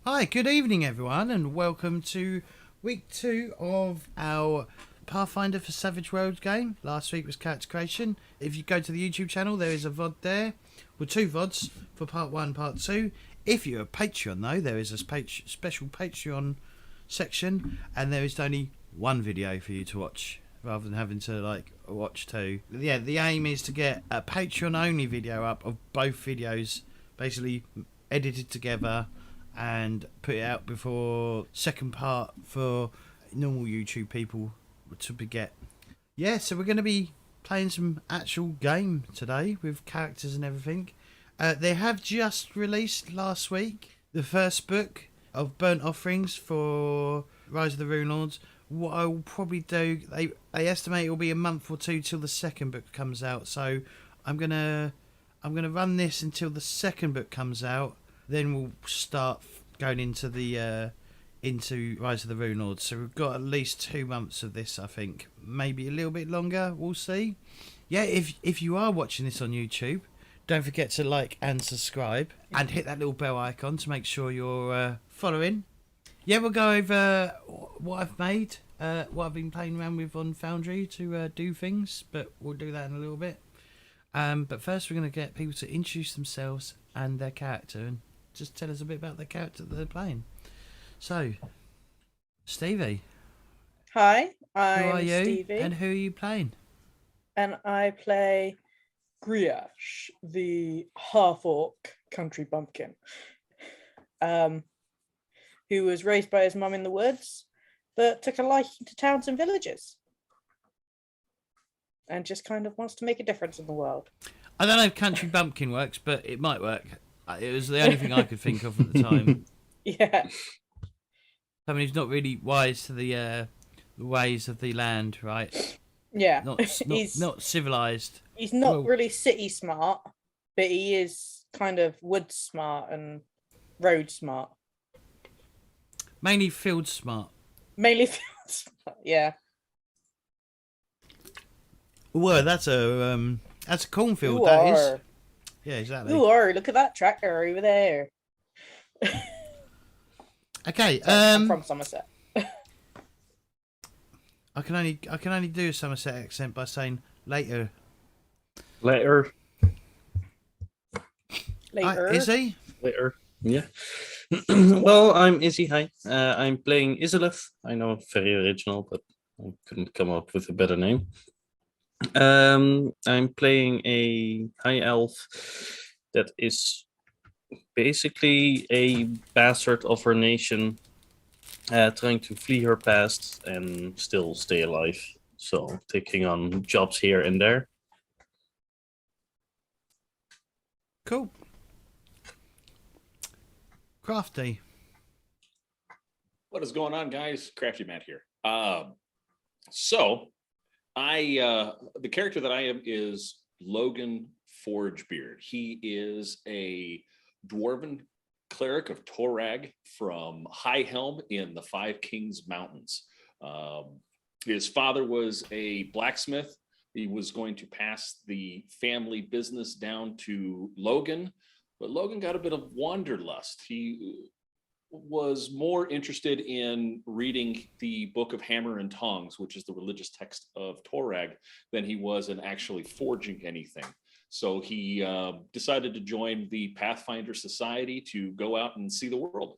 Hi, good evening, everyone, and welcome to week 2 of our Pathfinder for Savage Worlds game. Last week was character creation. If you go to the YouTube channel, there is a VOD there, well, 2 VODs for part 1, part 2. If you're a Patreon, though, there is a special Patreon section, and there is only one video for you to watch, rather than having to watch 2. Yeah, the aim is to get a Patreon only video up of both videos, basically edited together, and put it out before second part for normal YouTube people to get. Yeah, so we're going to be playing some actual game today with characters and everything. They have just released last week the first book of Burnt Offerings for Rise of the Rune Lords. What I will probably do, they estimate it will be a month or two till the second book comes out. So I'm gonna run this until the second book comes out. Then we'll start going into the into Rise of the Rune Lords. So we've got at least 2 months of this, I think. Maybe a little bit longer. We'll see. Yeah, if you are watching this on YouTube, don't forget to like and subscribe and hit that little bell icon to make sure you're following. Yeah, we'll go over what I've made, what I've been playing around with on Foundry to do things, but we'll do that in a little bit. But first, we're going to get people to introduce themselves and their character and just tell us a bit about the character that they're playing. So, Stevie. Hi, Who are I'm you? Stevie, And who are you playing? and I play Griash, the half-orc country bumpkin, who was raised by his mum in the woods, but took a liking to towns and villages, and just kind of wants to make a difference in the world. I don't know if country bumpkin works, but it might work. It was the only thing I could think of at the time. Yeah, Someone who's not really wise to the ways of the land, right? yeah. Not civilized. He's not Well, really city smart, but he is kind of wood smart and road smart. mainly field smart. Mainly field smart, yeah. Well, that's a cornfield. You That is. are. Yeah, exactly. You are. Look at that tractor over there. Okay. Sorry, I'm from Somerset. I can only do a Somerset accent by saying later. Later. Later. Izzy? Later. Yeah. Well, I'm Izzy. Hi. I'm playing Isilith. I know, very original, but I couldn't come up with a better name. I'm playing a high elf that is basically a bastard of her nation, trying to flee her past and still stay alive. So taking on jobs here and there. Cool. Crafty. What is going on, guys? Crafty Matt here. So the character that I am is Logan Forgebeard. He is a dwarven cleric of Torag from High Helm in the Five Kings Mountains. His father was a blacksmith. He was going to pass the family business down to Logan, but Logan got a bit of wanderlust. He was more interested in reading the Book of Hammer and Tongs, which is the religious text of Torag, than he was in actually forging anything. So he decided to join the Pathfinder Society to go out and see the world.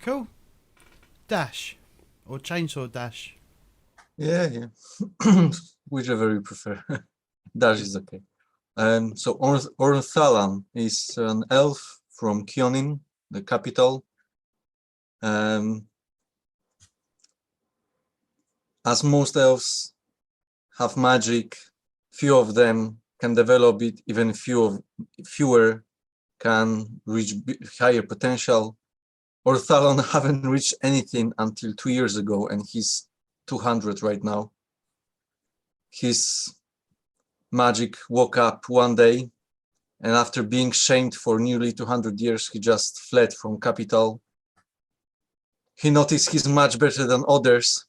Cool. Dash. Or Chainsaw Dash. Yeah. Whichever you prefer. Dash is okay. So Orthalan is an elf from Kionin, the capital. As most elves have magic, few of them can develop it, even fewer can reach higher potential. Orthalan haven't reached anything until 2 years ago, and he's 200 right now. His magic woke up one day, and after being shamed for nearly 200 years, he just fled from capital. He noticed he's much better than others,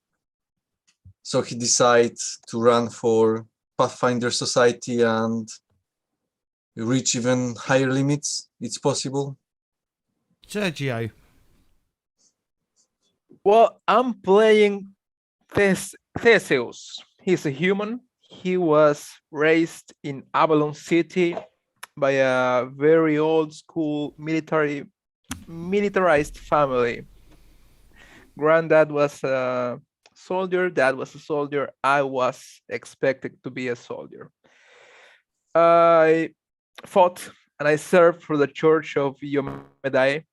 so he decided to run for Pathfinder Society and reach even higher limits. It's possible. Sergio. Well, I'm playing Theseus. He's a human. He was raised in Avalon City by a very old school militarized family. Granddad was a soldier, dad was a soldier, I was expected to be a soldier. I fought and I served for the Church of Yomedai,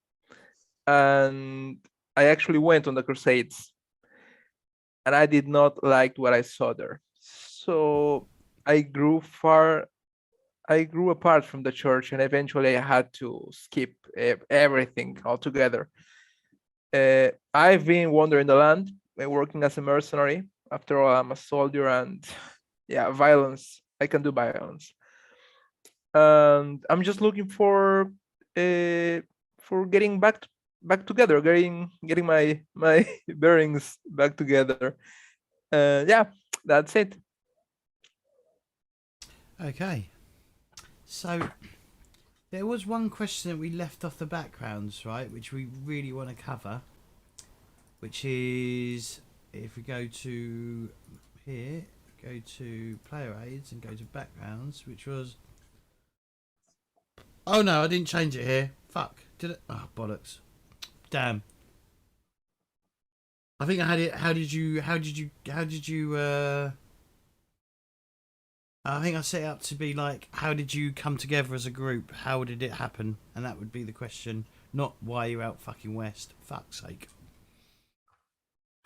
and I actually went on the Crusades, and I did not like what I saw there. So I grew apart from the church, and eventually I had to skip everything altogether. I've been wandering the land, working as a mercenary. After all, I'm a soldier, and yeah, violence. I can do violence, and I'm just looking for getting back together, getting my bearings back together. Yeah, that's it. Okay. So there was one question that we left off the backgrounds, right, which we really want to cover, which is if we go to here, go to player aids and go to backgrounds, which was, oh no, I didn't change it here. Fuck. Did it? Oh, bollocks. Damn. I think I had it. How did you I think I set it up to be like, how did you come together as a group? How did it happen? And that would be the question, not why you're out fucking west. Fuck's sake.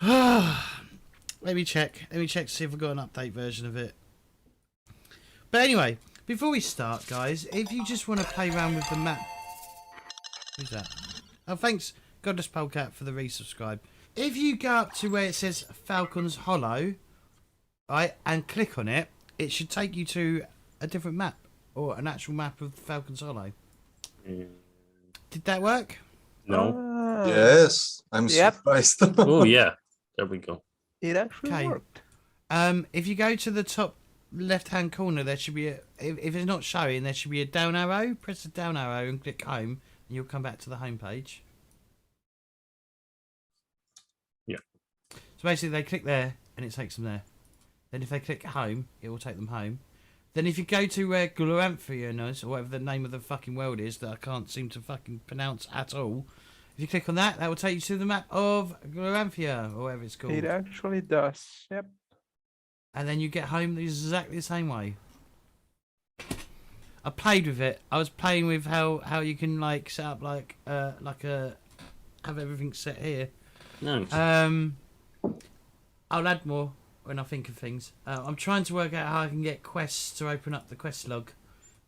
Let me check to see if I've got an update version of it. But anyway, before we start, guys, if you just want to play around with the map. Who's that? Oh, thanks, Goddess Polecat, for the resubscribe. If you go up to where it says Falcon's Hollow, right, and click on it, it should take you to a different map, or an actual map of Falcon's Hollow. Did that work? No. Yes, I'm Yep. surprised. Oh yeah. There we go. It actually Okay. worked. If you go to the top left-hand corner, there should be a. If it's not showing, there should be a down arrow. Press the down arrow and click home, and you'll come back to the home page. Yeah. So basically, they click there, and it takes them there. Then if they click home, it will take them home. Then if you go to where Golarion is, or whatever the name of the fucking world is that I can't seem to fucking pronounce at all, if you click on that, that will take you to the map of Golarion, or whatever it's called. It actually does. Yep. And then you get home exactly the same way. I played with it. I was playing with how you can like set up like a have everything set here. Nice. I'll add more when I think of things. I'm trying to work out how I can get quests to open up the quest log,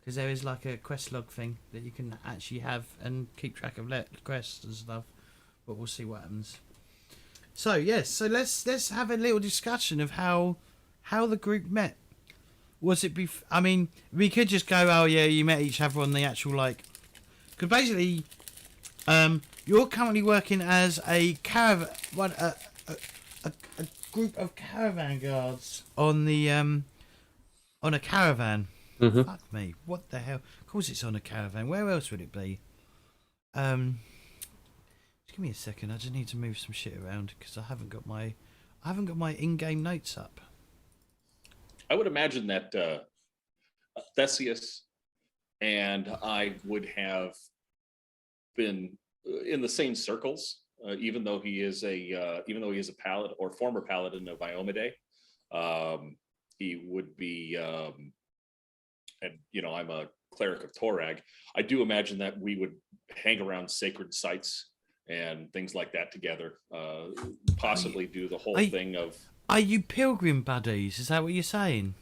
because there is like a quest log thing that you can actually have and keep track of quests and stuff. But we'll see what happens. So yes, so let's have a little discussion of how the group met. Was it I mean, we could just go, oh yeah, you met each other on the actual like, because basically, you're currently working as a caravan, a group of caravan guards on the on a caravan. Mm-hmm. Fuck me, what the hell? Of course it's on a caravan. Where else would it be? Just give me a second. I just need to move some shit around because I haven't got my in-game notes up. I would imagine that Theseus and I would have been in the same circles, even though he is a paladin or former paladin of Iomade. He would be, and I'm a cleric of Torag. I do imagine that we would hang around sacred sites and things like that together. Possibly do the whole thing of. Are you pilgrim buddies? Is that what you're saying?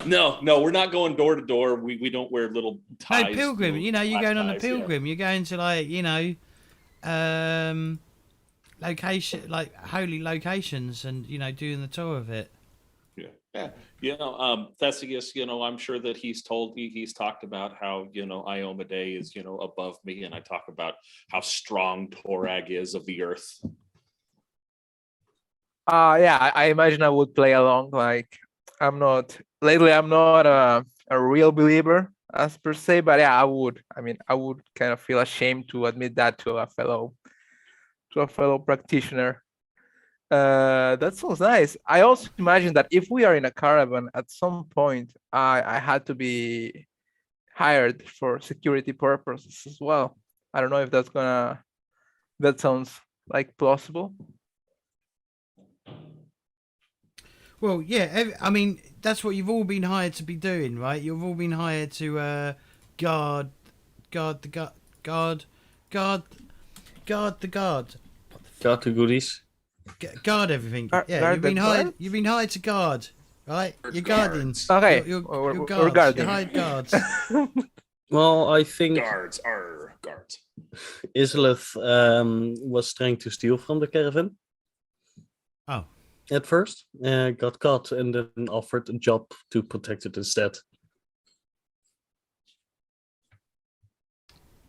No, we're not going door to door. We don't wear little ties. No, pilgrim. You're going on a ties, pilgrim. Yeah. You're going to like, location, like holy locations, and doing the tour of it. Yeah. Theseus, I'm sure that he's talked about how Iomade is above me, and I talk about how strong Torag is of the earth. Yeah, I imagine I would play along. Like, I'm not a real believer as per se, but yeah, I would. I mean, I would kind of feel ashamed to admit that to a fellow practitioner. That sounds nice. I also imagine that if we are in a caravan, at some point, I had to be hired for security purposes as well. I don't know if that sounds like plausible. Well, yeah. I mean, that's what you've all been hired to be doing, right? You've all been hired to guard the guard. Guard Got the goodies. Guard everything. Guard You've been the hired. guards? You've been hired to guard, right? You're guardians. Guards. Okay, You're we're guards. guarding. You're hired guards. Well, I think Guards are guards. Islith was trying to steal from the caravan. Oh. At first, got caught and then offered a job to protect it instead.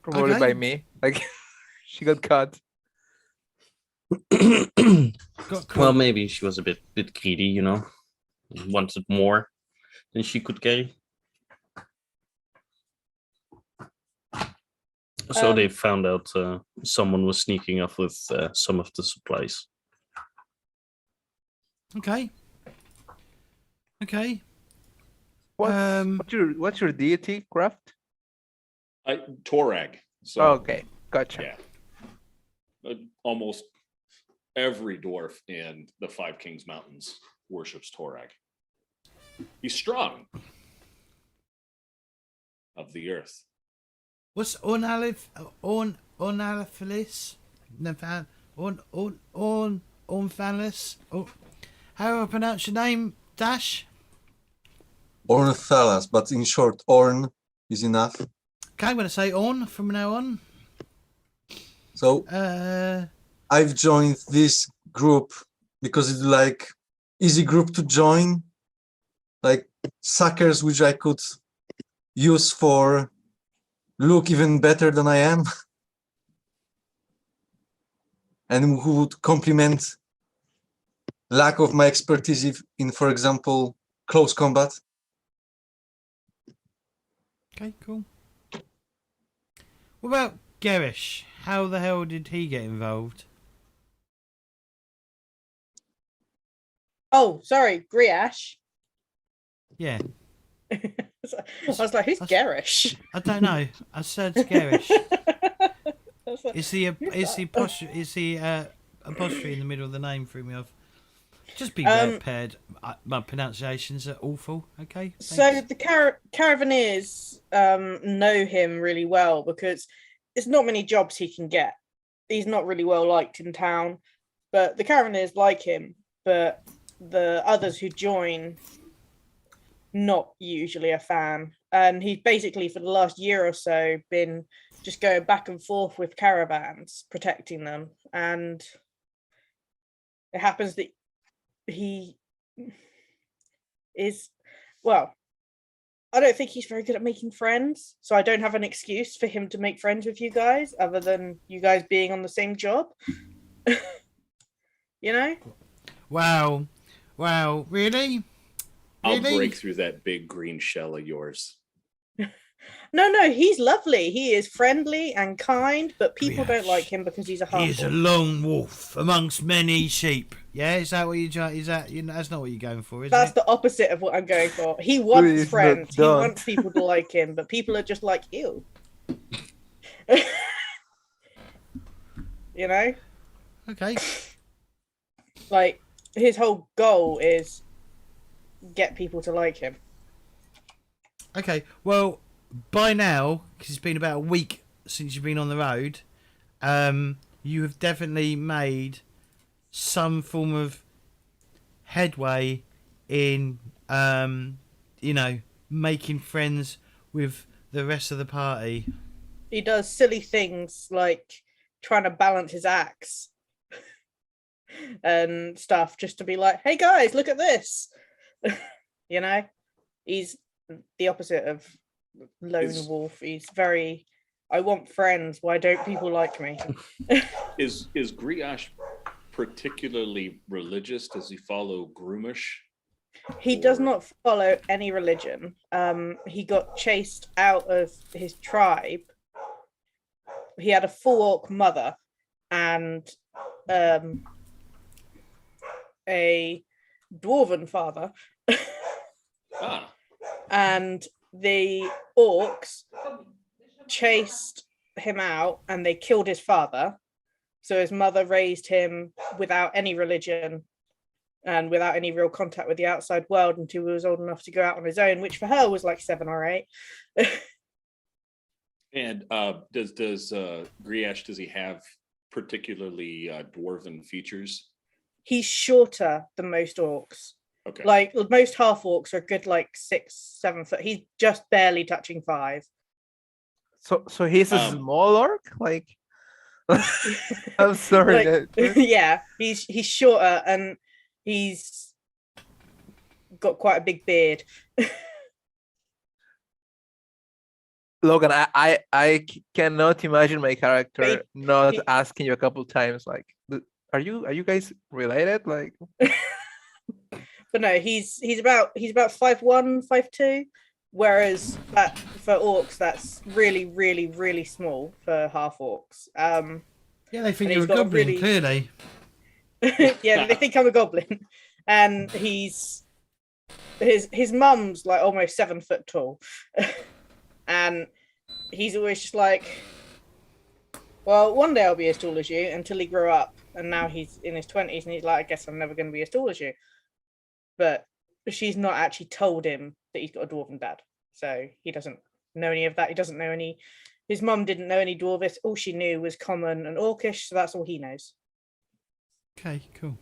Probably Okay. by me. Like she got caught. Got Well, caught. maybe she was a bit greedy, you know, wanted more than she could carry. So they found out someone was sneaking off with some of the supplies. Okay. What's your deity, Craft? Torag. So Okay, gotcha. yeah, almost every dwarf in the Five Kings Mountains worships Torag. He's strong of the earth. What's Ornaliphilis? Ornphalis? How do I pronounce your name, Dash? Ornithalas, but in short, Orn is enough. Okay, I'm going to say Orn from now on. So Uh, I've joined this group because it's like easy group to join, like suckers which I could use for look even better than I am, and who would complement lack of my expertise in, for example, close combat. okay, cool. What about Gerish? How the hell did he get involved? Oh, sorry, Griash. Yeah, I was like, who's Garish? I don't know. I said Gerish. I was like, It's the Who's apostrophe in the middle of the name threw me off. Just be prepared. My pronunciations are awful. Okay. So thanks. the Caravaneers know him really well because there's not many jobs he can get. He's not really well liked in town, but the Caravaneers like him. But the others who join, not usually a fan. And he's basically for the last year or so been just going back and forth with caravans, protecting them. And it happens that he is, well, I don't think he's very good at making friends, so I don't have an excuse for him to make friends with you guys other than you guys being on the same job. You know? Wow, really? I'll Really? break through that big green shell of yours. No, he's lovely. He is friendly and kind, but people don't Yes. like him because he's a He is a half. lone wolf amongst many sheep. Yeah, is that what you try? Is that that's not what you're going for, is That's it? the opposite of what I'm going for. He wants Please, friends. He don't. wants people to like him, but people are just like, ew. You know? Okay. Like, his whole goal is get people to like him. Okay. Well, by now, because it's been about a week since you've been on the road, you have definitely made some form of headway in, making friends with the rest of the party. He does silly things like trying to balance his axe and stuff just to be like, hey guys, look at this. You know? He's the opposite of lone wolf. He's very, I want friends. Why don't people like me? Is Griash particularly religious? Does he follow Groomish? He does not follow any religion. He got chased out of his tribe. He had a full orc mother and a dwarven father. Ah, And the orcs chased him out and they killed his father. So his mother raised him without any religion and without any real contact with the outside world until he was old enough to go out on his own, which for her was like 7 or 8. and does Griash, does he have particularly dwarven features? He's shorter than most orcs. Okay. Like most half orcs are good, like 6-7 foot. He's just barely touching 5. So he's a small orc, like. I'm sorry. Like, yeah, he's shorter and he's got quite a big beard. Logan, I cannot imagine my character not asking you a couple times, like, are you guys related? Like, but no, he's about 5'1", 5'2", whereas that for orcs that's really, really, really small for half orcs. Yeah, they think and you're a he's got a goblin, really- clearly. Yeah, they think I'm a goblin, and his mum's like almost 7 foot tall, and he's always just like, well, one day I'll be as tall as you, until he grew up, and now he's in his 20s, and he's like, I guess I'm never going to be as tall as you. But she's not actually told him that he's got a dwarven dad, so he doesn't know any of that. He doesn't know any. His mum didn't know any dwarvish. All she knew was common and orcish, so that's all he knows. Okay, cool.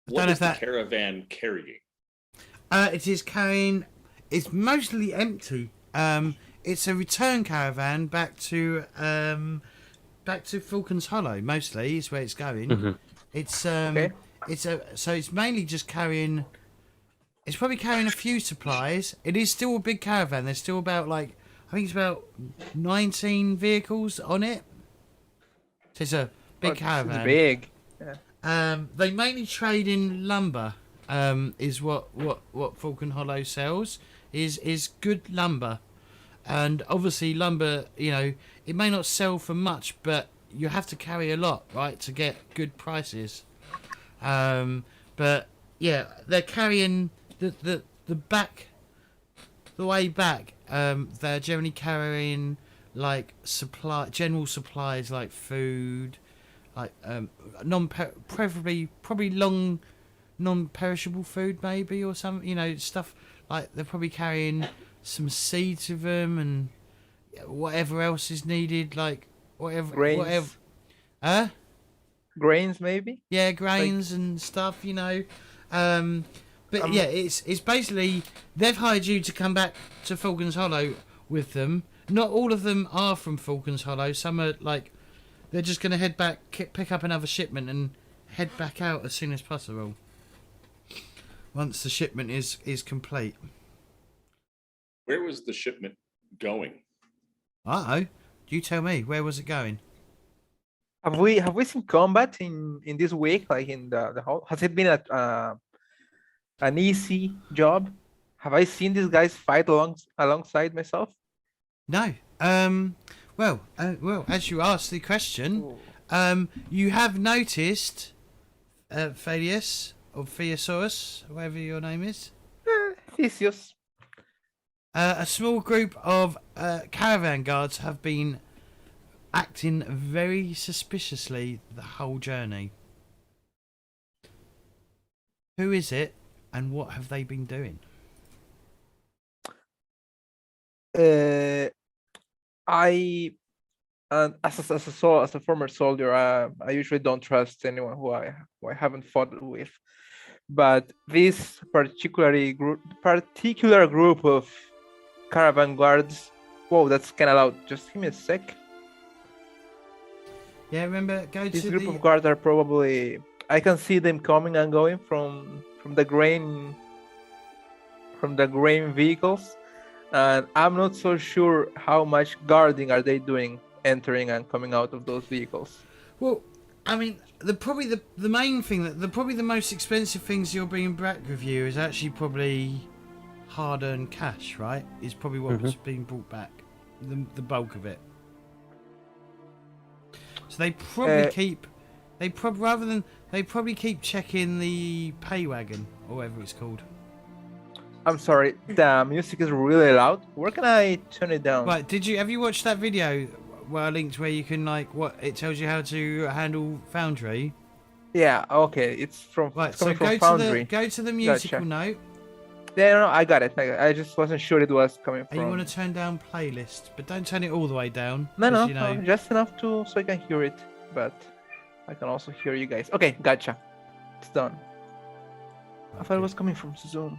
What is the caravan carrying? It is carrying. It's mostly empty. It's a return caravan back to Falcon's Hollow. Mostly is where it's going. Mm-hmm. It's Okay. so it's mainly just carrying. It's probably carrying a few supplies. It is still a big caravan. There's still about I think it's about 19 vehicles on it. So it's a big caravan. It's big. They mainly trade in lumber. Is what Falcon Hollow sells is good lumber, and obviously lumber. You know, it may not sell for much, but you have to carry a lot, right, to get good prices. But yeah, they're carrying the way back. They're generally carrying like general supplies like food, like probably long non-perishable food maybe, or some, you know, stuff like they're probably carrying some seeds with them and whatever else is needed, like Grains. Grains, maybe. Yeah, grains and stuff, you know. But yeah, it's basically they've hired you to come back to Falcon's Hollow with them. Not all of them are from Falcon's Hollow. Some are like they're just going to head back, pick up another shipment, and head back out as soon as possible. Once the shipment is complete. Where was the shipment going? You tell me. Where was it going? Have we seen combat in this week? Like in the whole? Has it been an easy job? Have I seen these guys fight alongside myself? No. Well, as you asked the question, you have noticed, Thaddeus or Theosaurus, whatever your name is. Theseus. A small group of caravan guards have been acting very suspiciously the whole journey. Who is it, and what have they been doing? As a former soldier, I usually don't trust anyone who I haven't fought with. But this particular group of caravan guards. Whoa, that's kind of loud. Just give me a sec. Yeah, remember, This group of guards are probably. I can see them coming and going from the grain vehicles, and I'm not so sure how much guarding are they doing entering and coming out of those vehicles. Well, I mean, the main thing probably the most expensive things you're bringing back with you is actually probably hard-earned cash, right? Is probably what's being brought back, the bulk of it. So they probably probably keep checking the pay wagon or whatever it's called. I'm sorry, the music is really loud. Where can I turn it down? Right, have you watched that video where I linked where you can it tells you how to handle Foundry? Yeah, okay, it's Right, coming so from Foundry. go to the musical Gotcha. note. Yeah, no, I got it. I just wasn't sure it was coming And you from. want to turn down playlist, but don't turn it all the way down. No, 'cause, no, just enough so I can hear it, but I can also hear you guys. Okay, gotcha. It's done. I thought it was coming from Zoom.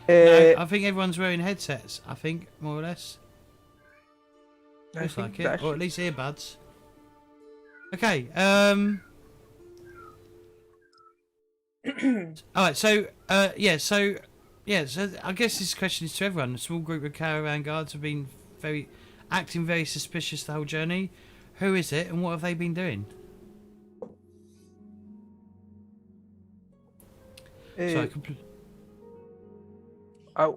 No, I think everyone's wearing headsets. I think more or less. I Looks think like that it, or at should- least earbuds. Okay. All right. So I guess this question is to everyone. A small group of caravan guards have been acting very suspicious the whole journey. Who is it, and what have they been doing? Uh,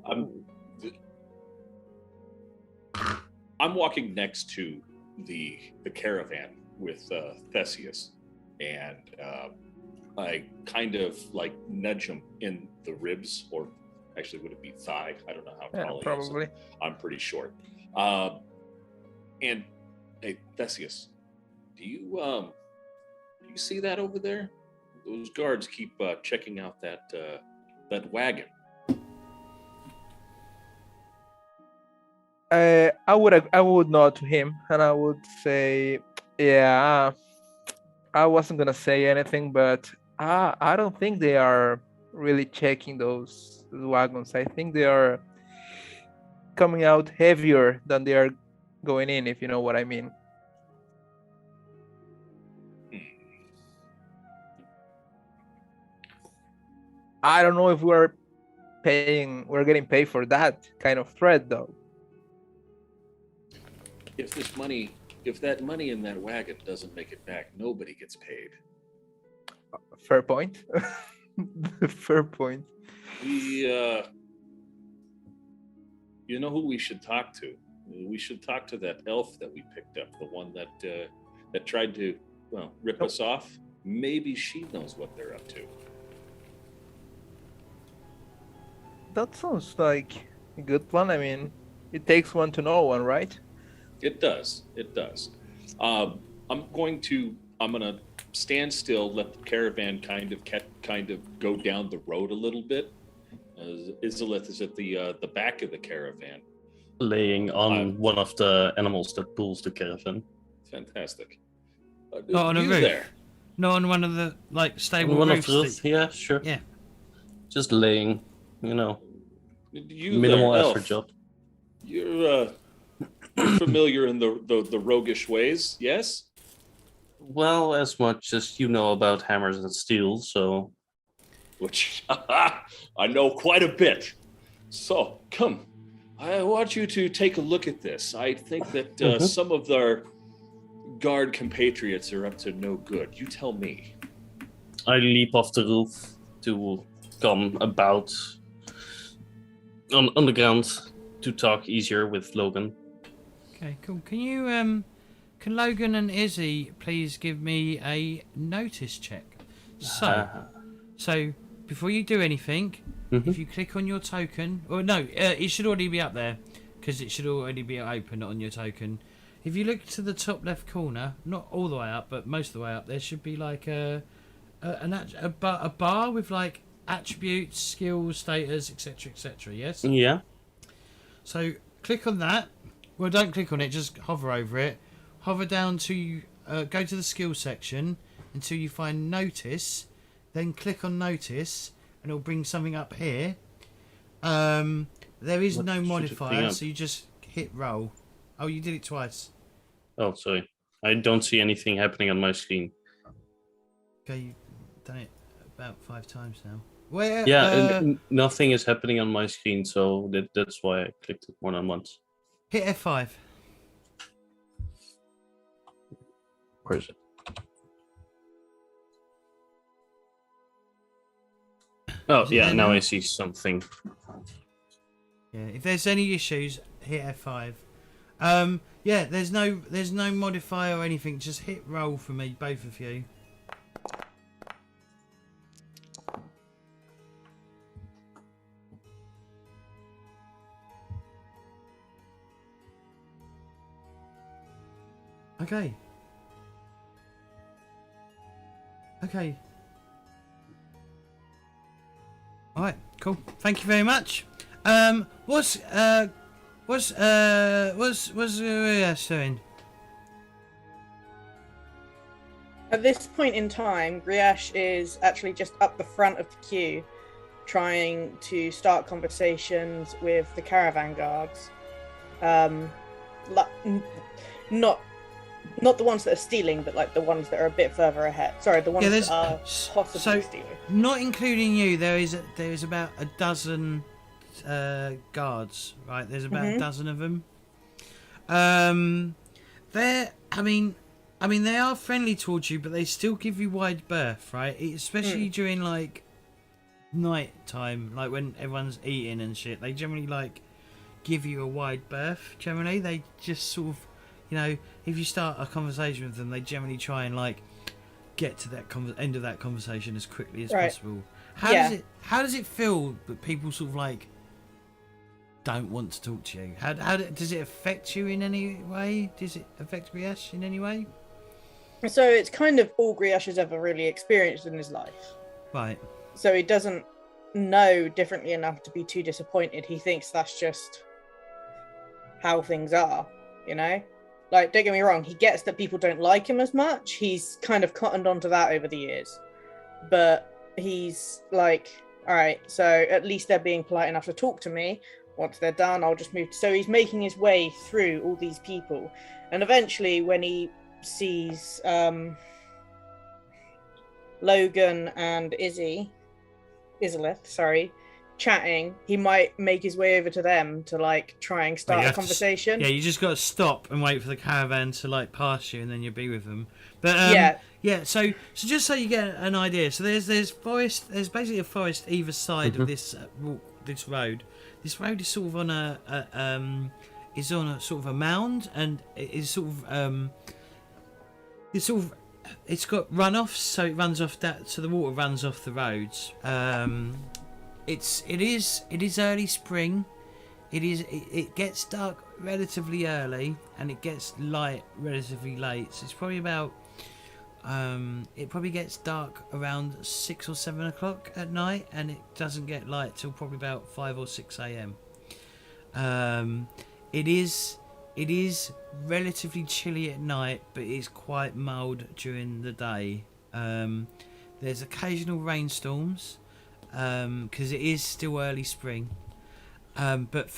I'm walking next to the caravan with Theseus, and I kind of like nudge him in the ribs, or actually would it be thigh? I don't know how yeah, tall he probably. is. I'm pretty short. And hey, Theseus, do you see that over there? Those guards keep checking out that wagon. I would nod to him and I would say, yeah, I wasn't gonna say anything, but I don't think they are really checking those wagons. I think they are coming out heavier than they are going in, if you know what I mean. I don't know if we're getting paid for that kind of threat though. If that money in that wagon doesn't make it back, nobody gets paid. Fair point. Fair point. We, you know who we should talk to? We should talk to that elf that we picked up, the one that tried to, rip us off. Maybe she knows what they're up to. That sounds like a good plan. I mean, it takes one to know one, right? It does. I'm gonna stand still, let the caravan kind of go down the road a little bit. Izalith is at the back of the caravan, laying on one of the animals that pulls the caravan. Fantastic. Not on a you roof. there? Not on one of the stable One of roofs. the roofs, yeah, sure. Yeah. Just laying, You minimal there, effort elf? job. You're familiar in the roguish ways, yes? Well, as much as you know about hammers and steel, so Which I know quite a bit. So come, I want you to take a look at this. I think that some of our guard compatriots are up to no good. You tell me. I leap off the roof to come about on the ground to talk easier with Logan. Okay, cool. Can Logan and Izzy please give me a notice check? So before you do anything, if you click on your token, or no, it should already be up there because it should already be open on your token. If you look to the top left corner, not all the way up, but most of the way up, there should be like a bar with like attributes, skills, status, etc., etc. Yes. Yeah. So click on that. Well, don't click on it. Just hover over it. Hover down to go to the skills section until you find notice. Then click on notice, and it'll bring something up here. There is What no should it bring modifier, up? so you just hit roll. Oh, you did it twice. Oh, sorry. I don't see anything happening on my screen. Okay, you've done it about 5 times now. Where? Yeah, nothing is happening on my screen, so that's why I clicked it more than once. Hit F5. Where is it? Oh, Is it yeah, there now now? I see something. Yeah, if there's any issues, hit F5. Yeah, there's no modifier or anything. Just hit roll for me, both of you. Okay. Okay. All right. Cool. Thank you very much. What's doing? At this point in time, Griash is actually just up the front of the queue, trying to start conversations with the caravan guards. Not the ones that are stealing, but like the ones that are a bit further ahead. Sorry, the ones that are possibly stealing. Not including you, there is about a dozen guards, right? There's about a dozen of them. They're, I mean, they are friendly towards you, but they still give you wide berth, right? Especially during like night time, like when everyone's eating and shit. They generally like give you a wide berth. Generally, they just sort of, you know, if you start a conversation with them, they generally try and like get to that end of that conversation as quickly as possible. How does it feel that people sort of like don't want to talk to you? How does it affect you in any way? Does it affect Griash in any way? So it's kind of all Griash has ever really experienced in his life. Right. So he doesn't know differently enough to be too disappointed. He thinks that's just how things are, you know? Like, don't get me wrong, he gets that people don't like him as much. He's kind of cottoned onto that over the years. But he's like, all right, so at least they're being polite enough to talk to me. Once they're done, I'll just move. So he's making his way through all these people. And eventually, when he sees Logan and Isolith, chatting, he might make his way over to them to like try and start a conversation. Yeah, you just got to stop and wait for the caravan to like pass you, and then you'll be with them. But yeah. So just so you get an idea, so there's forest. There's basically a forest either side of this this road. This road is sort of on is on a sort of a mound, and it's sort of it's got runoffs, so it runs off that. So the water runs off the roads. It is early spring. It gets dark relatively early and it gets light relatively late. So it's probably about it probably gets dark around 6 or 7 o'clock at night, and it doesn't get light till probably about 5 or 6 a.m. It is relatively chilly at night, but it's quite mild during the day. There's occasional rainstorms. Because it is still early spring, but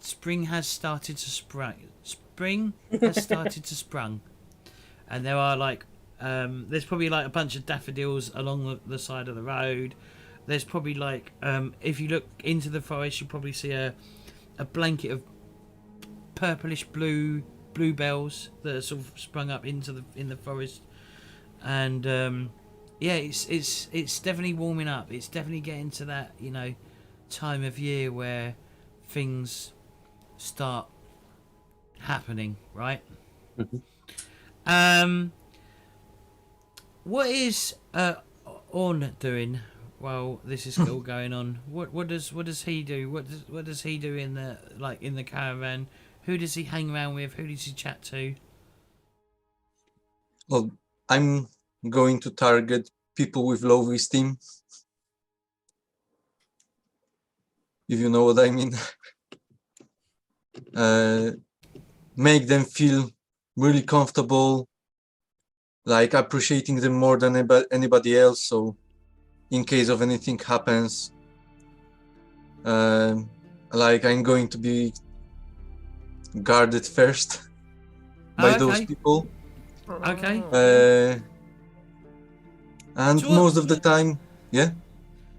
spring has started to spring has started to sprung, and there are like there's probably like a bunch of daffodils along the side of the road. There's probably like if you look into the forest, you probably see a blanket of purplish bluebells that are sort of sprung up in the forest, and yeah, it's definitely warming up. It's definitely getting to that, you know, time of year where things start happening, right? What is Orn doing while this is all going on? What does he do? What does he do in the caravan? Who does he hang around with? Who does he chat to? Well, I'm going to target people with low esteem, if you know what I mean. Make them feel really comfortable, like appreciating them more than anybody else. So in case of anything happens, like I'm going to be guarded first by those people. Okay. And so most of the time, yeah.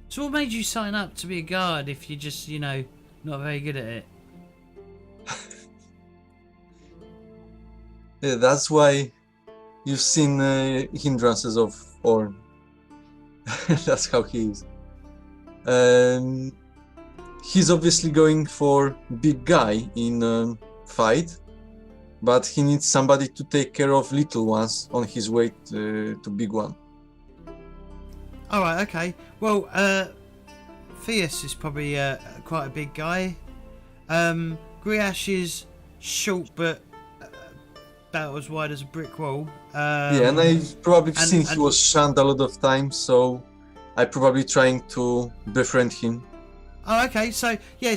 So what made you sign up to be a guard if you're just, you know, not very good at it? Yeah, that's why you've seen hindrances of Orn. That's how he is. Um, he's obviously going for big guy in fight, but he needs somebody to take care of little ones on his way to big one. All right, okay. Well, Theus is probably quite a big guy. Griash is short, but about as wide as a brick wall. Yeah, and I've probably seen he and- was shunned a lot of times, so I'm probably trying to befriend him. Oh, okay. So you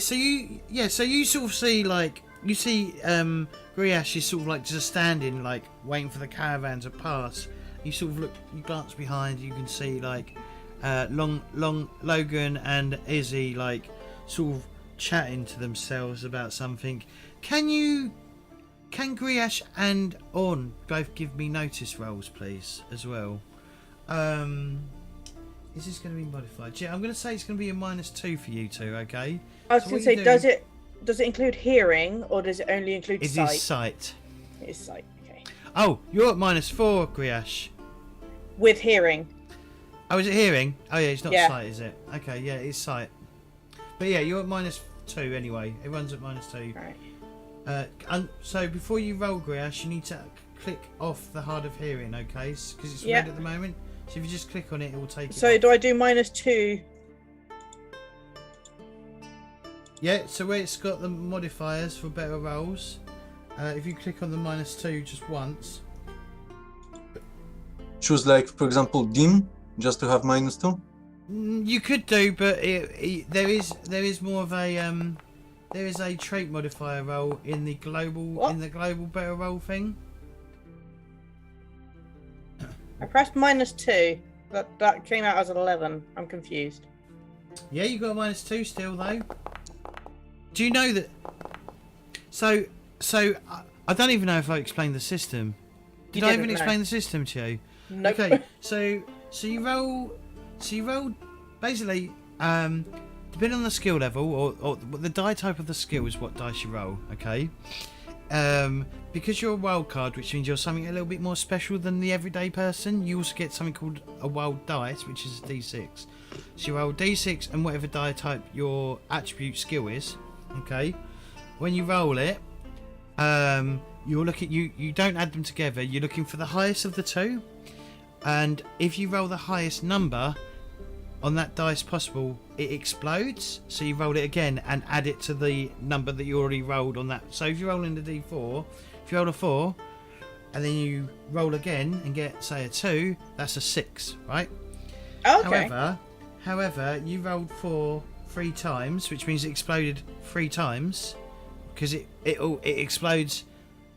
sort of see Griash is sort of like just standing, like waiting for the caravan to pass. You sort of you glance behind, you can see like Logan and Izzy like sort of chatting to themselves about something. Can Griash and Orn both give me notice rolls, please, as well? Is this going to be modified? Yeah, I'm going to say it's going to be a -2 for you two, okay? I was So going what to you say, do- does it include hearing or does it only include It sight? is sight. It is sight. Okay. Oh, you're at -4, Griash. With hearing. Oh, is it hearing? Oh, yeah, it's not Yeah. sight, is it? Okay, yeah, it's sight. But yeah, you're at -2 anyway. Everyone's at -2. Right. So before you roll, Griash, you need to click off the hard of hearing, okay? Because it's Yeah. red at the moment. So if you just click on it, it will take it So off. do I do -2? Yeah, so where it's got the modifiers for better rolls, if you click on the -2 just once, Choose like, for example, dim, just to have -2. you could do, but there is more of a there is a trait modifier roll in the global better roll thing. I pressed -2. That came out as an 11. I'm confused. Yeah, you got a -2 still though. Do you know that? So I don't even know if I explained the system. Did I even explain the system to you? Nope. Okay, so you roll basically depending on the skill level or the die type of the skill is what dice you roll. Okay, because you're a wild card, which means you're something a little bit more special than the everyday person. You also get something called a wild dice, which is a D6. So you roll D6 and whatever die type your attribute skill is. Okay, when you roll it, you're looking. You don't add them together. You're looking for the highest of the two. And if you roll the highest number on that dice possible, it explodes. So you roll it again and add it to the number that you already rolled on that. So if you roll in the D4, if you roll a 4, and then you roll again and get, say, a 2, that's a 6, right? Okay. However, you rolled 4 3 times, which means it exploded 3 times, because it explodes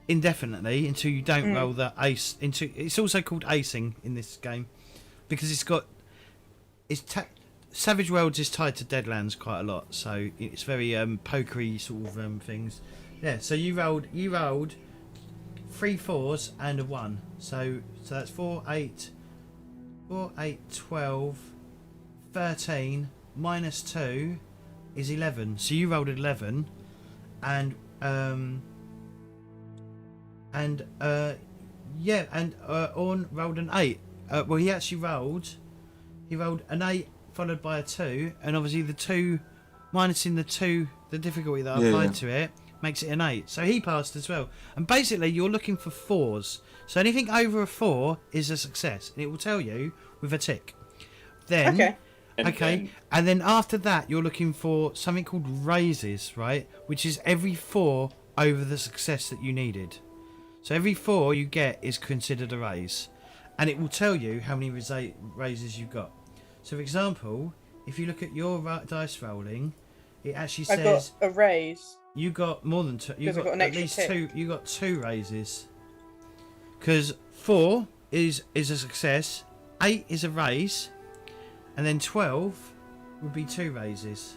indefinitely until you don't roll the ace. It's also called acing in this game because Savage Worlds is tied to Deadlands quite a lot, so it's very pokery sort of things. Yeah, so you rolled 3 4s and a 1, so that's 4 8 12 13 -2 is 11. So you rolled 11, and Orn rolled an 8. Well, he actually rolled an 8 followed by a 2, and obviously the 2 minusing the 2, the difficulty that I applied to it makes it an 8. So he passed as well. And basically, you're looking for 4s. So anything over a 4 is a success, and it will tell you with a tick. Then, and then after that, you're looking for something called raises, right? Which is every 4 over the success that you needed. So every 4 you get is considered a raise, and it will tell you how many raises you've got. So, for example, if you look at your dice rolling, it actually says I got a raise. you got more than 2. You got an at extra least tick. 2. You got 2 raises. Because 4 is a success, 8 is a raise, and then 12 would be 2 raises.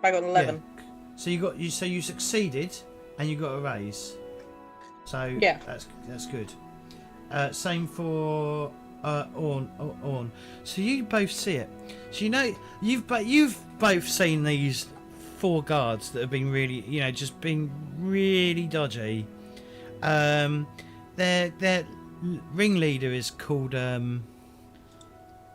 I got an 11. Yeah. So you succeeded, and you got a raise. So that's good. Same for Orn. So you both see it. So you know you've both seen these 4 guards that have been really, just been really dodgy. Their ringleader is called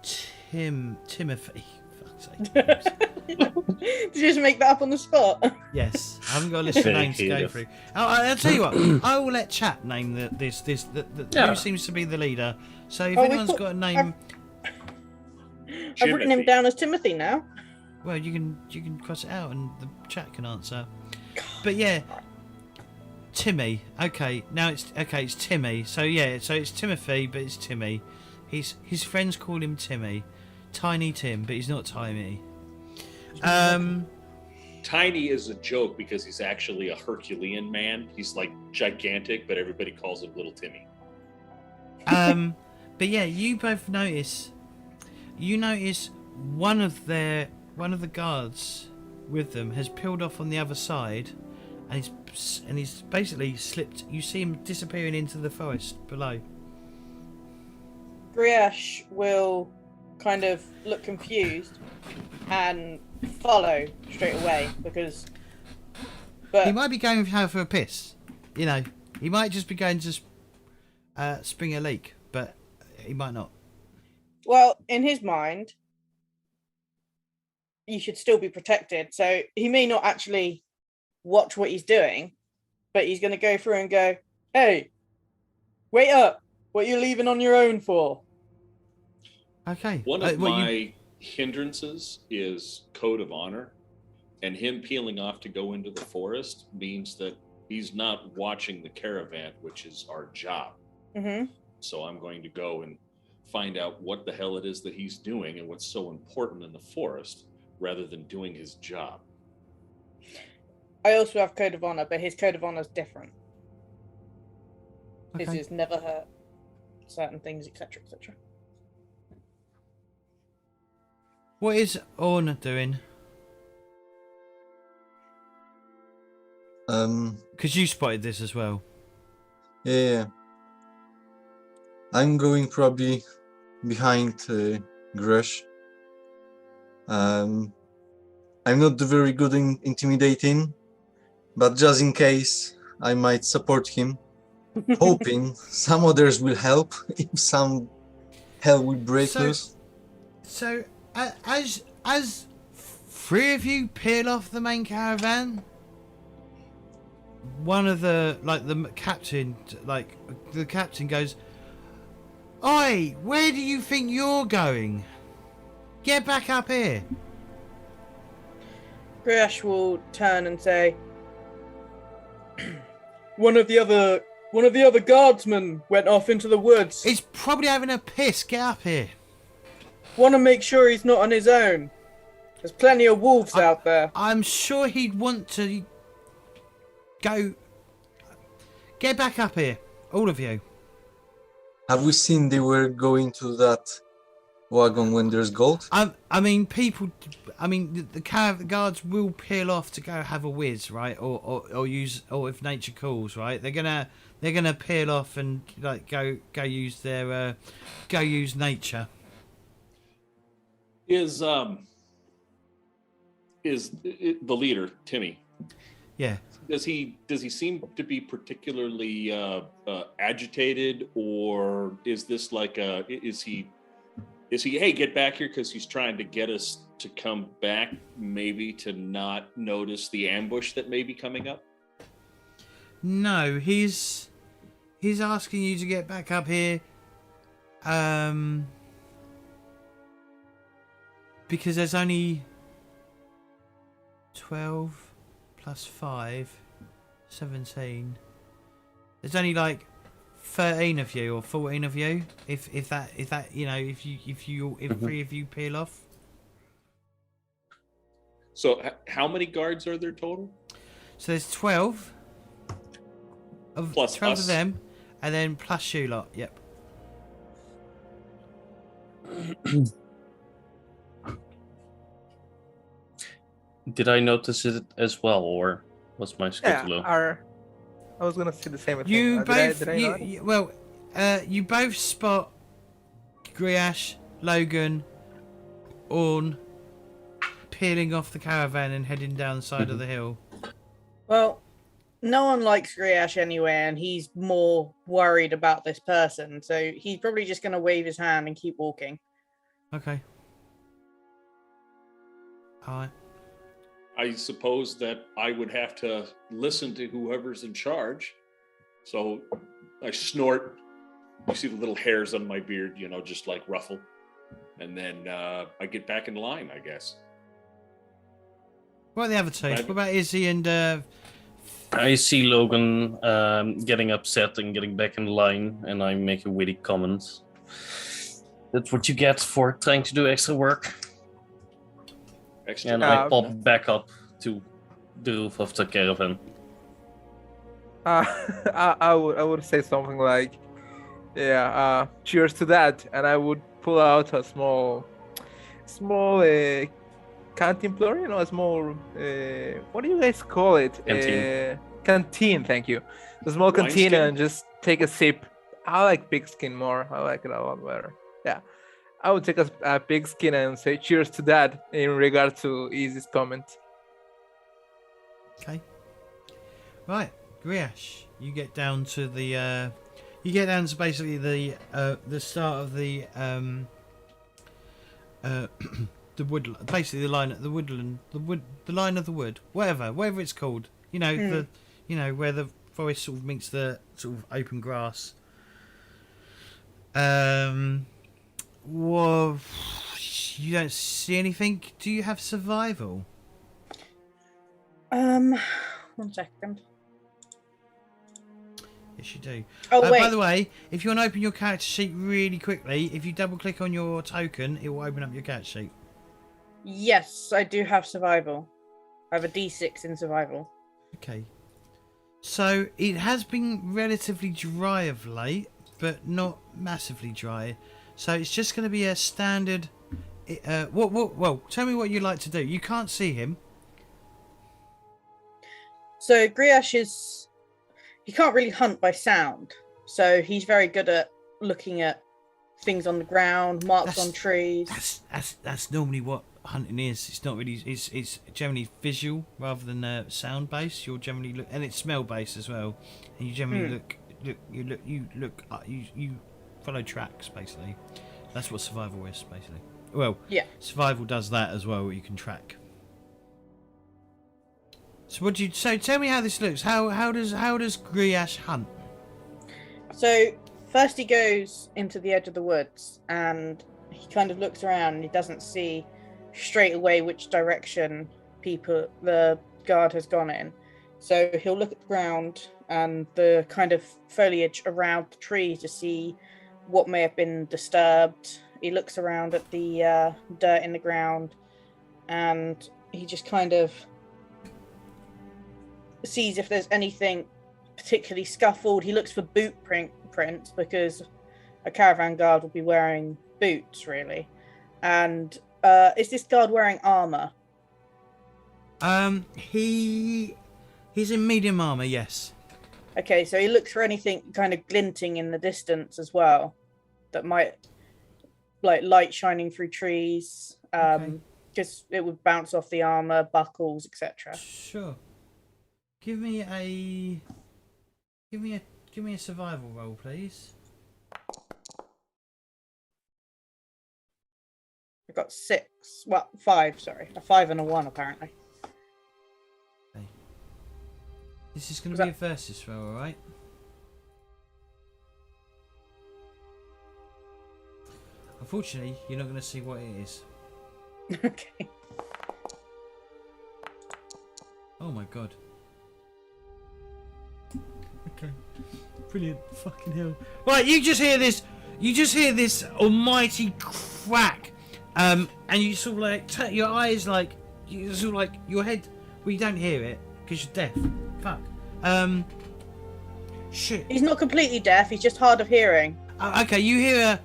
Timothy. Fuck's fuck's sake. Did you just make that up on the spot? Yes, I haven't got a list of Very names to go creative. through. I'll tell you what. I will let chat name Yeah. who seems to be the leader. So if Oh, we anyone's thought- got a name, I've written him Timothy. down as Timothy now. well, you can cross it out and the chat can answer. But yeah, Timmy. Okay, now it's Timmy. So yeah, so it's Timothy, but it's Timmy. His friends call him Timmy, Tiny Tim, but he's not tiny. Tiny is a joke because he's actually a Herculean man. He's like gigantic, but everybody calls him Little Timmy. But yeah, you both notice. You notice one of the guards with them has peeled off on the other side, and he's basically slipped. You see him disappearing into the forest below. Griash will kind of look confused and follow straight away because. But He might be going for a piss. You know, he might just be going to spring a leak, but he might not. well, in his mind, you should still be protected. So he may not actually watch what he's doing, but he's going to go through and go, "Hey, wait up! What are you leaving on your own for?" Okay. One of well, my hindrances is code of honor, and him peeling off to go into the forest means that he's not watching the caravan, which is our job. Mm-hmm. So I'm going to go and find out what the hell it is that he's doing and what's so important in the forest rather than doing his job. I also have code of honor, but his code of honor is different. His Okay. is never hurt certain things, etc., etc. What is Orn doing? Because you spotted this as well. Yeah. I'm going probably behind Gresh. I'm not very good in intimidating, but just in case, I might support him, hoping some others will help if some hell will break So- loose. So, as three of you peel off the main caravan, one of the captain goes, "Oi, where do you think you're going? Get back up here!" Griash will turn and say, one of the other guardsmen went off into the woods. He's probably having a piss. Get up here. Want to make sure he's not on his own. There's plenty of wolves out there. I'm sure he'd want to go. Get back up here, all of you. Have we seen they were going to that wagon when there's gold? I mean, people. I mean, the guards will peel off to go have a whiz, right? Or if nature calls, right? They're gonna peel off and like go use their go use nature. Is the leader, Timmy? Yeah. Does he seem to be particularly agitated, or is this like is he hey, get back here, because he's trying to get us to come back, maybe to not notice the ambush that may be coming up? No, he's asking you to get back up here. Because there's only 12 plus 5, 17. There's only like 13 of you or 14 of you. If that you know, if three of you peel off. So how many guards are there total? So there's 12 of Plus 12 us. of them, and then plus you lot. Yep. Did I notice it as well, or was my skill too low? I was gonna say the same thing. You both, Did I not? you both spot Griash, Logan, Orn peeling off the caravan and heading down the side of the hill. Well, no one likes Griash anyway, and he's more worried about this person, so he's probably just going to wave his hand and keep walking. Okay. All right. I suppose that I would have to listen to whoever's in charge. So I snort. You see the little hairs on my beard, just like ruffle. And then I get back in line, I guess. What are the other two? What about Izzy and... I see Logan getting upset and getting back in line, and I make a witty comment. That's what you get for trying to do extra work. Extra. And I pop back up to the roof of the caravan. I would say something like, cheers to that, and I would pull out a small canteen, a small what do you guys call it? Canteen. Canteen, thank you. A small Wine canteen skin? and just take a sip. I like pigskin more. I like it a lot better. Yeah, I would take a pigskin and say cheers to that in regard to Izzy's comment. Okay. Right, Griash, you get down to the basically the start of the the wood, basically the line, the woodland, the line of the wood, whatever it's called. Where the forest sort of meets the sort of open grass. Well, you don't see anything. Do you have survival? 1 second. Yes, you do. Oh, wait. By the way, if you want to open your character sheet really quickly, if you double click on your token, it will open up your character sheet. Yes, I do have survival. I have a D6 in survival. Okay. So it has been relatively dry of late, but not massively dry. So it's just going to be a standard. Well, tell me what you'd like to do. You can't see him. So Griash he can't really hunt by sound. So he's very good at looking at things on the ground, marks on trees. That's normally what hunting is. It's not really. It's generally visual rather than sound based. You'll generally look, and it's smell based as well. And you generally you follow tracks basically. That's what survival is basically. Well, yeah, survival does that as well. You can track. So tell me how this looks. How does Griash hunt? So first he goes into the edge of the woods and he kind of looks around and he doesn't see straight away which direction the guard has gone in. So he'll look at the ground and the kind of foliage around the trees to see what may have been disturbed. He looks around at the dirt in the ground and he just kind of sees if there's anything particularly scuffled. He looks for boot prints because a caravan guard will be wearing boots, really. And is this guard wearing armor? He's in medium armor, yes. Okay, so he looks for anything kind of glinting in the distance as well, that might, like light shining through trees, because it would bounce off the armor, buckles, etc. Sure. Give me a survival roll, please. I've got 5, sorry. A 5 and a 1, apparently. Okay. This is going to be a versus roll, alright? Unfortunately, you're not going to see what it is. Okay. Oh my god. Okay. Brilliant. Fucking hell. Right, you just hear this almighty crack. And you sort of like your eyes like you sort of like your head, well, you don't hear it because you're deaf. Fuck. Shit. He's not completely deaf, he's just hard of hearing. Okay, you hear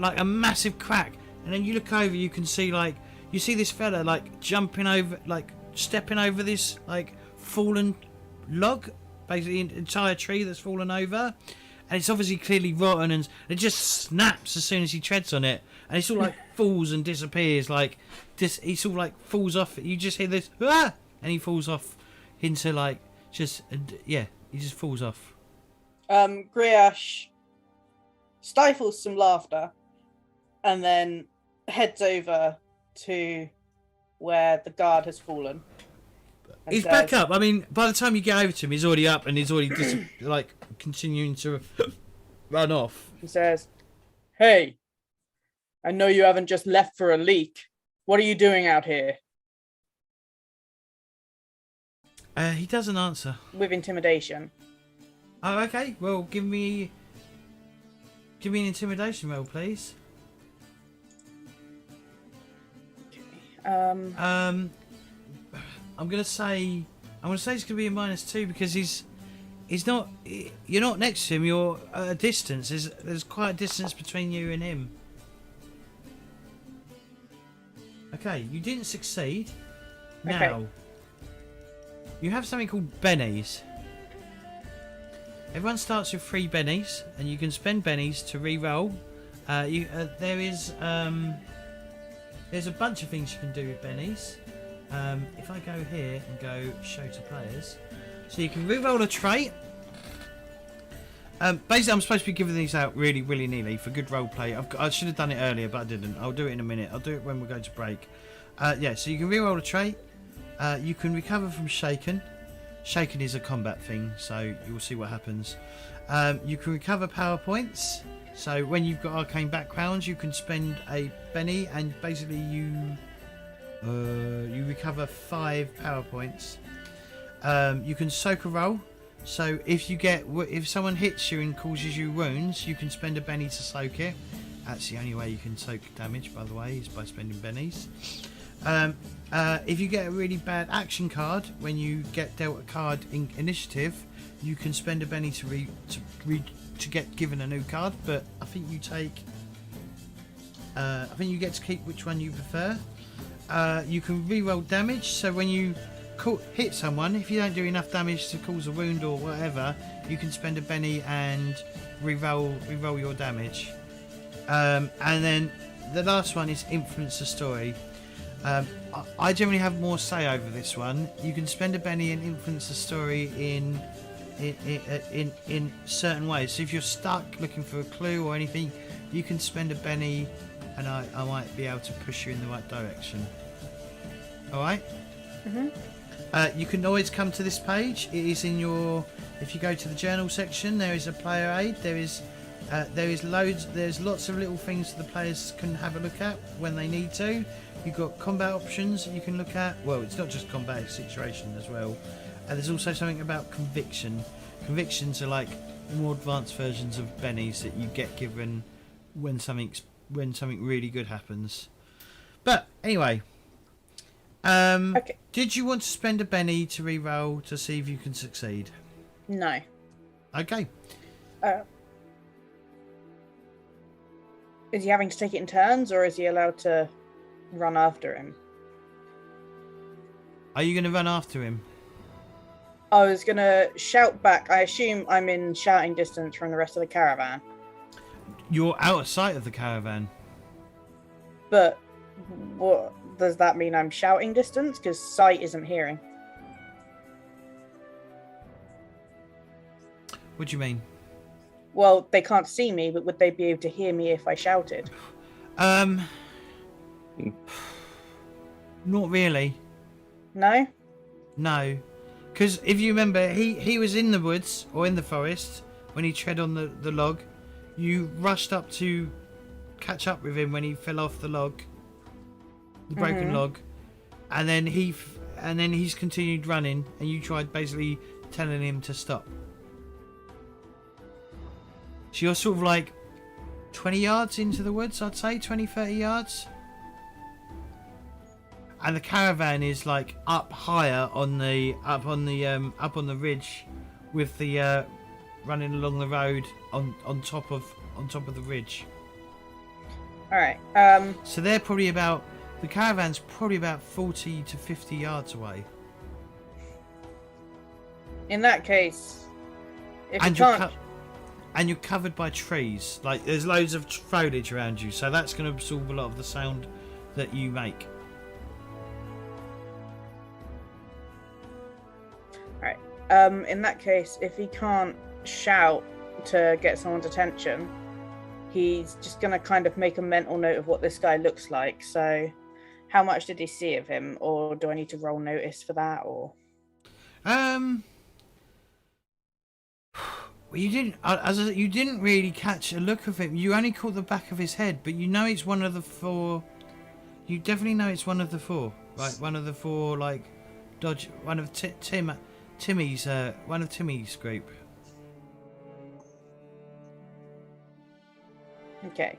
a massive crack, and then you look over, you can see you see this fella jumping over, stepping over this fallen log, basically an entire tree that's fallen over, and it's obviously clearly rotten, and it just snaps as soon as he treads on it, and it sort of falls and disappears, he sort of falls off. You just hear this and he falls off into he just falls off. Griash stifles some laughter and then heads over to where the guard has fallen. and He's says, back up. I mean, by the time you get over to him, he's already up and he's already like continuing to run off. He says, "Hey, I know you haven't just left for a leak. What are you doing out here?" He doesn't answer. With intimidation. Oh, okay. Well, give me an intimidation roll, please. Um, I'm gonna say it's gonna be a -2 because he's not. You're not next to him. You're at a distance. There's quite a distance between you and him. Okay, you didn't succeed. Now, Okay. you have something called bennies. Everyone starts with 3 bennies, and you can spend bennies to re-roll. There's a bunch of things you can do with bennies. If I go here and go show to players, so you can re-roll a trait. Basically, I'm supposed to be giving these out really willy-nilly for good roleplay. I should have done it earlier, but I didn't. I'll do it in a minute. I'll do it when we go to break. Yeah, so you can re-roll a trait. You can recover from shaken. Shaken is a combat thing, so you'll see what happens. You can recover power points. So when you've got arcane backgrounds, you can spend a benny, and basically you recover 5 power points. You can soak a roll. So if someone hits you and causes you wounds, you can spend a benny to soak it. That's the only way you can soak damage, by the way, is by spending bennies. If you get a really bad action card, when you get dealt a card in initiative, you can spend a benny to get given a new card. But I think you get to keep which one you prefer. You can re-roll damage. So when you hit someone, if you don't do enough damage to cause a wound or whatever, you can spend a benny and re-roll your damage. And then the last one is influence the story. I generally have more say over this one. You can spend a benny and influence the story in certain ways. So if you're stuck looking for a clue or anything, you can spend a benny, and I might be able to push you in the right direction. All right. Mhm. You can always come to this page. It is in your. If you go to the journal section, there is a player aid. There is loads. There's lots of little things the players can have a look at when they need to. You've got combat options that you can look at. Well, it's not just combat, it's situation as well. And there's also something about conviction. Convictions are like more advanced versions of bennies that you get given when something really good happens. But anyway, Okay. did you want to spend a benny to re-roll to see if you can succeed? No. Okay. Is he having to take it in turns, or is he allowed to run after him? Are you going to run after him? I was gonna shout back. I assume I'm in shouting distance from the rest of the caravan. You're out of sight of the caravan. But what does that mean? I'm shouting distance? Because sight isn't hearing. What do you mean? Well, they can't see me, but would they be able to hear me if I shouted? Not really. No? No. Because if you remember, he was in the woods or in the forest when he tread on the log. You rushed up to catch up with him when he fell off the log, the broken log, and then he's continued running, and you tried basically telling him to stop. So you're sort of like 20 yards into the woods, I'd say 20-30 yards. And the caravan is like up higher up on the ridge, with the running along the road on top of the ridge. All right. So the caravan's probably about 40 to 50 yards away. In that case, if And you you're can't, and you're covered by trees. Like there's loads of foliage around you, so that's going to absorb a lot of the sound that you make. in that case, if he can't shout to get someone's attention, he's just gonna kind of make a mental note of what this guy looks like. So how much did he see of him, or do I need to roll notice for that, or? Well, you didn't. You didn't really catch a look of him. You only caught the back of his head, but you know it's one of the four. You definitely know it's one of the four. Like one of the four, like dodge. One of Timmy's. One of Timmy's group. Okay.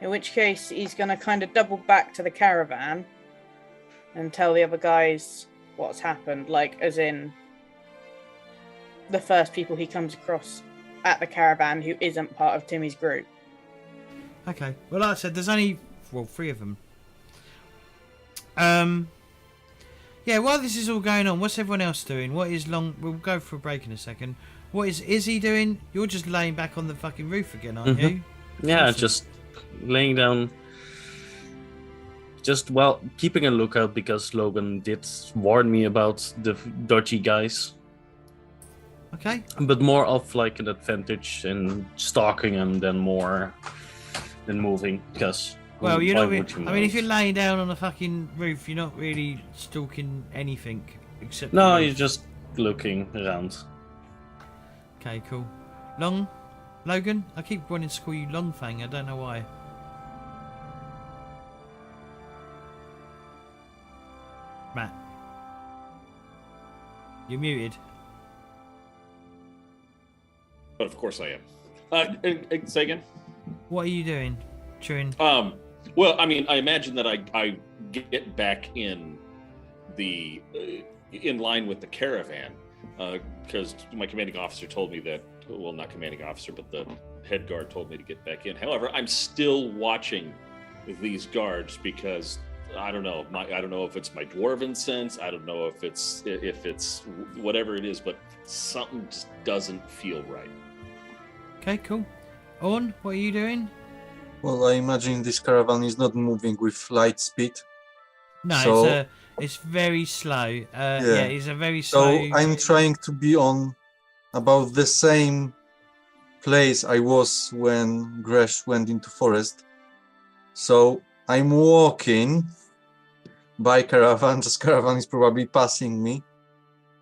In which case, he's going to kind of double back to the caravan and tell the other guys what's happened. Like, as in, the first people he comes across at the caravan who isn't part of Timmy's group. Okay. Well, like I said, there's only 3 of them. Yeah. While this is all going on, what's everyone else doing? What is Long? We'll go for a break in a second. What is he doing? You're just laying back on the fucking roof again, aren't you? Yeah, Awesome. just laying down. Just, well, keeping a lookout because Logan did warn me about the dodgy guys. Okay. But more of like an advantage in stalking them than moving. Because, Well, you're why not. would you I mean, if move? you're laying down on the fucking roof, you're not really stalking anything except. No, the you're roof. just looking around. Okay, cool. Logan. I keep wanting to call you Longfang. I don't know why. Matt, you're muted. But of course I am. Say again. What are you doing during? Well, I mean, I imagine that I get back in the in line with the caravan because my commanding officer told me that. Well, not commanding officer, but the head guard told me to get back in. However, I'm still watching these guards because I don't know. I don't know if it's my dwarven sense. I don't know if it's whatever it is, but something just doesn't feel right. Okay, cool. Orn, what are you doing? Well, I imagine this caravan is not moving with light speed. No, So- it's very slow. Yeah. Yeah, it's a very slow. So I'm trying to be on about the same place I was when Gresh went into forest. So I'm walking by caravan. Just caravan is probably passing me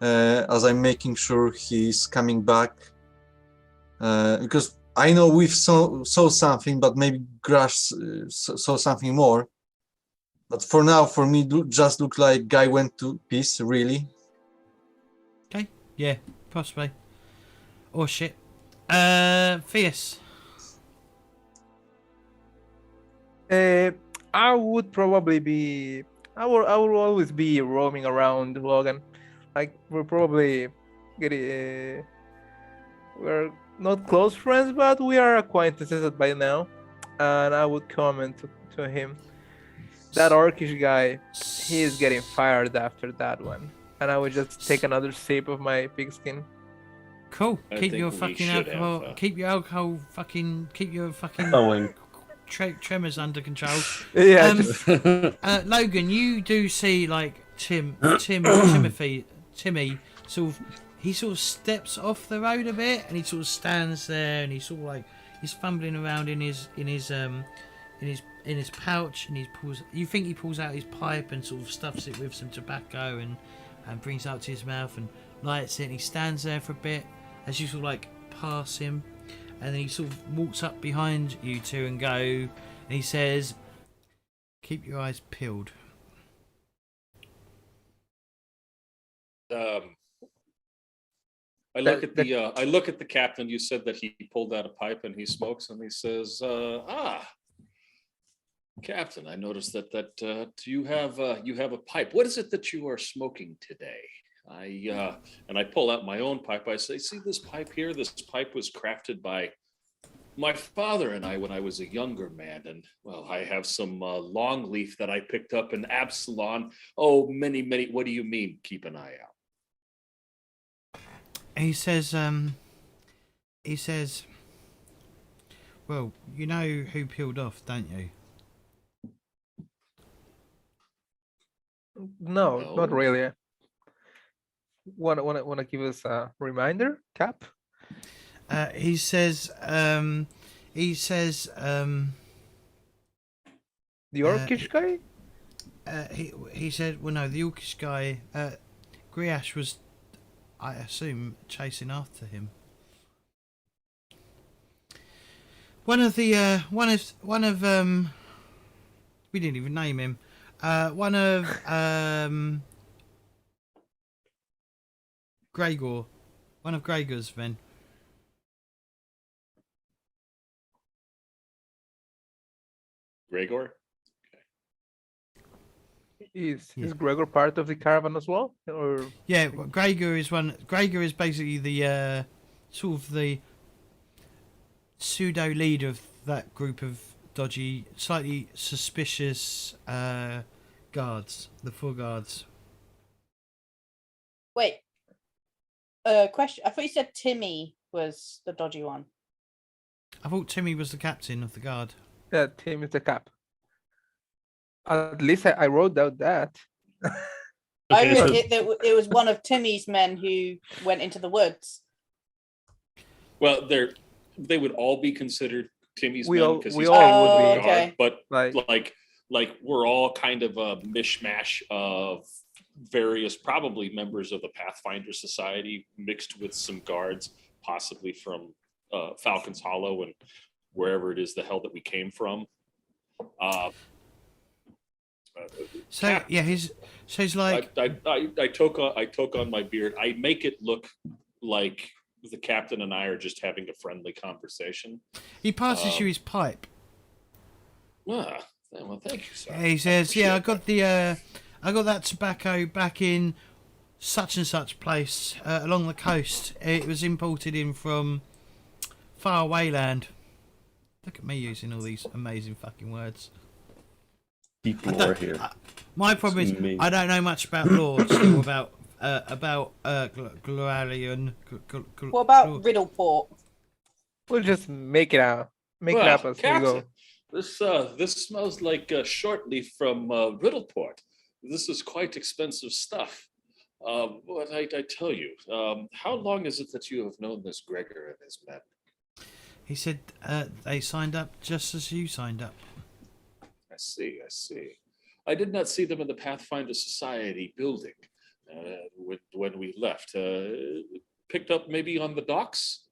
as I'm making sure he's coming back. Because I know we've saw something, but maybe Gresh saw something more. But for now, for me, just look like guy went to peace, really. Okay, yeah, possibly. Or shit. Fierce. I would probably be. I will always be roaming around Logan. Like we're probably getting. We're not close friends, but we are acquaintances by now. And I would comment to him. That orcish guy, he is getting fired after that one. And I would just take another sip of my pigskin. Cool. I Keep think your we fucking should alcohol. have, Keep your alcohol. Keep your fucking Going. tremors under control. Yeah, Um, just Logan, you do see like Timmy, sort of. He sort of steps off the road a bit, and he sort of stands there, and he's sort of like he's fumbling around in his pouch, and he pulls. You think he pulls out his pipe and sort of stuffs it with some tobacco, and brings it up to his mouth and lights it. And he stands there for a bit as you sort of like pass him, and then he sort of walks up behind you two and go, and he says, "Keep your eyes peeled." I look at the captain. You said that he pulled out a pipe and he smokes, and he says, Captain, I noticed that you have a pipe. What is it that you are smoking today? And I pull out my own pipe. I say, see this pipe here? This pipe was crafted by my father and I when I was a younger man. And well, I have some long leaf that I picked up in Absalon. Oh, many. What do you mean? Keep an eye out. He says, well, you know who peeled off, don't you? no, not No. really. Wanna give us a reminder, Cap? He says, The orcish guy? he said, well, no, the Orcish guy, Griash was, I assume, chasing after him. One of we didn't even name him. One of Gregor, one of Gregor's men. Gregor? Is Yeah. Gregor part of the caravan as well? Or Yeah, well, Gregor is one. Gregor is basically the sort of the pseudo leader of that group of dodgy, slightly suspicious guards, the 4 guards. Wait. Question. I thought you said Timmy was the dodgy one. I thought Timmy was the captain of the guard. that team is the cap? At least I wrote down that. I Okay, so- read it was one of Timmy's men who went into the woods. Well, they would all be considered Timmy's We men all- because we he's all part of would the be. guard, Okay. but Like, like we're all kind of a mishmash of various probably members of the Pathfinder Society mixed with some guards, possibly from Falcon's Hollow and wherever it is the hell that we came from. So Cap- yeah, he's like I took on my beard. I make it look like the captain and I are just having a friendly conversation. he passes you his pipe. Ah, well, thank you, sir. He says, "Yeah, I appreciate got I got that tobacco back in such and such place along the coast. It was imported in from far away land." Look at me using all these amazing fucking words. People are here. My problem It's is amazing. I don't know much about lore still about Golarion. What about Riddleport? we'll just make it out. Make it Well, up as we Captain, go. this smells like short leaf from Riddleport. This is quite expensive stuff. But I tell you, how long is it that you have known this Gregor and his men? He said they signed up just as you signed up. I see. I did not see them in the Pathfinder Society building when we left. Picked up maybe on the docks?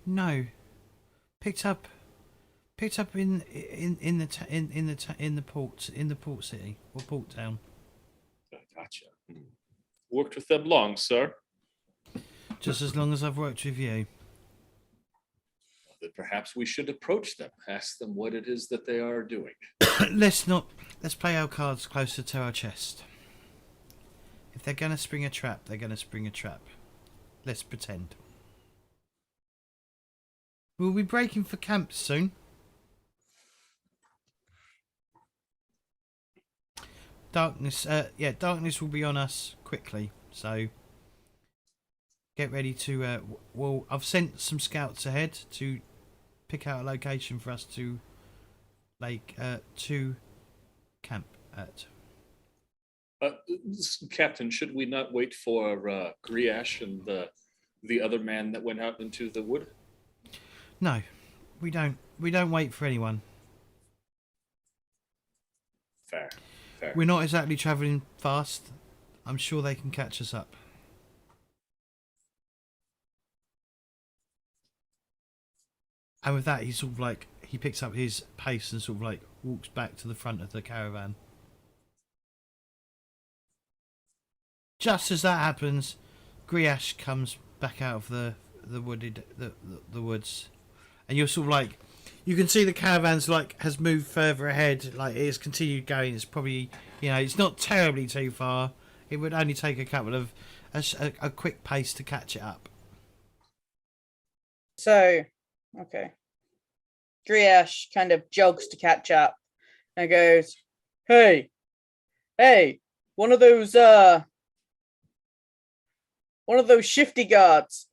No, picked up in the port city or port town. Gotcha. Worked with them long, sir? Just as long as I've worked with you. Then perhaps we should approach them, ask them what it is that they are doing. Let's play our cards closer to our chest. If they're gonna spring a trap, they're gonna spring a trap. Let's pretend. We'll be breaking for camp soon. Darkness will be on us quickly, so get ready to well, I've sent some scouts ahead to pick out a location for us to to camp at. Captain, should we not wait for Griash and the other man that went out into the wood? No, we don't wait for anyone. Fair. We're not exactly travelling fast. I'm sure they can catch us up. And with that, he sort of like, he picks up his pace and sort of like walks back to the front of the caravan. Just as that happens, Griash comes back out of the woods, and you're sort of like, you can see the caravan's like has moved further ahead. Like it has continued going. It's probably, you know, it's not terribly too far. It would only take a couple of a quick pace to catch it up. So, okay. Griash kind of jogs to catch up and goes, Hey, one of those shifty guards.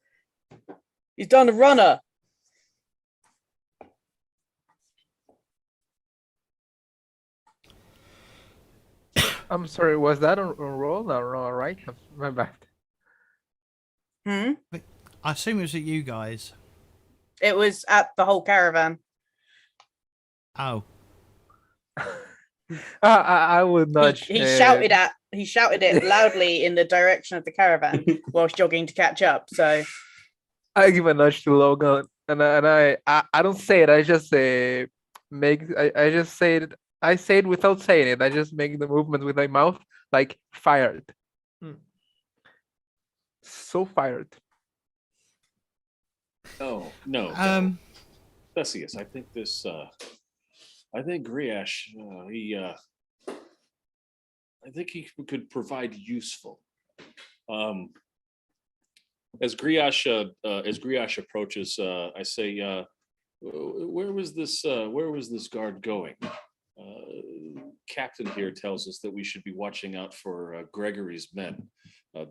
He's done a runner. I'm sorry, was that on roll or all right? My bad. I I assume it was at you guys. It was at the whole caravan. Oh. I would nudge. He shouted it loudly in the direction of the caravan whilst jogging to catch up. So I give a nudge to Logan, and I don't say it. I just say I just say it. I say it without saying it. I just make the movement with my mouth, like fired. So fired. Oh no. Theseus, I think this. I think Griash. I think he could provide useful. As Griash approaches, I say, "Where was this guard going?" Captain here tells us that we should be watching out for Gregory's men,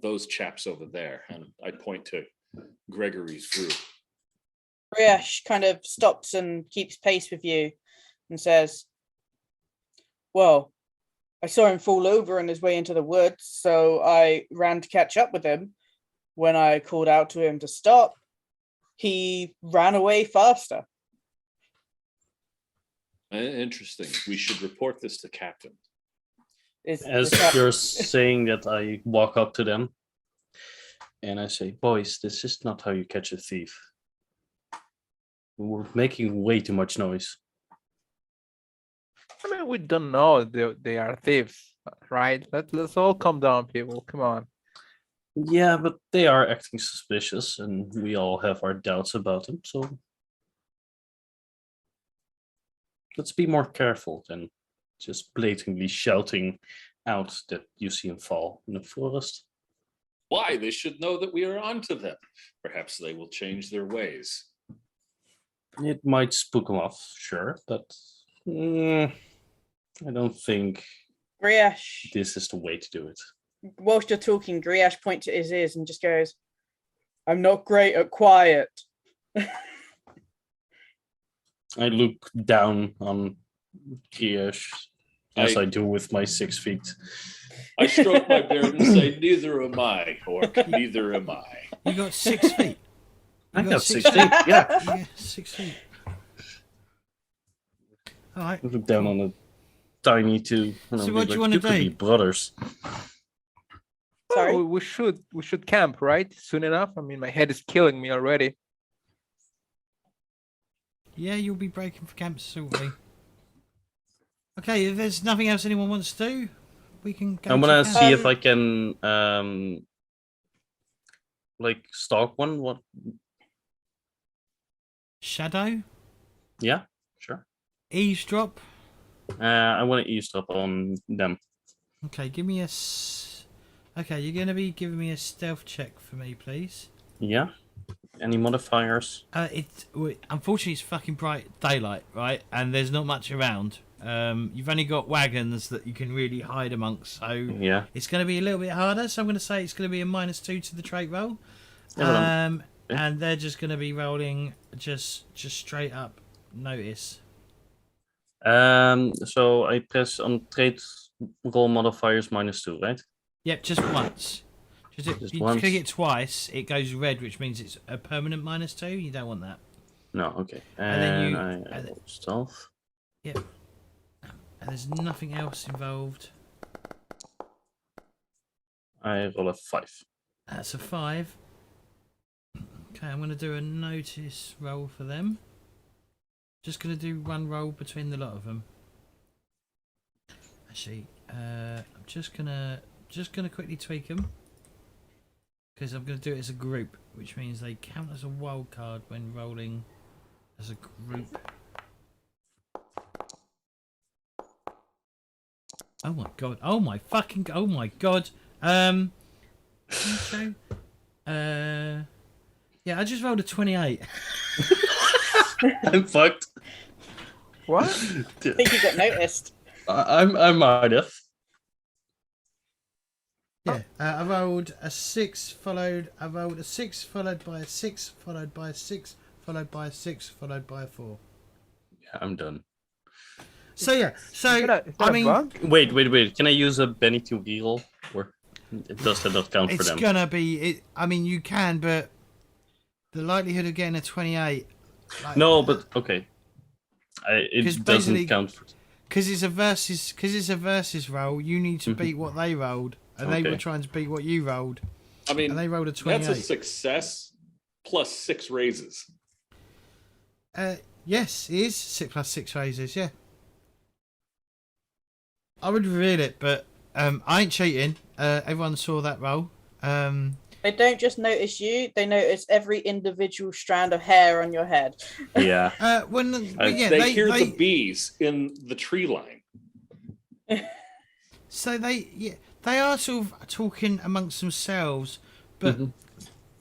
those chaps over there, and I point to Gregory's group. Griash kind of stops and keeps pace with you and says, "Well, I saw him fall over on his way into the woods, so I ran to catch up with him. When I called out to him to stop, he ran away faster." Interesting. We should report this to Captain. As you're saying that, I walk up to them and I say, "Boys, this is not how you catch a thief. We're making way too much noise." I mean, we don't know they are thieves, right? Let's all calm down, people. Come on. Yeah, but they are acting suspicious, and we all have our doubts about them. So let's be more careful than just blatantly shouting out that you see him fall in the forest. Why? They should know that we are onto them. Perhaps they will change their ways. It might spook them off, sure, but I don't think Griash, this is the way to do it. whilst you're talking, Griash points at his ears and just goes, "I'm not great at quiet." I look down on Kiesh, as I do with my 6 feet. I stroke my beard and say, "Neither am I, Orc. Neither am I." You got 6 feet. I You got 6 feet, yeah. Yeah, 6 feet. All right. I look down on a tiny two. So what do you wanna could be do? brothers. Sorry? Oh, we should camp, right? Soon enough. I mean, my head is killing me already. Yeah, you'll be breaking for camp shortly. Okay, if there's nothing else anyone wants to do, we can go. I'm gonna to see camp. if I can like stalk one. What? Shadow, Yeah, sure. eavesdrop. I want to eavesdrop on them. Okay, give me a. Okay, you're gonna be giving me a stealth check for me, please. Yeah. Any modifiers? Unfortunately it's fucking bright daylight, right? And there's not much around. You've only got wagons that you can really hide amongst, so Yeah. it's going to be a little bit harder. So I'm going to say it's going to be a -2 to the trait roll. Yeah, And they're just going to be rolling just straight up notice. So I press on trait roll modifiers -2, right? Yep, just once. Just You once. click it twice, it goes red, which means it's a permanent -2. You don't want that. No, okay. And then you- I roll stealth. Yep. And there's nothing else involved. I roll a 5. That's a 5. Okay, I'm going to do a notice roll for them. Just going to do one roll between the lot of them. Actually, I'm just gonna quickly tweak them because I'm going to do it as a group, which means they count as a wild card when rolling as a group. Oh my god! Oh my fucking! Oh my god! So, yeah, I just rolled a 28. I'm fucked. What? I think you got noticed. I might have. Yeah, I rolled a 6 followed. I rolled a 6 followed by a 6 followed by a 6 followed by a 6 followed by a 4. Yeah, I'm done. So yeah, so Is that I a mean, bug? Wait. Can I use a Benny to reroll? Or does that not count for it's them? gonna be. I mean, you can, but the likelihood of getting a 28. Like, No, but okay. 'Cause It basically- doesn't count for. Because it's a versus roll. You need to beat what they rolled, and they were Okay. trying to beat what you rolled, I mean, and they rolled a 28. that's a success plus 6 raises. Yes, it is 6+6 raises. Yeah, I would reveal it, but I ain't cheating. Everyone saw that roll. They don't just notice you; they notice every individual strand of hair on your head. Yeah. They hear the bees in the tree line. So they are sort of talking amongst themselves, but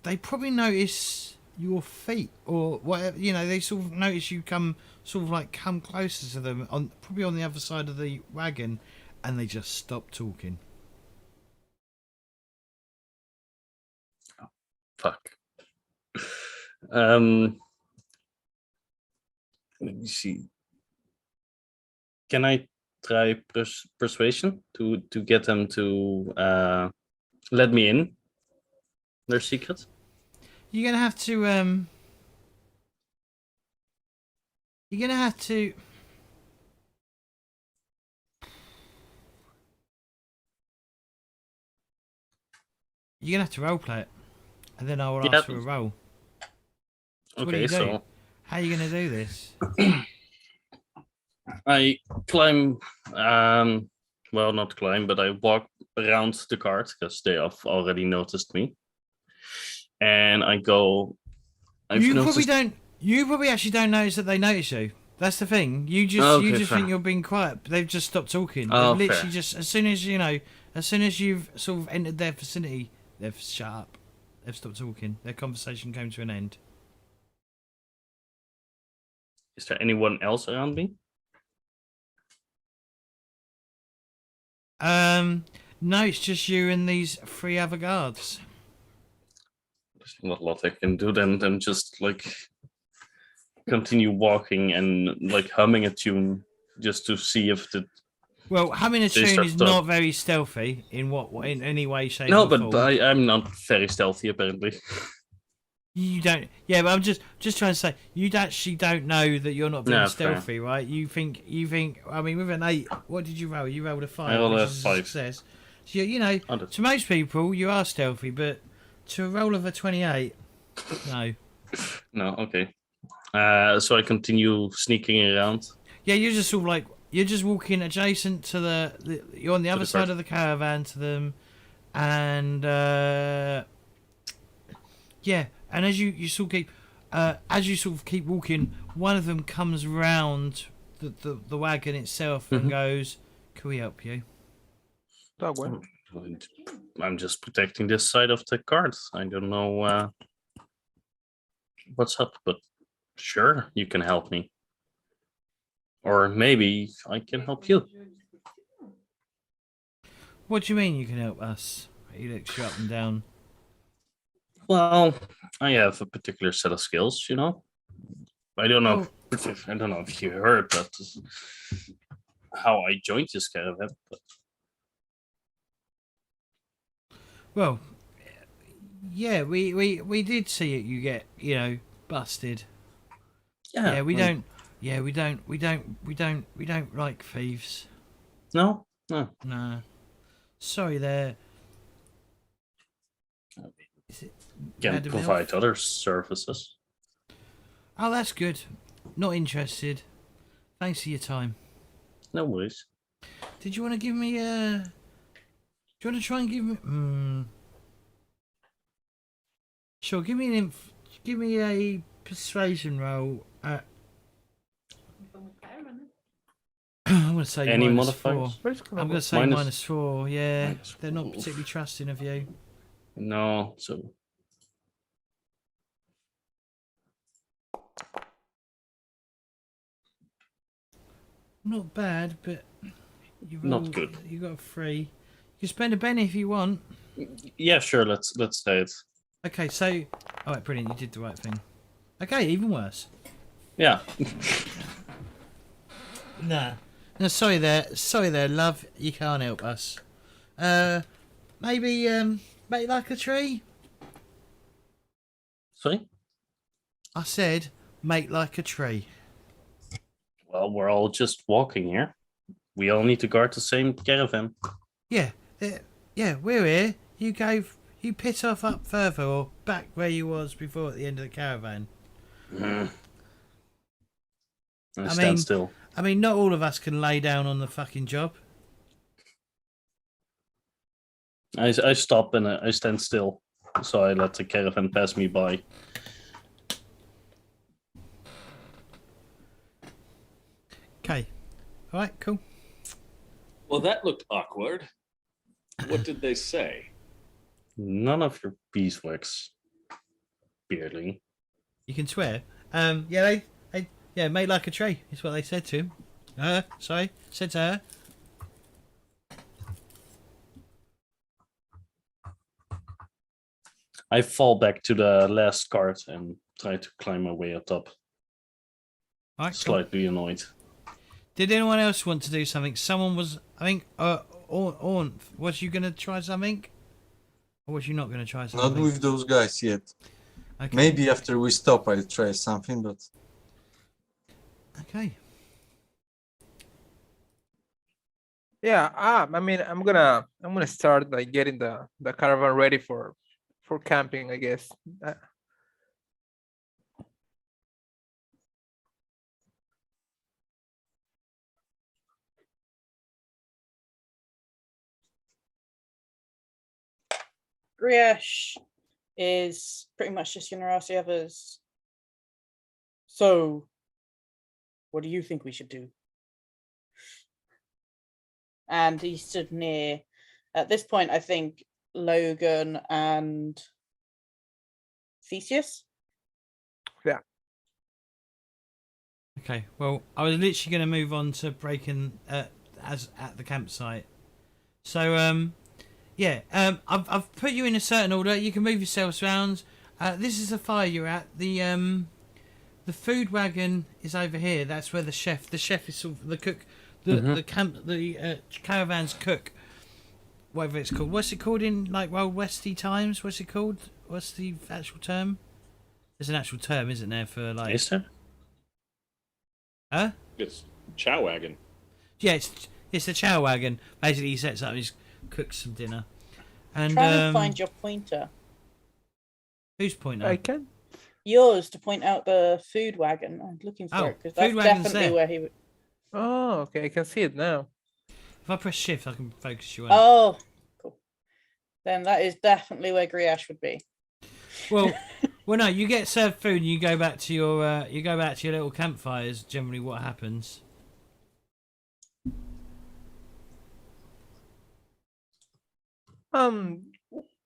they probably notice your feet or whatever. You know, they sort of notice you come closer to them probably on the other side of the wagon, and they just stop talking. Fuck. Let me see. Can I try persuasion to get them to let me in their secret? You're gonna have to. You're gonna have to. You're gonna have to roleplay it, and then I will ask for a roll. So what do Okay, you do? so How are you gonna do this? I climb. Well, not climb, but I walk around the cart because they have already noticed me, and I go. You probably actually don't notice that they notice you. That's the thing. You just fair. think you're being quiet. They've just stopped talking. Oh, They've literally fair. just as soon as you've sort of entered their vicinity, they've shut up. They've stopped talking. Their conversation came to an end. Is there anyone else around me? No, it's just you and these 3 other guards. There's not a lot I can do than just like continue walking and like humming a tune just to see if the. Well, humming a They tune start is to- not very stealthy in any way, shape, No, or but form. I'm not very stealthy apparently. You don't. Yeah, but I'm just trying to say you actually don't know that you're not being No, fair. stealthy, right? You think. I mean, with an 8, what did you roll? You rolled a 5. I rolled which a is 5. success. So you know, Understood. to most people, you are stealthy, but to a roll of a 28, no. No, okay. So I continue sneaking around. Yeah, you're just sort of like you're just walking adjacent to you're on the other the side cart. of the caravan to them, and yeah, and as you sort of keep walking, one of them comes round the wagon itself and goes, "Can we help you?" Dog way. I'm just protecting this side of the cart. I don't know what's up, but sure, you can help me. Or maybe I can help you. What do you mean you can help us? He looks you up and down. Well, I have a particular set of skills, you know. I don't know. Oh. I don't know if you heard that how I joined this caravan, but Well, yeah, we did see it. You get busted. Yeah, we don't. Yeah, we don't like thieves. No. Nah. Sorry there. Can Madam provide Elf? other services. Oh, that's good. Not interested. Thanks for your time. No worries. Did you want to give me a... Do you want to try and give me... Sure, give me give me a persuasion roll at... I'm going to say Any -4. modifiers? Where's I'm going to say -4, yeah. -4. They're not particularly trusting of you. No, so Not bad, but... Not good. You got a 3. You can spend a penny if you want. yeah, sure. Let's say it. Okay, so... Alright, brilliant, you did the right thing. Okay, even worse. Yeah. Nah. No, sorry there, love. You can't help us. Maybe, make like a tree? Sorry. I said, make like a tree. Well, we're all just walking here. We all need to guard the same caravan. Yeah, yeah, we're here. You piss off up further or back where you was before at the end of the caravan. I I stand mean- still. I mean, not all of us can lay down on the fucking job. I stop and I stand still. So I let the caravan pass me by. Okay. All right, cool. Well, that looked awkward. What did they say? None of your beeswax, Beardly. You can swear. Yeah, they made like a tree. Is what they said to him. Said to her. I fall back to the last cart and try to climb my way up top. All right, cool. Slightly annoyed. Did anyone else want to do something? Someone was, I think, Orn, was you going to try something? Or was you not going to try something? Not with those guys yet. Okay. Maybe after we stop, I'll try something, but Okay. Yeah, I mean, I'm gonna start like getting the caravan ready for camping, I guess. Griesh is pretty much just going to ask the others. So, what do you think we should do? And he stood near. At this point, I think Logan and Theseus. Okay. Well, I was literally going to move on to breaking as at the campsite. So I've put you in a certain order. You can move yourselves around. This is the fire you're at. The food wagon is over here. That's where the chef is sort of the cook, the caravan's cook, whatever it's called. What's it called in like Wild Westy times? What's it called? What's the actual term? There's an actual term, isn't there, for like? Is there? Huh? It's chow wagon. Yeah, it's the chow wagon. Basically, he sets up, he cooks some dinner. And Trying to find your pointer. whose pointer? I can. Yours to point out the food wagon. I'm looking for Oh, it because food that's wagon's definitely there. where he would. Oh, okay, I can see it now. If I press shift, I can focus you on. Oh, cool. Then that is definitely where Griesh would be. Well, no. You get served food, and you go back to your little campfires. Generally, what happens?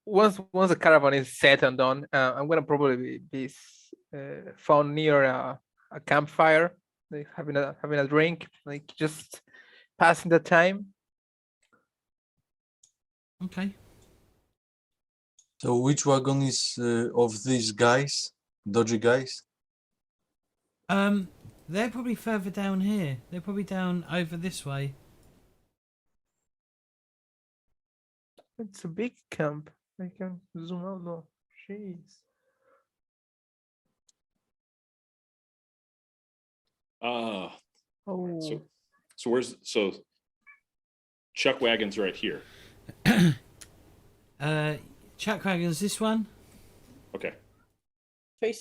Once the caravan is set and done, I'm gonna probably be found near a campfire, like having a drink, like just passing the time. Okay. so which wagon is of these guys, dodgy guys? They're probably further down here. They're probably down over this way. It's a big camp. I can zoom out. No, jeez. Oh, Oh, so where's Chuck wagon's right here. Chuck wagon's this one. Okay.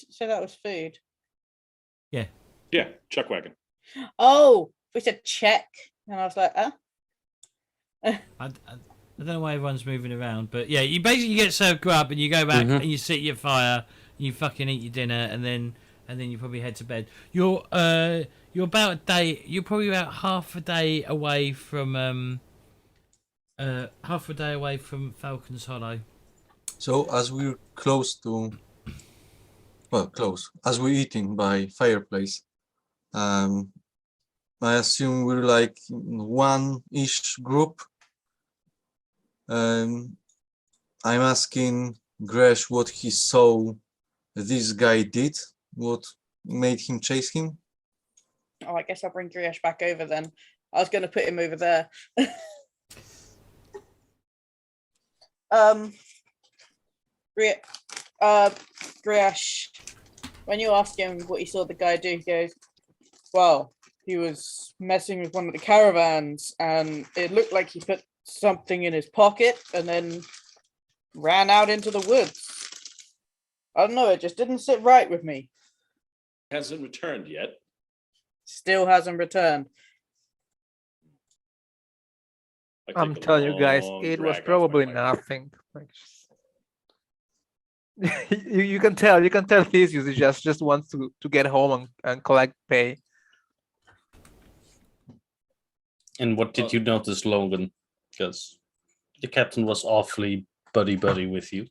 So that was food. Yeah, Chuck wagon. Oh, we said check, and I was like, huh? I don't know why everyone's moving around, but yeah, you basically get served grub and you go back and you sit your fire, you fucking eat your dinner, and then you probably head to bed. You're about a day. You're probably about half a day away from Falcon's Hollow. So as we're close, as we're eating by fireplace, I assume we're like one-ish group. I'm asking Gresh what he saw this guy did, what made him chase him. Oh, I guess I'll bring Griesh back over then. I was going to put him over there. Griesh, when you ask him what he saw the guy do, he goes, well, he was messing with one of the caravans, and it looked like he put something in his pocket and then ran out into the woods. I don't know, it just didn't sit right with me. Hasn't returned yet. Still hasn't returned. I I'm take a telling you guys, long it was drag off my probably pipe. nothing. Like, you can tell Theseus he just wants to get home and collect pay. And what did you notice, Logan? Because the captain was awfully buddy with you.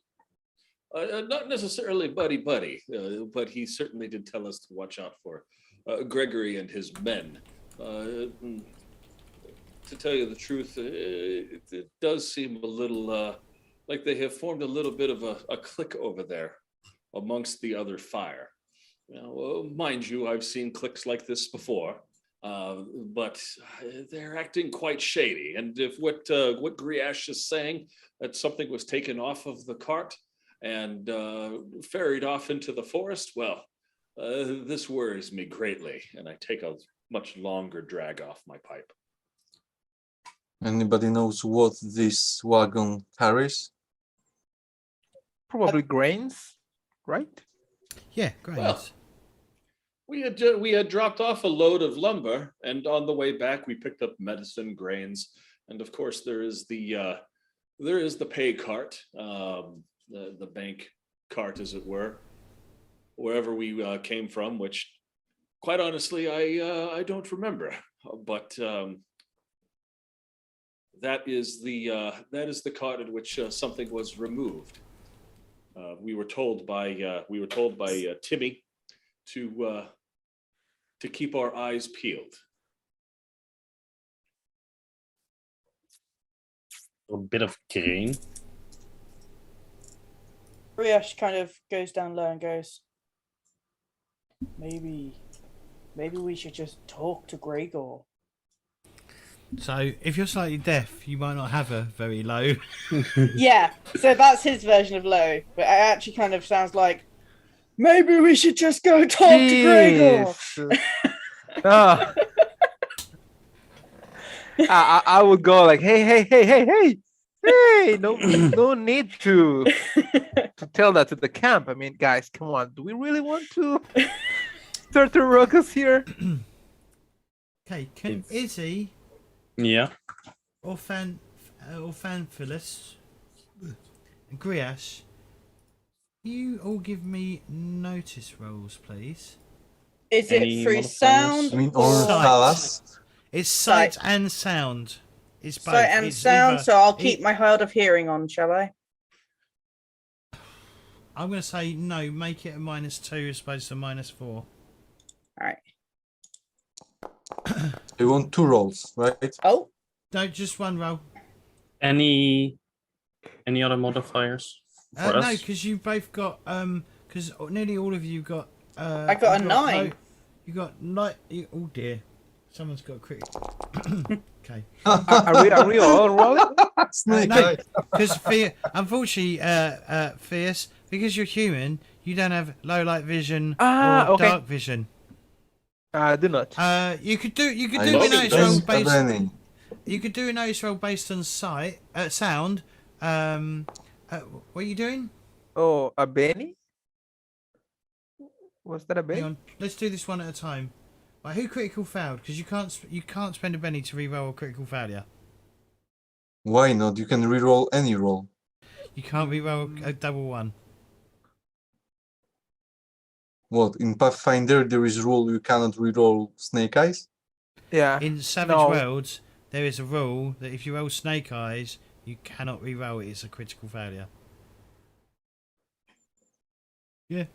Not necessarily buddy, but he certainly did tell us to watch out for Gregory and his men. To tell you the truth, it does seem a little like they have formed a little bit of a clique over there amongst the other fire. Now, mind you, I've seen cliques like this before, but they're acting quite shady. And if what Griash is saying, that something was taken off of the cart and ferried off into the forest, well, this worries me greatly, and I take a much longer drag off my pipe. Anybody knows what this wagon carries? Probably grains, right? Yeah, great. Well, we had dropped off a load of lumber, and on the way back we picked up medicine, grains, and of course there is the pay cart, the bank cart, as it were, wherever we came from. Which, quite honestly, I don't remember, but that is the cart in which something was removed. We were told by Timmy to keep our eyes peeled. A bit of grain. Griash kind of goes down low and goes, maybe we should just talk to Gregor. So, if you're slightly deaf, you might not have a very low. Yeah, so that's his version of low, but it actually kind of sounds like, maybe we should just go talk to Gregor. Jeez. Ah. I would go like, hey, no need to tell that to the camp. I mean, guys, come on, do we really want to start a ruckus here? Okay, can Izzy Yeah. or Fanphilus and Griash, you all give me notice rolls, please. Is Any it through modifiers? sound I mean, or or Sight. Talas? It's sight Sight. and sound. It's both. sight and It's sound? either- So I'll keep my hard of hearing on, shall I? I'm going to say no, make it a -2 as opposed to -4. All right. You want 2 rolls, right? Oh, No, just one roll. Any other modifiers for No, us? because you both got because nearly all of you got. I got a 9. You got light. Oh dear, someone's got a crit. Okay. Are we all rolling? Snake No, eyes. because unfortunately, Fierce, because you're human, you don't have low light vision or Okay. dark vision. I do not. You could do I a Logan notice does. roll don't have based. any. You could do a notice roll based on sight, sound. What are you doing? Oh, a Benny? Was that a Hang Benny? on, let's do this one at a time. Right, who critical failed? Because you can't spend a penny to re-roll a critical failure. Why not? You can reroll any roll. You can't re-roll a double one. What, in Pathfinder there is rule you cannot reroll Snake Eyes? Yeah. In Savage No. Worlds, there is a rule that if you roll Snake Eyes, you cannot re-roll it. It's a critical failure. Yeah,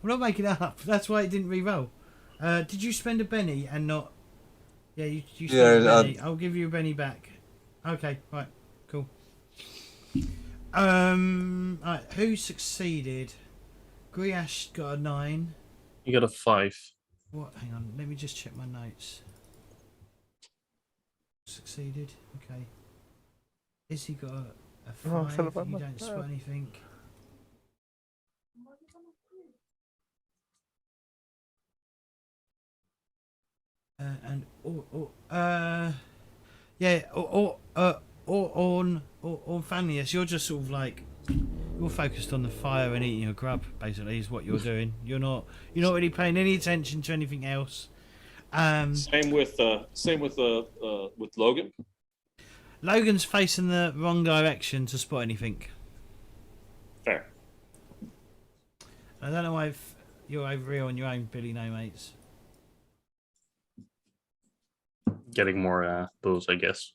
I'm not making it up. That's why it didn't re-roll. Did you spend a penny and not? Yeah, you spent a penny. I'll give you a penny back. Okay, right, cool. Right, who succeeded? Griash got a 9. You got a 5. What? Hang on, let me just check my notes. Succeeded. Okay. Is he got a 5? Oh, fell apart You my don't spot tab. anything. or Thanius, you're just sort of like you're focused on the fire and eating your grub. Basically, is what you're doing. You're not really paying any attention to anything else. Same with Logan. Logan's facing the wrong direction to spot anything. Fair. I don't know if you're over here on your own, Billy. No mates. Getting more booze, I guess.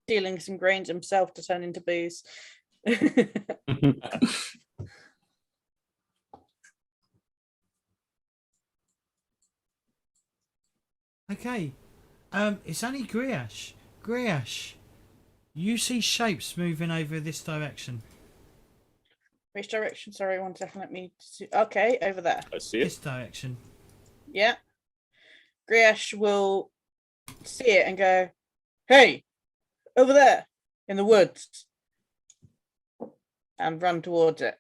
Stealing some grains himself to turn into booze. Okay. It's only Griash. Griash, you see shapes moving over this direction. Which direction? Sorry, 1 second. Let me see. Okay, over there. I see it. This direction. Yeah. Griash will see it and go, "Hey, over there in the woods," and run towards it.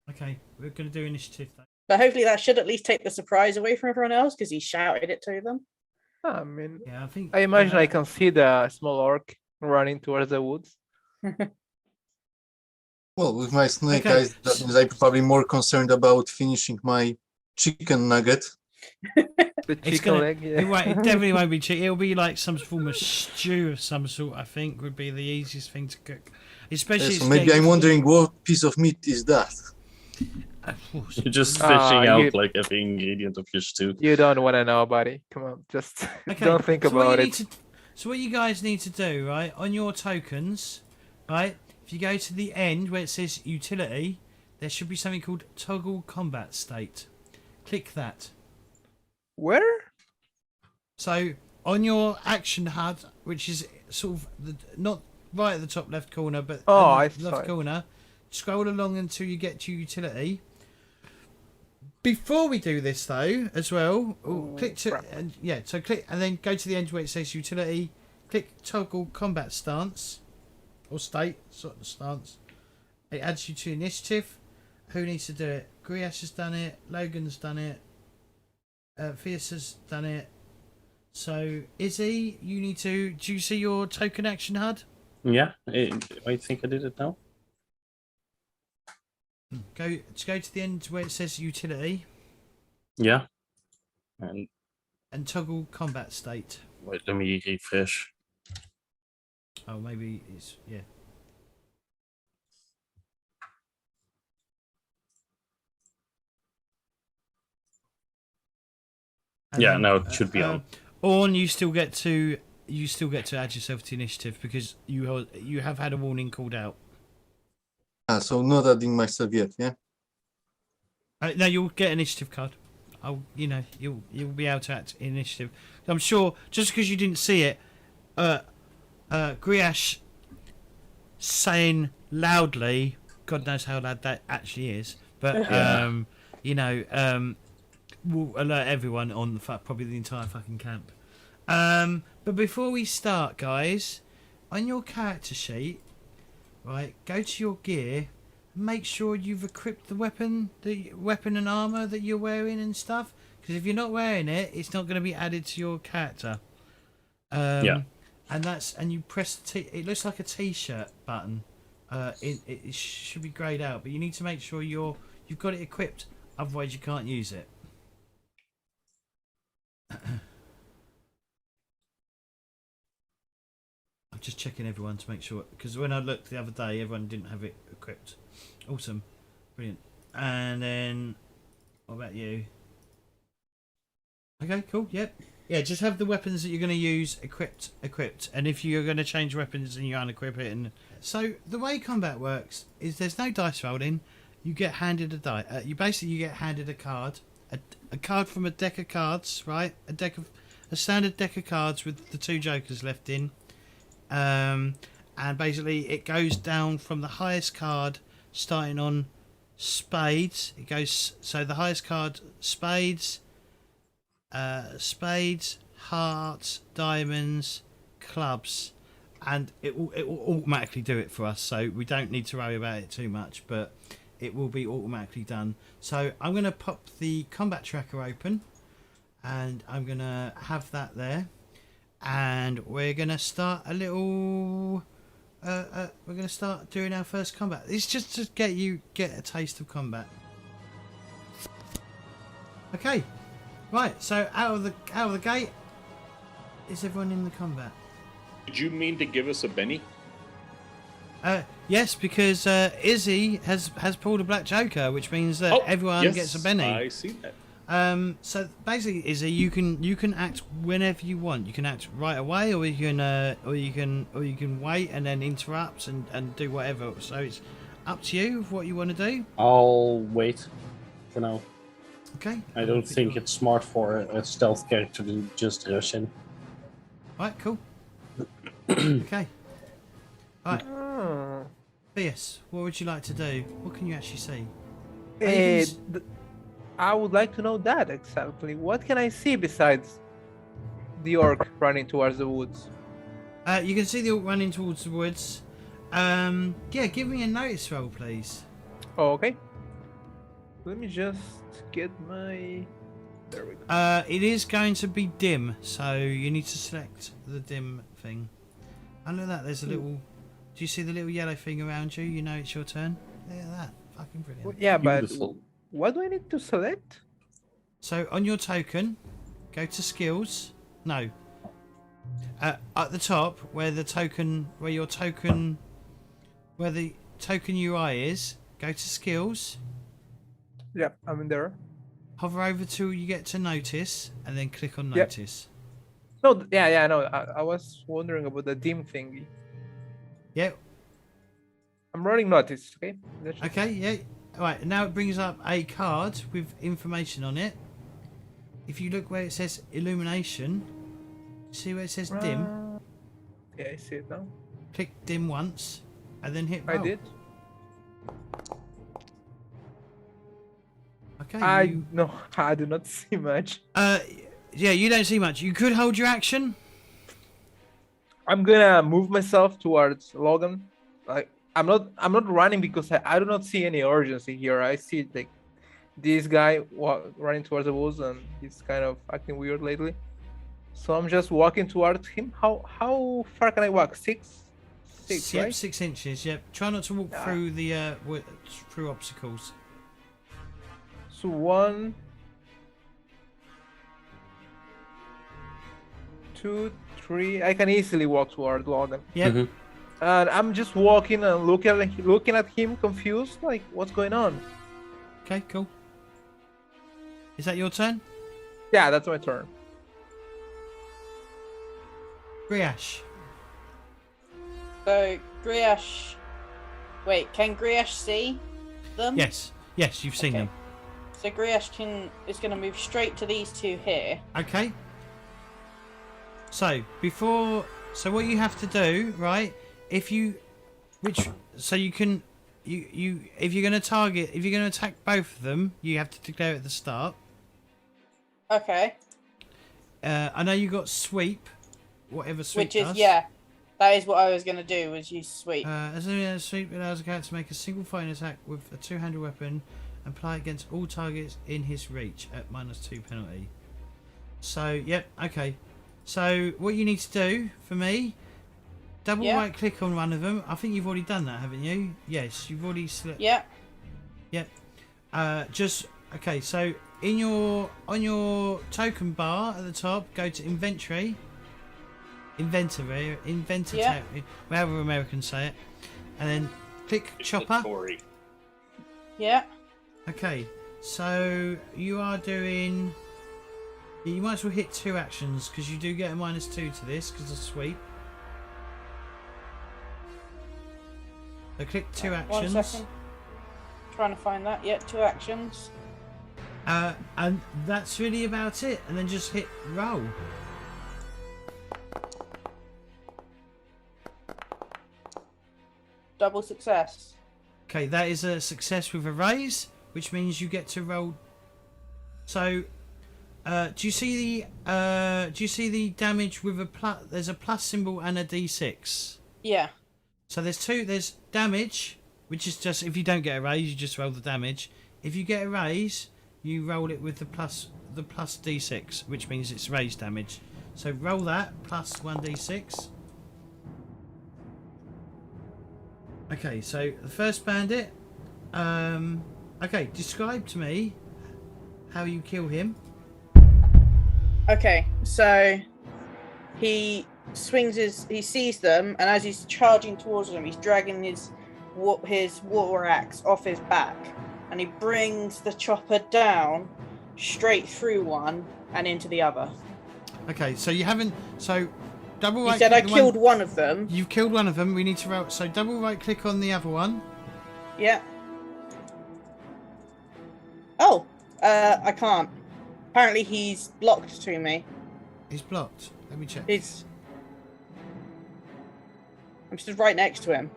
Okay, we're going to do initiative though. But hopefully that should at least take the surprise away from everyone else because he shouted it to them. I mean, Yeah, I think. I imagine I can see the small orc running towards the woods. Well, with my snake Okay. eyes, that means I'm probably more concerned about finishing my chicken nugget. The It's chicken gonna- leg, yeah. It definitely won't be chicken. It'll be like some form of stew of some sort. I think would be the easiest thing to cook. Especially. So it's maybe getting- I'm wondering what piece of meat is that. You're just Ah, fishing out you- like every ingredient of your stew. You don't want to know, buddy. Come on, just Okay, don't think so what about you it. need so what you guys need to do, right, on your tokens, right, if you go to the end where it says utility, there should be something called toggle combat state. Click that. Where? So on your action HUD, which is sort of not right at the top left corner, but Oh, in I the saw left it. corner, scroll along until you get to utility. Before we do this though, as well, click to crap. and yeah, so click and then go to the end where it says utility. Click toggle combat stance or state sort of stance. It adds you to initiative. Who needs to do it? Griash has done it. Logan's done it. Fierce has done it. So Izzy, you need to. Do you see your token action HUD? Yeah, I think I did it now. Go to the end where it says utility Yeah. And toggle combat state. wait, let me refresh. Oh, maybe it's yeah. And Yeah, then, no, it should be on. Orn, you still get to add yourself to initiative because you have had a warning called out. So not adding myself yet, yeah? No, you'll get initiative card. You'll be able to add initiative. I'm sure just because you didn't see it, Griash saying loudly, God knows how loud that actually is, but will alert everyone on probably the entire fucking camp. But before we start, guys, on your character sheet, right, go to your gear. Make sure you've equipped the weapon and armor that you're wearing and stuff. Because if you're not wearing it, it's not going to be added to your character. Yeah. And you press the T. It looks like a T-shirt button. It should be grayed out, but you need to make sure you've got it equipped. Otherwise, you can't use it. I'm just checking everyone to make sure, because when I looked the other day, everyone didn't have it equipped. Awesome, brilliant. And then, what about you? Okay, cool. Yep. Yeah, just have the weapons that you're going to use equipped. And if you're going to change weapons, then you unequip it. And so the way combat works is there's no dice rolling. You get handed a die. You get handed a card, a card from a deck of cards, right? A standard deck of cards with the 2 jokers left in. And basically it goes down from the highest card, starting on spades. It goes so the highest card spades, hearts, diamonds, clubs, and it will automatically do it for us. So we don't need to worry about it too much. But it will be automatically done. So I'm going to pop the combat tracker open, and I'm going to have that there, and we're going to start a little. We're going to start doing our first combat. It's just to get a taste of combat. Okay, right. So out of the gate, is everyone in the combat? Did you mean to give us a Benny? Yes, because Izzy has pulled a black joker, which means that everyone yes, gets a Benny. I see that. So basically, Izzy, you can act whenever you want. You can act right away, or you can wait and then interrupt and do whatever. So it's up to you what you want to do. I'll wait for now. Okay. I don't think it's smart for a stealth character to just rush in. Right. Cool. Okay. Right. Hmm. Fierce, what would you like to do? What can you actually see? I would like to know that exactly. What can I see besides the orc running towards the woods? You can see the orc running towards the woods. Yeah, give me a notice roll, please. Oh, okay. Let me just get my... There we go. It is going to be dim, so you need to select the dim thing. And look at that, there's a little... Do you see the little yellow thing around you? You know it's your turn. Look at that. Fucking brilliant. Well, yeah, Beautiful. but what do I need to select? So on your token, go to skills. No. At the top, where the token UI is, go to skills. Yeah, I'm in there. Hover over till you get to notice, and then click on Yep. notice. No, yeah, no. I was wondering about the dim thingy. Yeah. I'm running notice, okay? Okay. Yeah. All right. Now it brings up a card with information on it. If you look where it says illumination, see where it says dim. Yeah, I see it now. Click dim once, and then hit roll. I did. Okay. No, I do not see much. Yeah, you don't see much. You could hold your action. I'm gonna move myself towards Logan. Like I'm not running because I do not see any urgency here. I see like this guy running towards the woods, and he's kind of acting weird lately. So I'm just walking towards him. How far can I walk? Six, Yep, right? 6 inches. Yep. Try not to walk through the through obstacles. So 1, 2, 3. I can easily walk toward Logan. Yep. Mhm. And I'm just walking and looking at him confused, like what's going on? Okay. Cool. Is that your turn? Yeah, that's my turn. Griash. So Griash. Wait, can Griash see them? Yes. Yes, you've seen Okay. them. So Griash is going to move straight to these two here. Okay. So what you have to do, right? If you're going to attack both of them, you have to declare at the start. Okay. I know you got sweep, whatever sweep Which is does. that is what I was going to do, was use sweep. As a sweep allows a character to make a single fighting attack with a two-handed weapon and apply it against all targets in his reach at -2 penalty. So, yep, okay. So, what you need to do for me, double right click on one of them. I think you've already done that, haven't you? Yes, you've already selected. Yeah. Yep. Okay, so on your token bar at the top, go to inventory, Yeah. however Americans say it, and then click chopper. Tory. Yeah. Okay, so you are doing. You might as well hit 2 actions because you do get a -2 to this because of sweep. So click 2 actions. 1 second. Trying to find that. Yeah, 2 actions. And that's really about it. And then just hit roll. Double success. Okay, that is a success with a raise, which means you get to roll. So, do you see the damage with a plus? There's a plus symbol and a d6. Yeah. So there's damage which is just if you don't get a raise, you just roll the damage. If you get a raise, you roll it with the plus d6, which means it's raised damage. So roll that plus 1d6. Okay, so the first bandit. Okay, describe to me how you kill him. Okay, so he he sees them, and as he's charging towards them, he's dragging his war axe off his back, and he brings the chopper down straight through one and into the other. Okay, so you haven't. So double right. He said I killed one of them. You've killed one of them. We need to roll. So double right click on the other one. Yeah. Oh, I can't. Apparently he's blocked to me. He's blocked. Let me check. I'm just right next to him.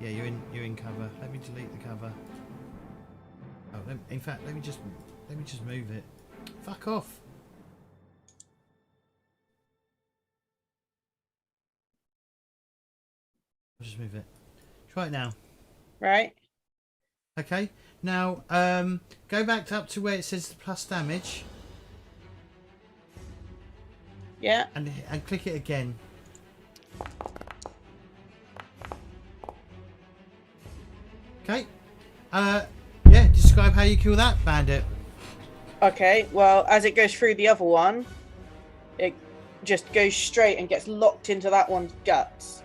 Yeah, you're in cover. Let me delete the cover. Oh, in fact, let me just move it. Fuck off. I'll just move it. Try it now. Right. Okay. Now, go back up to where it says the plus damage. Yeah. And click it again. Okay. Yeah, describe how you kill that bandit. Okay, well, as it goes through the other one, it just goes straight and gets locked into that one's guts.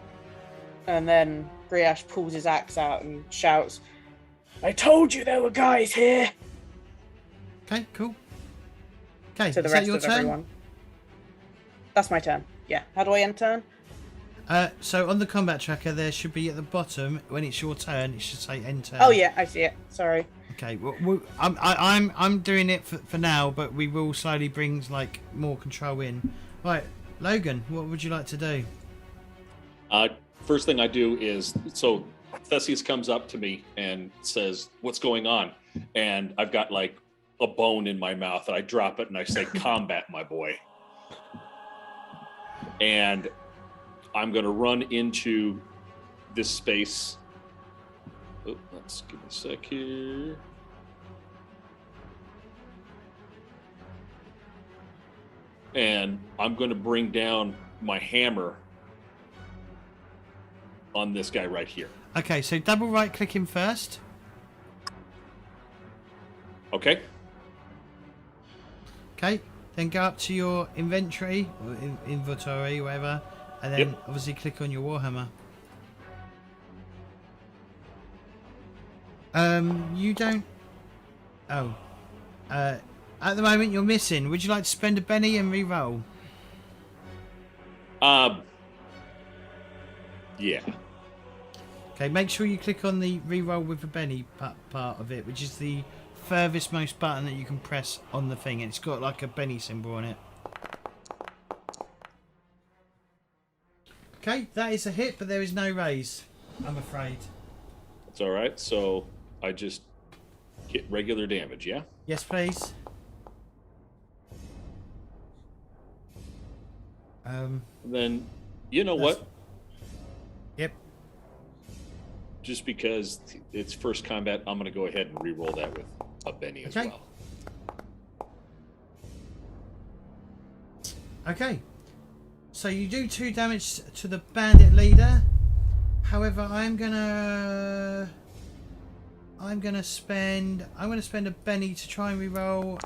And then Griash pulls his axe out and shouts, "I told you there were guys here!" Okay, cool. Okay, To the is rest that your of turn? everyone. That's my turn. Yeah. How do I end turn? So on the combat tracker, there should be at the bottom when it's your turn. It should say end turn. Oh yeah, I see it. Sorry. Okay. Well, I'm doing it for now, but we will slowly bring like more control in. Right, Logan, what would you like to do? First thing I do is, so Theseus comes up to me and says, "What's going on?" And I've got like a bone in my mouth, and I drop it and I say, "Combat, my boy." And I'm going to run into this space. Oh, let's give me a sec here. And I'm going to bring down my hammer on this guy right here. Okay, so double right click him first. Okay. Okay, then go up to your inventory or inventory, whatever, and then obviously click on your warhammer. You don't. Oh, at the moment you're missing. Would you like to spend a penny and re-roll? Yeah. Okay, make sure you click on the re-roll with the penny part of it, which is the furthest most button that you can press on the thing, and it's got like a penny symbol on it. Okay, that is a hit, but there is no raise, I'm afraid. It's all right. So I just get regular damage, yeah? Yes, please. Then, you know what? Yep. Just because it's first combat, I'm going to go ahead and re-roll that with a Benny as well. Okay. So you do 2 damage to the bandit leader. However, I'm gonna spend a Benny to try and re-roll,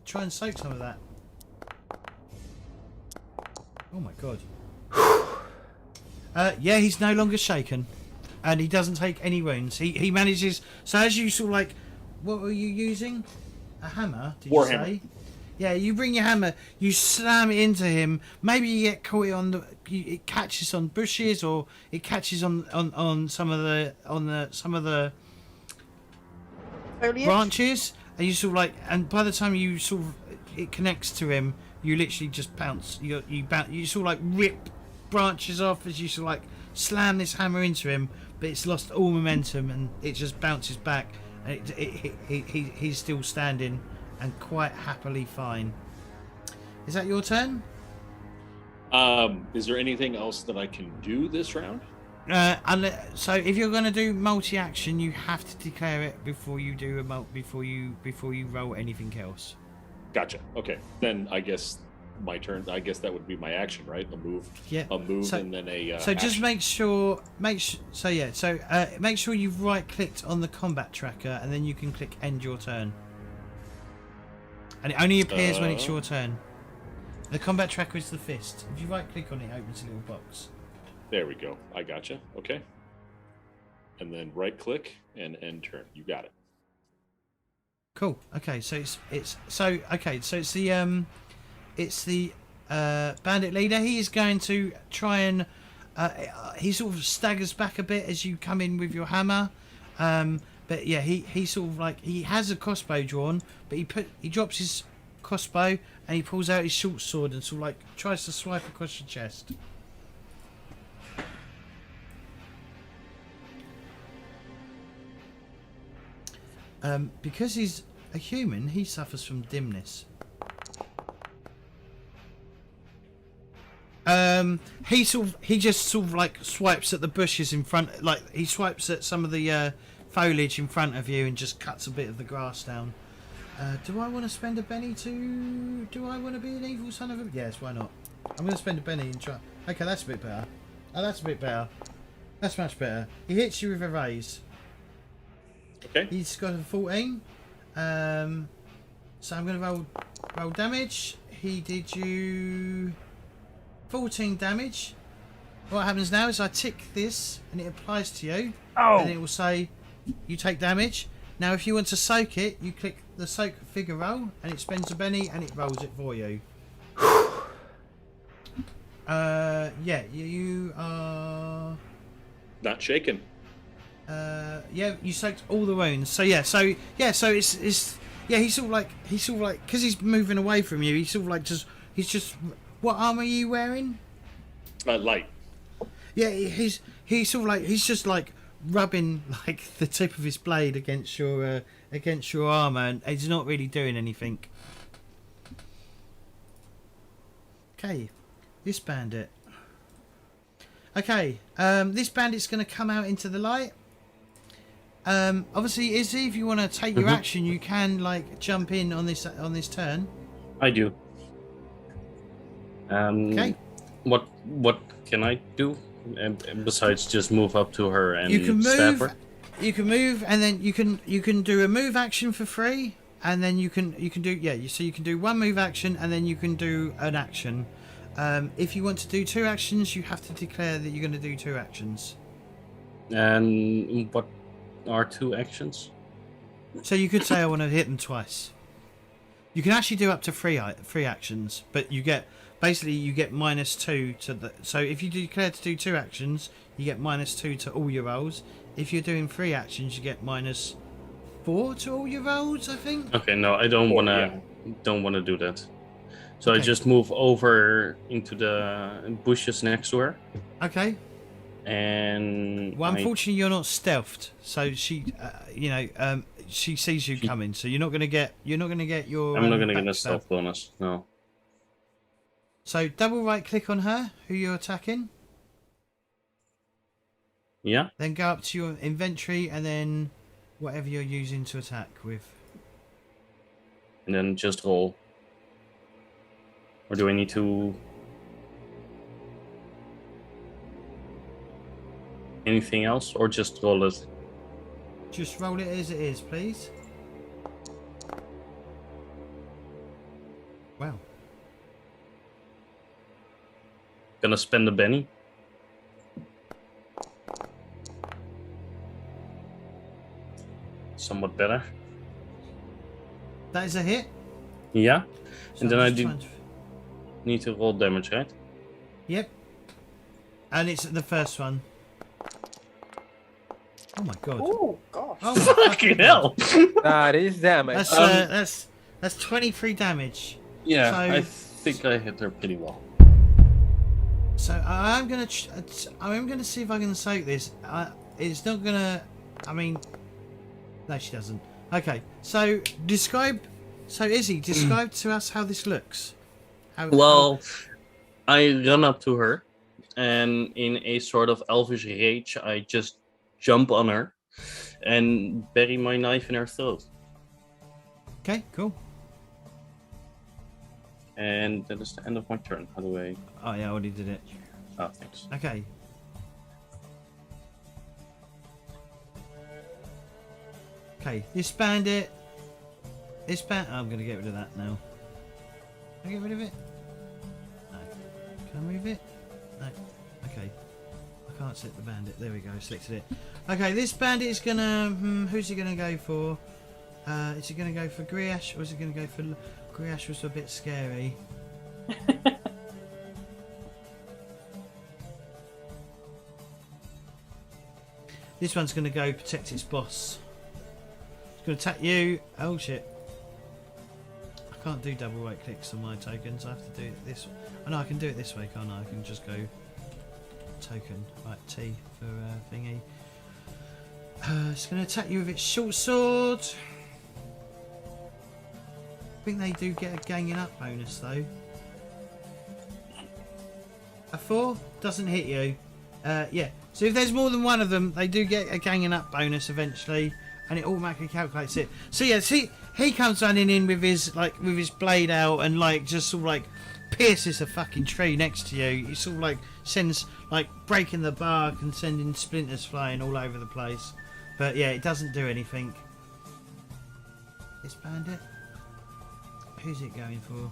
try and soak some of that. Oh my god. Yeah, he's no longer shaken, and he doesn't take any wounds. He manages. So as you sort of like, what were you using? A hammer? Did you say? Yeah, you bring your hammer, you slam it into him. Maybe you get caught on it catches on bushes, or it catches on some of the Foliage? branches, and you sort of like, and by the time you sort of it connects to him, you literally just bounce. You sort of like rip branches off as you sort of like slam this hammer into him, but it's lost all momentum and it just bounces back, and he's still standing and quite happily fine. Is that your turn? Is there anything else that I can do this round? So if you're going to do multi-action, you have to declare it before you do before you roll anything else. Gotcha. Okay, then I guess my turn. I guess that would be my action, right? A move. Yeah. A move, So- and then a. So just action. make sure you've right-clicked on the combat tracker, and then you can click end your turn. And it only appears when it's your turn. The combat tracker is the fist. If you right-click on it, it opens a little box. There we go. I gotcha. Okay. And then right click and end turn. You got it. Cool. Okay, so it's the bandit leader. He is going to try and he sort of staggers back a bit as you come in with your hammer. But yeah, he sort of like he has a crossbow drawn, but he drops his crossbow and he pulls out his short sword and sort of like tries to swipe across your chest. Because he's a human, he suffers from dimness. He just sort of like swipes at the bushes in front, like he swipes at some of the foliage in front of you and just cuts a bit of the grass down. Do I want to spend a penny to? Do I want to be an evil son of a? Yes, why not? I'm going to spend a penny and try. Okay, that's a bit better. Oh, that's a bit better. That's much better. He hits you with a raise. Okay. He's got a 14. So I'm going to roll damage. He did you 14 damage. What happens now is I tick this and it applies to you. Oh. And it will say you take damage. Now if you want to soak it, you click the soak figure roll and it spends a penny and it rolls it for you. Yeah, you are... Not shaken. Yeah, you soaked all the wounds. So it's yeah. He's sort of like because he's moving away from you. He's just. What armor are you wearing? Light. Yeah, he's sort of like he's just like rubbing like the tip of his blade against your armor, and he's not really doing anything. Okay, this bandit. Okay, this bandit's going to come out into the light. Obviously, Izzy, if you want to take your action, you can like jump in on this turn. I do. Okay. What can I do besides just move up to her and You can stab move. her? You can move, and then you can do a move action for free, and then you can do so you can do one move action, and then you can do an action. If you want to do two actions, you have to declare that you're going to do two actions. And what are two actions? So you could say I want to hit them twice. You can actually do up to three actions, but you get -2 to the. So if you declare to do two actions, you get -2 to all your rolls. If you're doing three actions, you get -4 to all your rolls, I think. Okay, no, I don't wanna do that. So Okay. I just move over into the bushes next to her, Okay. and Well, unfortunately, you're not stealthed, so she, she sees you coming. So you're not gonna get your. I'm not gonna get a backstab. stealth bonus. No. So double right click on her, who you're attacking. Yeah. Then go up to your inventory and then whatever you're using to attack with. And then just roll. Or do I need to... anything else? Or just roll it? Just roll it as it is, please. Wow. Gonna spend a penny? Somewhat better. That is a hit. Yeah. So And then I'm I just do trying to- need to roll damage, right? Yep. And it's the first one. Oh my god. Oh gosh. Oh my Fucking hell! That is damage. That's 23 damage. Yeah, So- I think I hit her pretty well. So I'm gonna see if I can soak this. It's not gonna. I mean, no, she doesn't. Okay, so describe. So Izzy, describe to us how this looks. Well, I run up to her and in a sort of elvish rage, I just jump on her and bury my knife in her throat. Okay, cool. And that is the end of my turn. How do I... Oh yeah, I already did it. Oh, thanks. Okay. Okay, this bandit. I'm gonna get rid of that now. Can I get rid of it? No. Can I move it? No. Okay. I can't select the bandit. There we go. Selected it. Okay, this bandit is gonna. Who's he gonna go for? Is he gonna go for Griash or is he gonna go for? Griash was a bit scary. This one's gonna go protect its boss. It's gonna attack you. Oh shit. I can't do double right clicks on my tokens. I have to do it this. Oh no, I can do it this way, can't I? I can just go token. Right, T for thingy. It's going to attack you with its short sword. I think they do get a ganging up bonus though. A 4 doesn't hit you. Yeah. So if there's more than one of them, they do get a ganging up bonus eventually, and it automatically calculates it. So yeah, see, he comes running in with his blade out and like just sort of like pierces a fucking tree next to you. He sort of like sends like breaking the bark and sending splinters flying all over the place. But yeah, it doesn't do anything. This bandit. Who's it going for?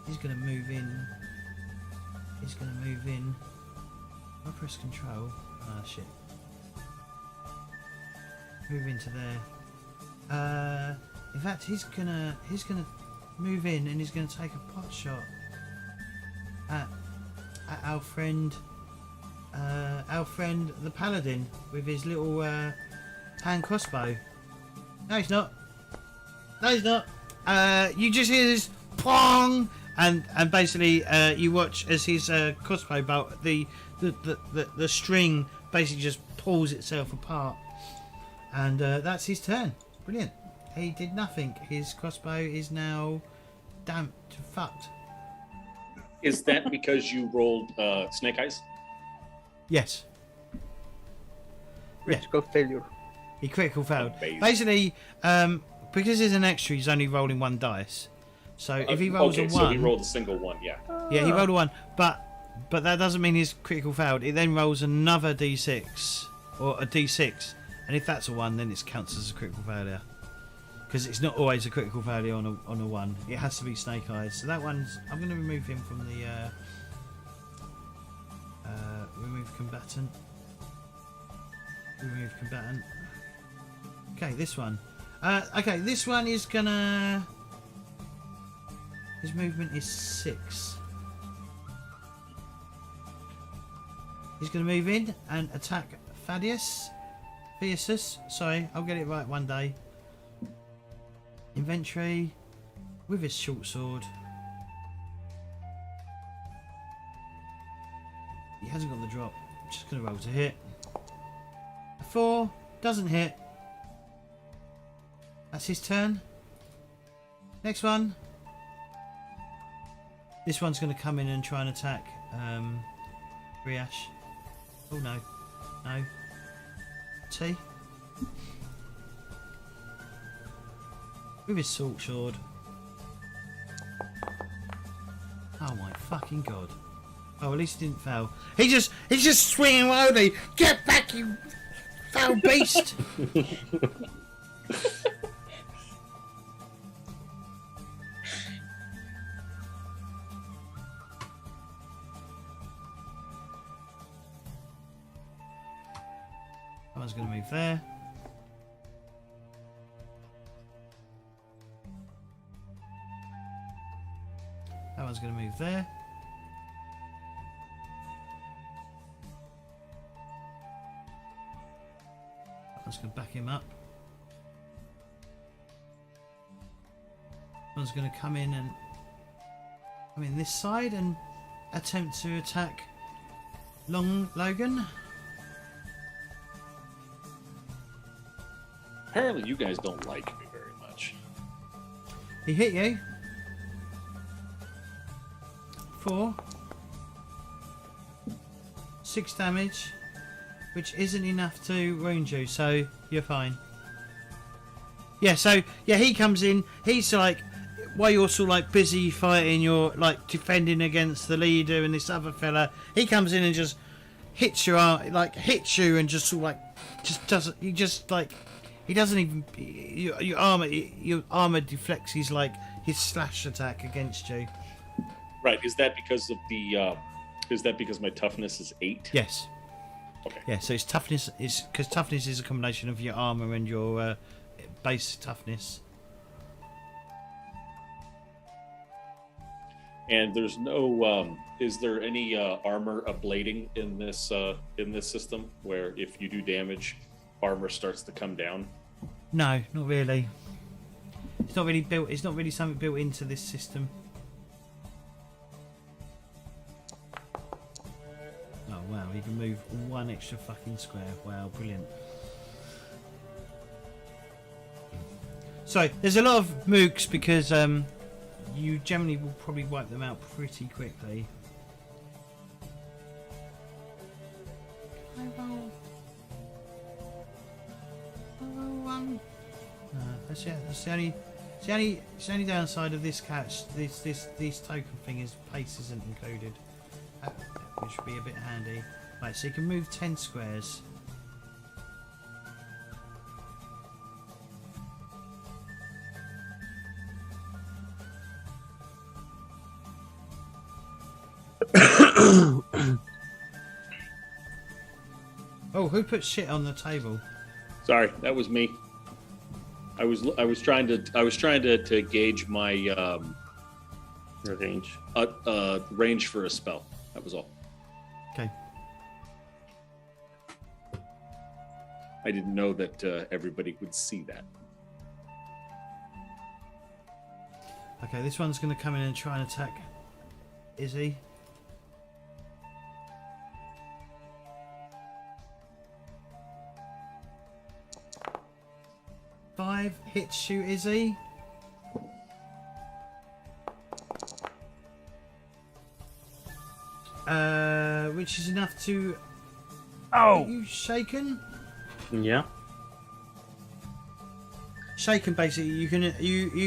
He's gonna move in. He's gonna move in. I'll press control. Ah shit. Move into there. In fact, he's gonna move in and he's gonna take a pot shot at our friend the paladin with his little hand crossbow. No, he's not. No, he's not. You just hear this pong, and basically you watch as his crossbow bolt, the string basically just pulls itself apart, and that's his turn. Brilliant. He did nothing. His crossbow is now damped, fucked. Is that because you rolled snake eyes? Yes. Critical failure. He critical failed. Amazing. Basically, because he's an extra, he's only rolling one dice. So if he rolls a 1, so he rolled a single one, yeah. yeah, he rolled a 1, but that doesn't mean he's critical failed. It then rolls another d6 or a d6, and if that's a 1, then it counts as a critical failure. Because it's not always a critical failure on a 1. It has to be snake eyes. So that one's. I'm going to remove him from the remove combatant. Remove combatant. Okay, this one. Okay, this one is gonna. His movement is 6. He's gonna move in and attack Thaddeus. Sorry, I'll get it right one day. Inventory with his short sword. He hasn't got the drop. I'm just gonna roll to hit. A 4 doesn't hit. That's his turn. Next one. This one's going to come in and try and attack Riash. Oh no. No. T. With his salt sword. Oh my fucking god. Oh, at least he didn't fail. He's just swinging wildly. Get back, you foul beast! That one's going to move there. That one's going to move there. That one's going to back him up. That one's going to come in this side and attempt to attack Logan. Apparently you guys don't like me very much. He hit you. 4. 6 damage, which isn't enough to wound you, so you're fine. Yeah, so yeah, he comes in. He's like, while you're sort of like busy fighting, you're like defending against the leader and this other fella. He comes in and just hits your arm, like hits you, and just sort of like just doesn't. He just like he doesn't even your armor deflects his like his slash attack against you. Right. Is that because of the? Is that because my toughness is 8? Yes. Okay. Yeah. So it's toughness is because toughness is a combination of your armor and your base toughness. And there's no. Is there any armor ablating in this system where if you do damage, armor starts to come down? No, not really. It's not really built. It's not really something built into this system. Oh wow, you can move 1 extra fucking square. Wow, brilliant. So there's a lot of mooks because you generally will probably wipe them out pretty quickly. I roll 1. That's the only downside of this catch. This token thing is pace isn't included, which would be a bit handy. Right, so you can move 10 squares. Oh, who put shit on the table? Sorry, that was me. I was trying to gauge my Range. range for a spell. That was all. Okay. I didn't know that everybody would see that. Okay, this one's going to come in and try and attack Izzy. Five hits you, Izzy. Which is enough to. Oh! Are you shaken? Yeah. Shaken, basically, you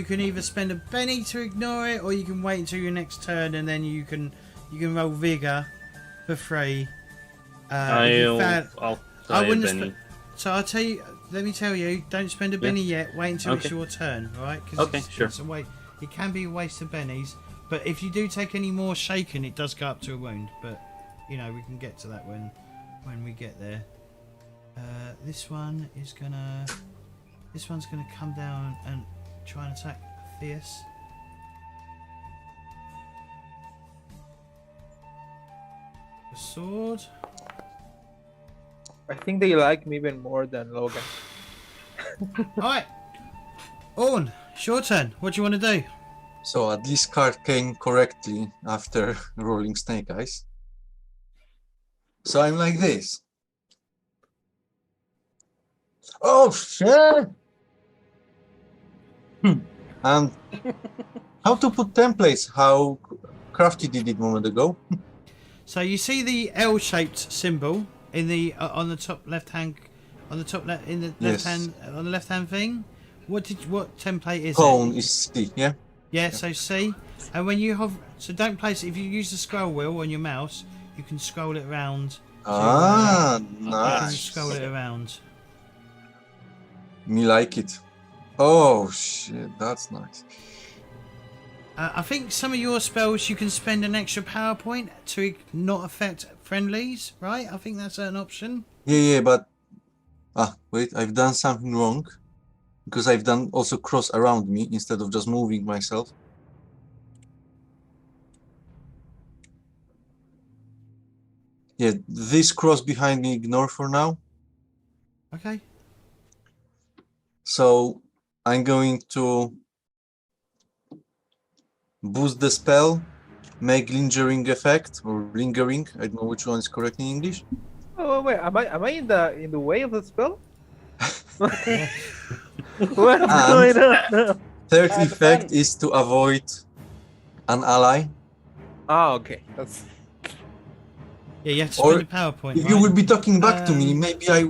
can either spend a penny to ignore it, or you can wait until your next turn, and then you can roll vigor for free. I'll try a Benny. So I'll tell you. Let me tell you. Don't spend a penny yet. Wait until it's Okay. your turn, all right? Okay, sure. It's it can be a waste of bennies, but if you do take any more shaken, it does go up to a wound. But you know we can get to that when we get there. This one's gonna come down and try and attack Theus. The sword. I think they like me even more than Logan. Alright. Orn, it's your turn. What do you want to do? So at least card came correctly after rolling snake eyes. So I'm like this. Oh shit! And how to put templates? How Crafty did it a moment ago. So you see the L-shaped symbol in the on the top left hand, on the top left in the left Yes. hand on the left hand thing. What template is Cone it? is C, yeah? Yeah. So C, and when you hover, so don't place it. If you use the scroll wheel on your mouse, you can scroll it around. Ah, You can nice. scroll it around. Me like it. Oh shit, that's nice. I think some of your spells you can spend an extra power point to not affect friendlies, right? I think that's an option. Yeah, but wait, I've done something wrong because I've done also cross around me instead of just moving myself. Yeah, this cross behind me ignore for now. Okay. So I'm going to boost the spell, make lingering effect or lingering. I don't know which one is correct in English. Oh wait, am I in the way of the spell? Yeah. What's And- going on now? Third Defense. effect is to avoid an ally. Oh, okay. That's Yeah, you have to Or spend a PowerPoint. If you will be talking back to me, Um, maybe I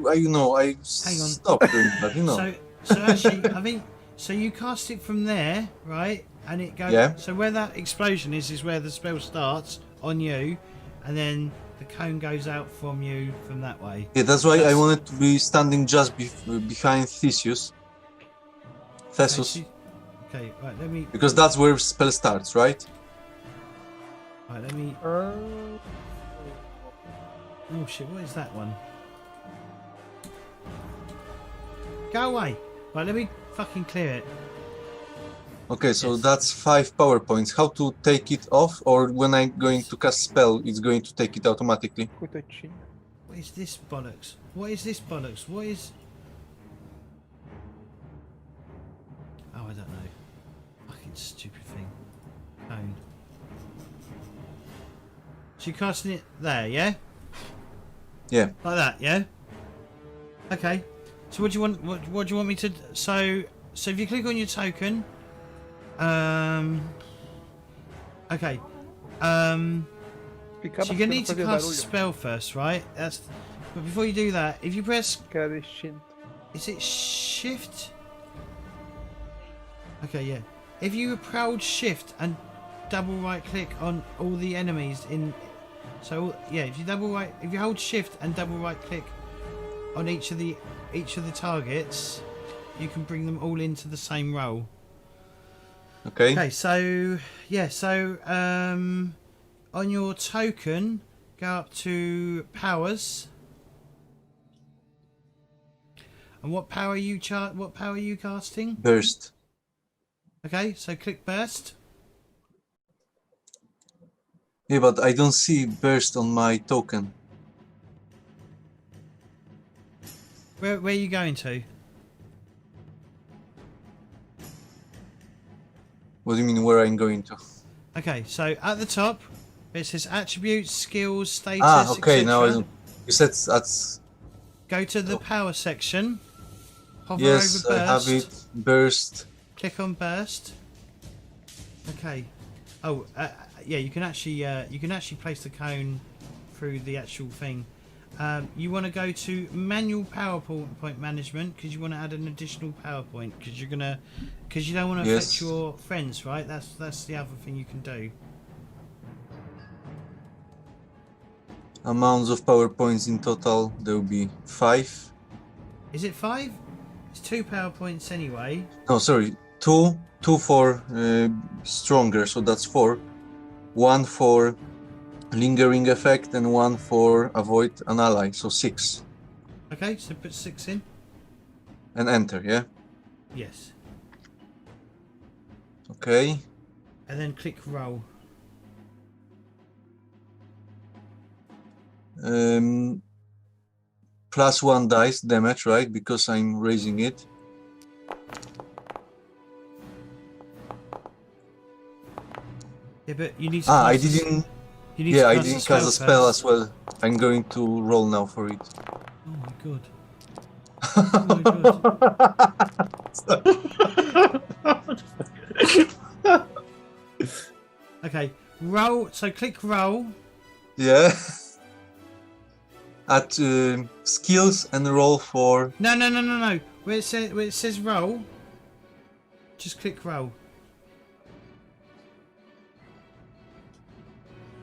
stop doing that, So actually, I think so. You cast it from there, right? And it goes. Yeah. So where that explosion is where the spell starts on you, and then the cone goes out from you from that way. Yeah, that's why I That's- wanted to be standing just behind Theseus. Okay, right. Let me. Because that's where spell starts, right? Right, let me. Oh shit! What is that one? Go away! Right, let me fucking clear it. Okay, so Yes. that's 5 power points. How to take it off, or when I'm going to cast spell, it's going to take it automatically? Cutotinho. What is this bollocks? What is this bollocks? What is? Oh, I don't know. Fucking stupid thing. Cone. So you're casting it there, yeah? Yeah. Like that, yeah? Okay. So what do you want? What do you want me to? So if you click on your token, okay, so you're gonna need to cast a spell first, right? But before you do that, if you press, is it shift? Okay, yeah. If you proud shift and double right click on all the enemies in, so yeah, if you hold shift and double right click on each of the targets, you can bring them all into the same roll. Okay. Okay, so yeah, on your token, go up to powers. And what power are you casting? Burst. Okay, so click burst. Yeah, but I don't see burst on my token. Where are you going to? What do you mean where I'm going to? Okay, so at the top, it says attributes, skills, status, Okay, now etc. you said that's... Go to the power section. Hover Yes, over I burst. have it. Burst. Click on burst. Okay. Oh, yeah. You can actually place the cone through the actual thing. You want to go to manual PowerPoint management because you want to add an additional PowerPoint because you don't want to Yes. affect your friends, right? That's the other thing you can do. Amounts of power points in total, there will be 5. Is it 5? It's 2 PowerPoints anyway. No, sorry, 2 for stronger, so that's 4. 1 for lingering effect and 1 for avoid an ally, so 6. Okay, so put 6 in. And enter, yeah? Yes. Okay. And then click roll. Plus 1 dice damage, right? Because I'm raising it. Yeah, but you need to. I cast a s- didn't. You need Yeah, to I cast didn't cast a spell first. as well. I'm going to roll now for it. Oh my god. Oh my god. Okay, roll. So click roll. Yeah. At skills and roll for. No. Where it says roll, just click roll.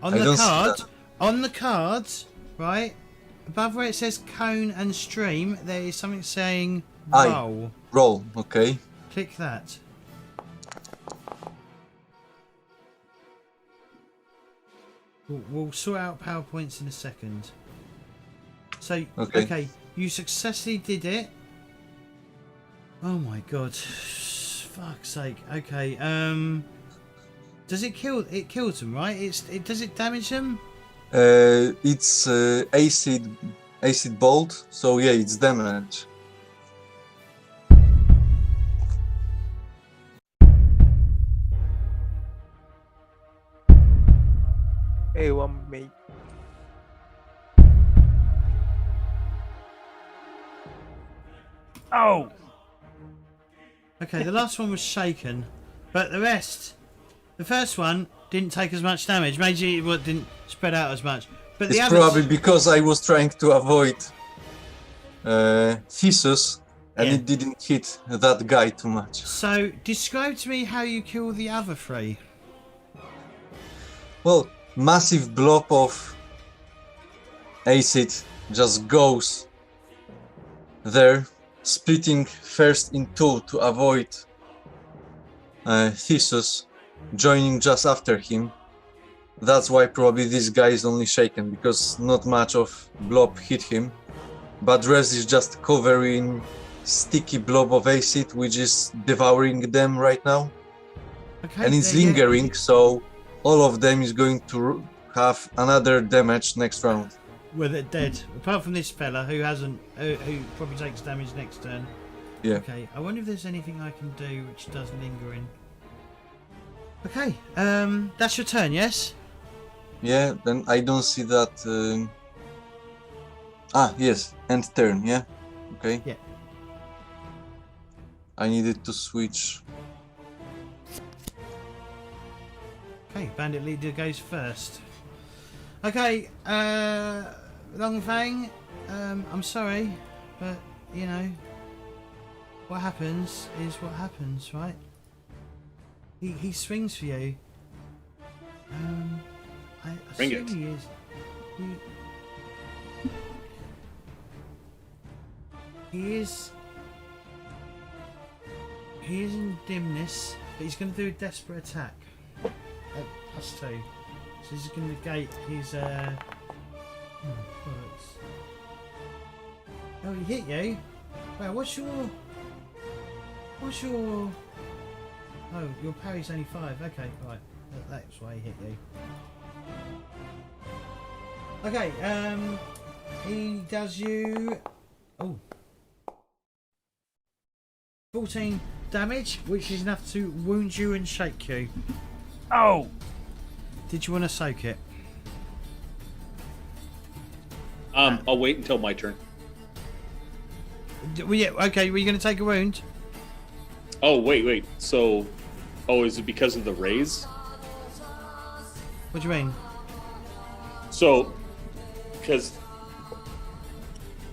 On I the don't see card, that. on the cards, right above where it says cone and stream, there is something saying Aye. roll. Roll, okay. Click that. We'll sort out PowerPoints in a second. So, okay, you successfully did it. Oh my god. Fuck's sake. Okay, does it kill? It kills them, right? Does it damage them? It's acid bolt, so yeah, it's damage. Hey, one mate. Oh! Okay, the last one was shaken, but the rest, the first one didn't take as much damage. Maybe it didn't spread out as much, But It's the probably others. because I was trying to avoid Theseus, and Yeah. it didn't hit that guy too much. So describe to me how you kill the other three. Well, massive blob of acid just goes there, splitting first in two to avoid Theseus joining just after him. That's why probably this guy is only shaken, because not much of blob hit him, but rest is just covering sticky blob of acid which is devouring them right now. Okay. And it's yeah. lingering, so all of them is going to have another damage next round. Well, they're dead. Apart from this fella who hasn't, who probably takes damage next turn. Yeah. Okay. I wonder if there's anything I can do which does lingering. Okay. That's your turn, yes? Yeah, then I don't see that. Yes, end turn, yeah? Okay. Yeah. I needed to switch. Okay. Bandit leader goes first. Okay. Longfang. I'm sorry, but you know what happens is what happens, right? He swings for you. I Bring assume it. he is. He is. He is in dimness, but he's going to do a desperate attack at +2. So he's going to negate his. Bullets. Oh, he hit you. Wow, what's your? Oh, your parry's only 5. Okay, right. That's why he hit you. Okay, he does you. Oh. 14 damage, which is enough to wound you and shake you. Oh! Did you want to soak it? I'll wait until my turn. Well, yeah, okay, were you going to take a wound? Oh, wait. So, is it because of the raise? What do you mean? So, because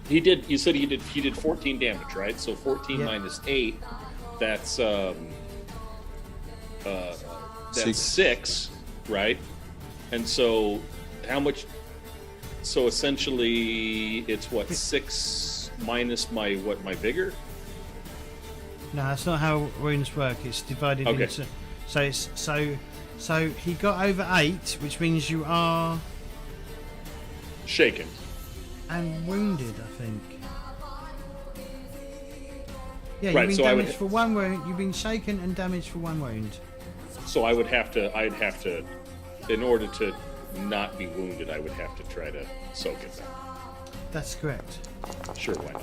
you said he did 14 damage, right? So 14 Yeah. minus 8, that's Six. 6, right? And so how much? So essentially, it's what, 6 minus my vigor? No, that's not how wounds work. It's divided Okay. into. So it's so he got over 8, which means you are Shaken. and wounded, I think. Yeah, Right, you've been so I would- damaged for 1 wound. You've been shaken and damaged for 1 wound. So I'd have to, in order to not be wounded, I would have to try to soak it then. That's correct. Sure, why not?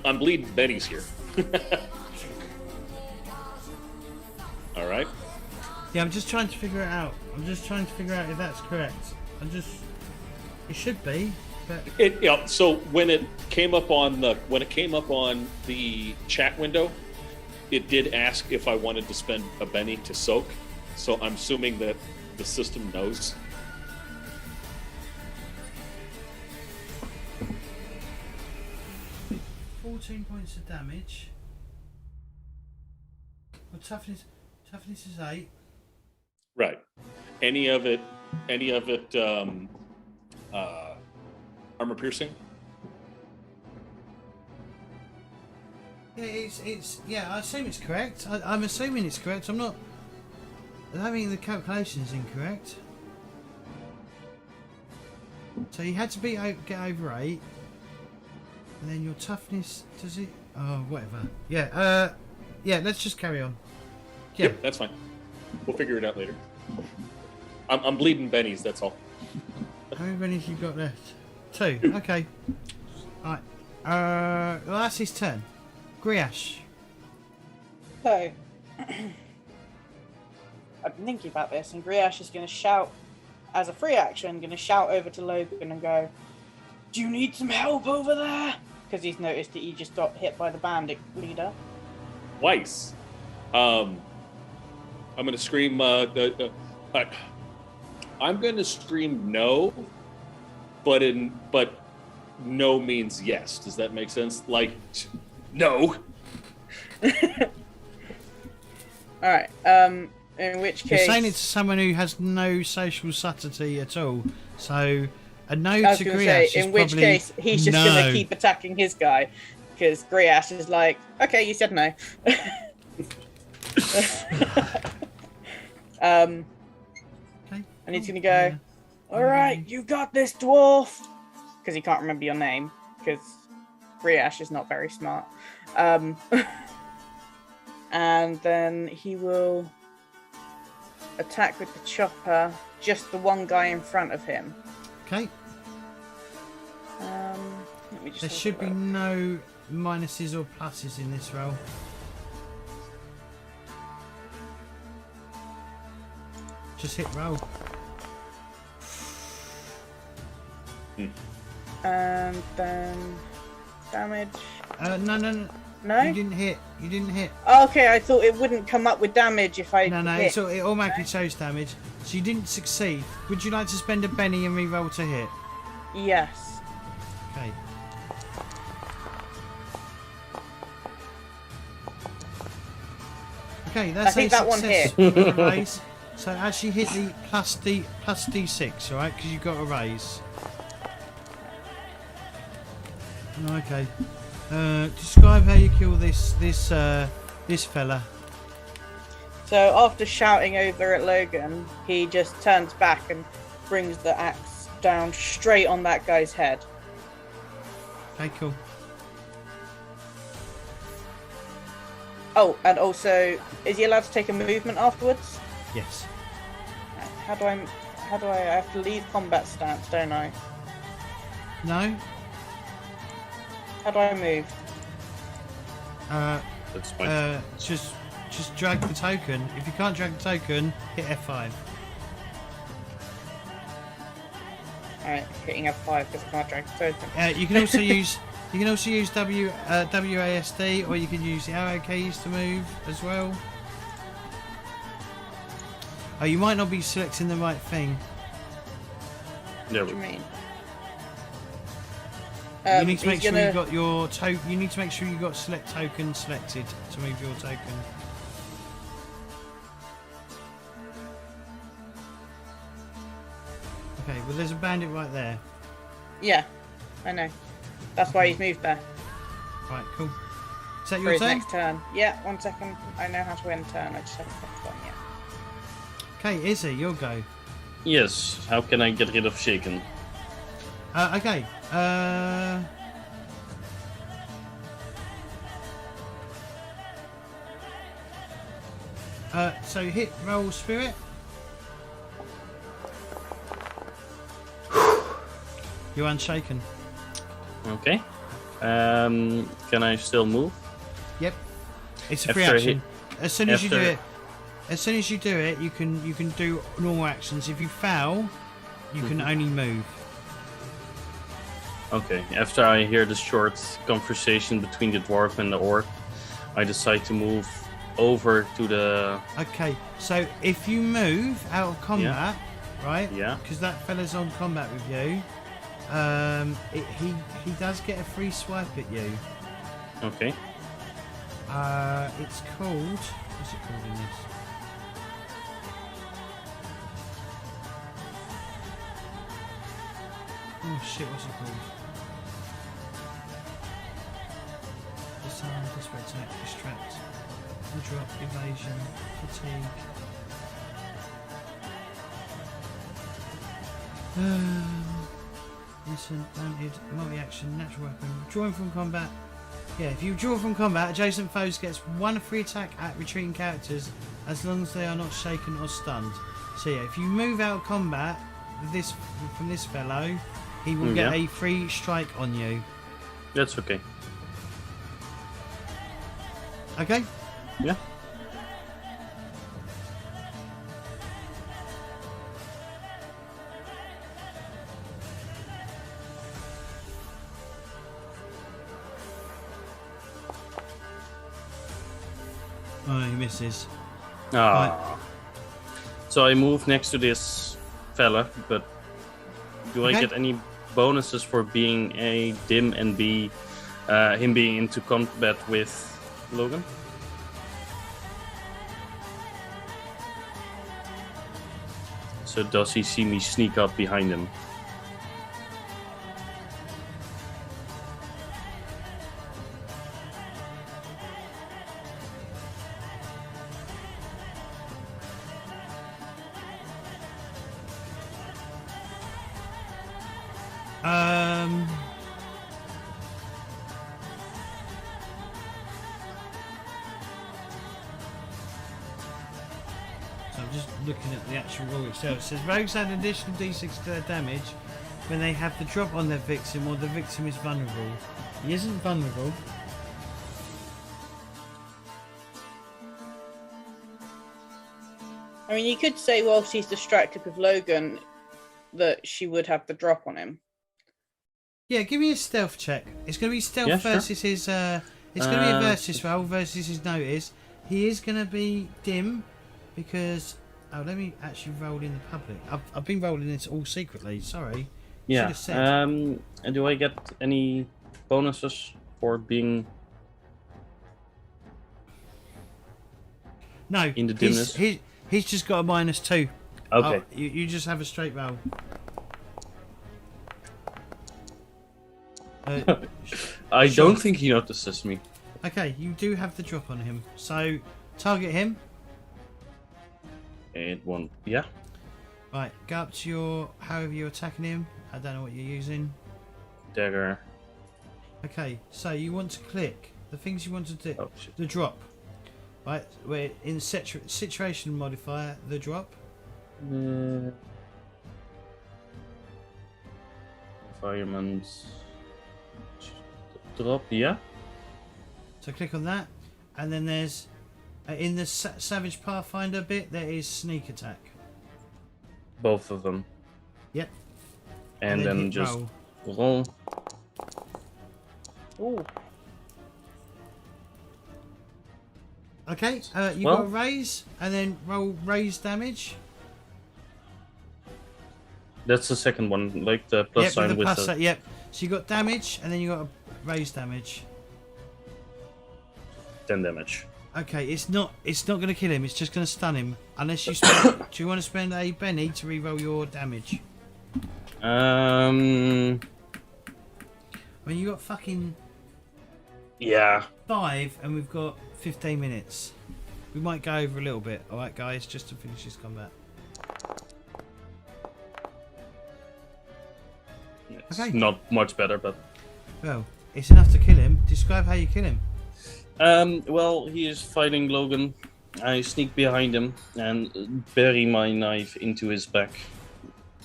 I'm bleeding Benny's here. All right. Yeah, I'm just trying to figure it out. I'm just trying to figure out if that's correct. It should be, but So when it came up on the chat window, it did ask if I wanted to spend a Benny to soak. So I'm assuming that the system knows. $14 points of damage. Well, toughness is 8. Right. Any of it armor piercing? Yeah, it's I assume it's correct. I'm assuming it's correct. I don't think the calculation is incorrect. So you had to get over 8, and then your toughness does it? Oh, whatever. Yeah. Let's just carry on. Yeah. Yep, that's fine. We'll figure it out later. I'm bleeding bennies, that's all. How many bennies you got left? 2. Okay. All right. Well, that's his turn. Griash. So, I've been thinking about this, and Griash is going to shout, as a free action, going to shout over to Logan and go, "Do you need some help over there?" Because he's noticed that he just got hit by the bandit leader. twice. I'm going to scream. I'm going to scream no, but no means yes. Does that make sense? Like, no. All right. In which You're case, saying it to someone who has no social subtlety at all. So a no I was to going to Griash say, is in which probably case he's just going no. to keep attacking his guy, because Griash is like, okay, you said no. Okay. And he's going to go, all right, you got this, dwarf, because he can't remember your name, because Griash is not very smart. And then he will attack with the chopper, just the one guy in front of him. Okay. Let me just There have a should be look. no minuses or pluses in this roll. Just hit roll. And then damage. No. No? You didn't hit. Oh, okay, I thought it wouldn't come up with damage if I No, hit. it automatically shows damage. So you didn't succeed. Would you like to spend a penny and re-roll to hit? Yes. Okay. Okay, that's think a that one success. hit. You got a raise. So actually hit the plus D6, alright? Because you got a raise. Okay. Describe how you kill this fella. So after shouting over at Logan, he just turns back and brings the axe down straight on that guy's head. Okay, cool. Oh, and also, is he allowed to take a movement afterwards? Yes. How do I have to leave combat stance, don't I? No? How do I move? That's fine. Just drag the token. If you can't drag the token, hit F5. Alright, hitting F5 because I can't drag the token. You can also use WASD, or you can use the arrow keys to move as well. Oh, you might not be selecting the right thing. There What we do you go. mean? You need to make he's sure you gonna- got your You need to make sure you got select token selected to move your token. Okay, well there's a bandit right there. Yeah, I know. That's why he's moved there. Right, cool. Is that For your his turn? next turn. Yeah, 1 second. I know how to end turn. I just haven't got it done yet. Okay, Izzy, your go. Yes. How can I get rid of shaken? Okay. So hit roll spirit. You're unshaken. Okay. Can I still move? Yep. It's a free After I action. As soon as you do after- it, you can do normal actions. If you fail, you can only move. Okay. After I hear the short conversation between the dwarf and the orc, I decide to move over to the. Okay. So if you move out of combat, right? Yeah. Because that fella's on combat with you. He does get a free swipe at you. Okay. It's called. What's it called in this? Oh shit! What's it called? Disarm, disrupt, attack, distract, interrupt, evasion, fatigue. Listen, mounted, multi-action, natural weapon, drawing from combat. Yeah, if you draw from combat, adjacent foes gets 1 free attack at retreating characters as long as they are not shaken or stunned. So yeah, if you move out of combat from this fellow, he will get a free strike on you. That's okay. Okay? Yeah. Oh, he misses. Ah. So I move next to this fella, but do I Okay. get any bonuses for being A, dim, and B, him being into combat with Logan? So does he see me sneak up behind him? So I'm just looking at the actual rule itself. It says rogues add an additional d6 to their damage when they have the drop on their victim or the victim is vulnerable. He isn't vulnerable. I mean, you could say whilst he's distracted with Logan that she would have the drop on him. Yeah, give me a stealth check. It's going to be stealth Yeah, sure. versus his. It's going to be a versus roll versus his notice. He is going to be dim because. Oh, let me actually roll in the public. I've been rolling this all secretly. Sorry. Yeah. Should've said. And do I get any bonuses for being No. in the dimness? He's just got a -2. Okay. Oh, you just have a straight roll. I sure. don't think he notices me. Okay, you do have the drop on him. So target him. It won't. Yeah. Right, go up to your however you're attacking him. I don't know what you're using. Dagger. Okay, so you want to click the things you want to do. Oh shit. The drop. Right, we're in situation modifier, the drop. Environment. Drop. Yeah. So click on that, and then there's in the Savage Pathfinder bit there is sneak attack. Both of them. Yep. And then hit just roll. roll. Ooh. Okay, you Well- got a raise, and then roll raise damage. That's the second one, like the plus Yep, sign with the with plus. the Yep. So you got damage, and then you got a raise damage. 10 damage. Okay, it's not going to kill him. It's just going to stun him. Unless you spend. Do you want to spend a penny to re-roll your damage? I mean, you got fucking Yeah. 5, and we've got 15 minutes. We might go over a little bit. All right, guys, just to finish this combat. It's Okay. not much better, but Well, it's enough to kill him. Describe how you kill him. well, he is fighting Logan. I sneak behind him and bury my knife into his back,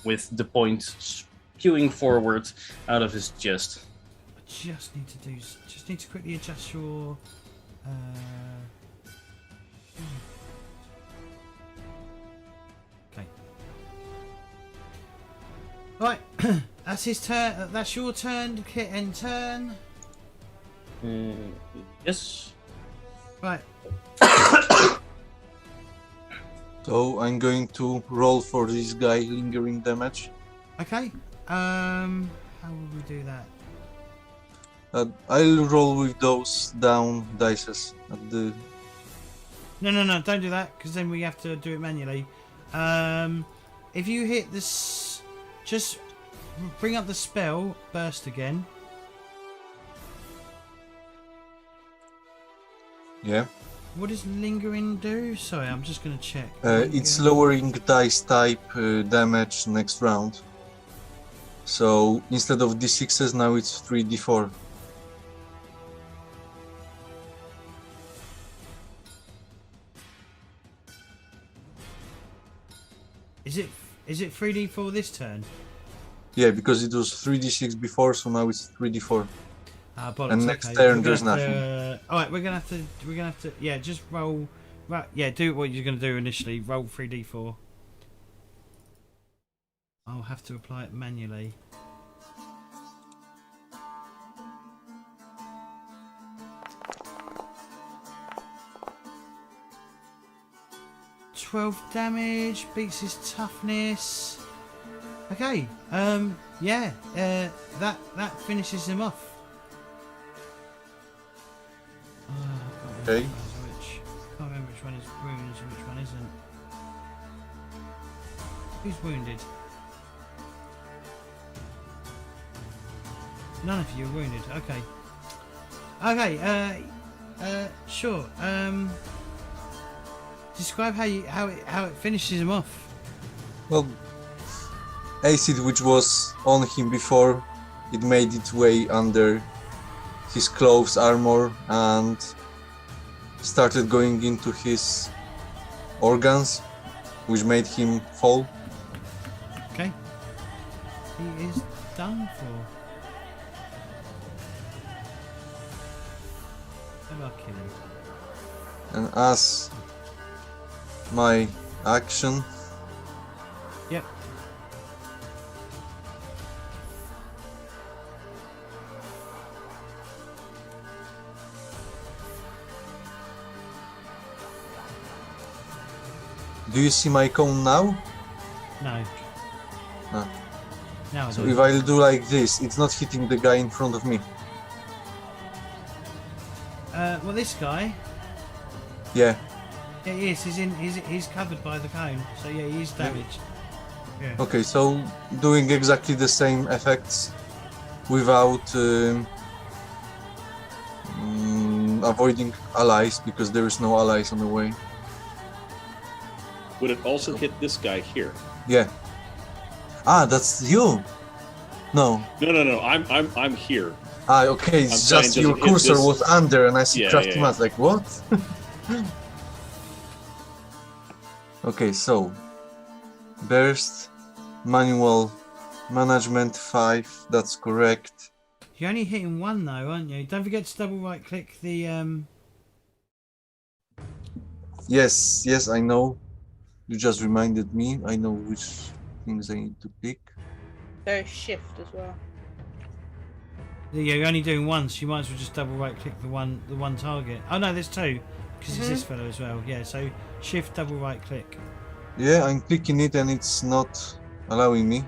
with the point spewing forward out of his chest. I just need to quickly adjust your. Okay. Right, that's his turn. That's your turn. Hit end turn. Yes. Right. So I'm going to roll for this guy lingering damage. Okay. How will we do that? I'll roll with those down dices at the. No, don't do that because then we have to do it manually. If you hit this, just bring up the spell burst again. Yeah. What does lingering do? Sorry, I'm just gonna check. It's lowering dice type damage next round. So instead of d6s, now it's 3d4. Is it 3d4 this turn? Yeah, because it was 3d6 before, so now it's 3d4. Ah, bollocks. And next okay. turn We're there's gonna have nothing. all right, we're gonna have to. Yeah, just roll. Right, yeah, do what you're gonna do initially. Roll 3d4. I'll have to apply it manually. 12 damage, beats his toughness. Okay, yeah, that finishes him off. Okay. Can't remember which one is wounds and which one isn't. Who's wounded? None of you are wounded. Okay. Okay. Sure. Describe how it finishes him off. Well, acid which was on him before, it made its way under his clothes, armor, and started going into his organs, which made him fall. Okay. He is done for. How about kill him? And as my action, Yep. do you see my cone now? No. Ah. Now I So do. if I'll do like this, it's not hitting the guy in front of me. Well, this guy. Yeah, Yeah, he is. He's covered by the cone, so yeah, he is damaged. Yeah. okay, so doing exactly the same effects without avoiding allies, because there is no allies on the way. Would it also hit this guy here? Yeah. Ah, that's you. No. No. I'm here. Ah, okay. I'm It's saying, just does your it hit cursor this- was under, and I see Yeah, crafty yeah, math. Like what? Okay, so burst, manual management 5. That's correct. You're only hitting one though, aren't you? Don't forget to double right click the Yes, I know. You just reminded me. I know which things I need to pick. There's shift as well. Yeah, you're only doing one, so you might as well just double right click the one target. Oh no, there's two, because it's this fellow as well. Yeah, so shift double right click. Yeah, I'm clicking it and it's not allowing me.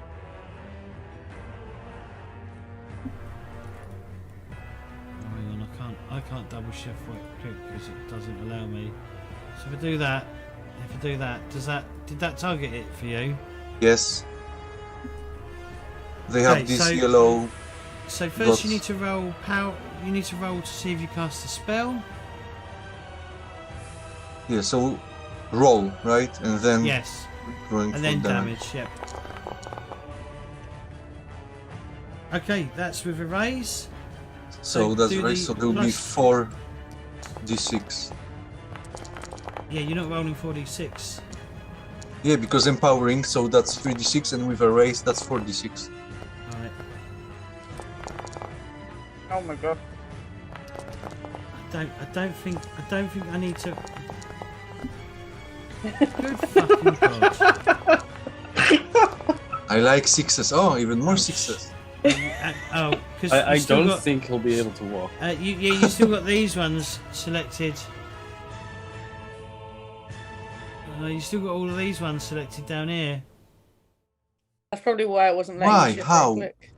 Oh, hang on, I can't double shift right click because it doesn't allow me. So if I do that, did that target it for you? Yes. They have Okay, this so- yellow. So first you Got- need to roll power. You need to roll to see if you cast a spell. Yeah, so roll, right? And then Yes, rolling and for then damage. damage. Yep. Okay, that's with a raise. So So that's do right. the So there will be plus- 4d6. Yeah, you're not rolling 4d6. Yeah, because empowering, so that's 3d6, and with a raise, that's 4d6. Alright. Oh my god. I don't think I need to. Good fucking god. I like sixes. Oh, even more sixes. Oh, because I don't think he'll be able to walk. you still got these ones selected. You still got all of these ones selected down here. That's probably why it wasn't letting Why? you shift How? right click.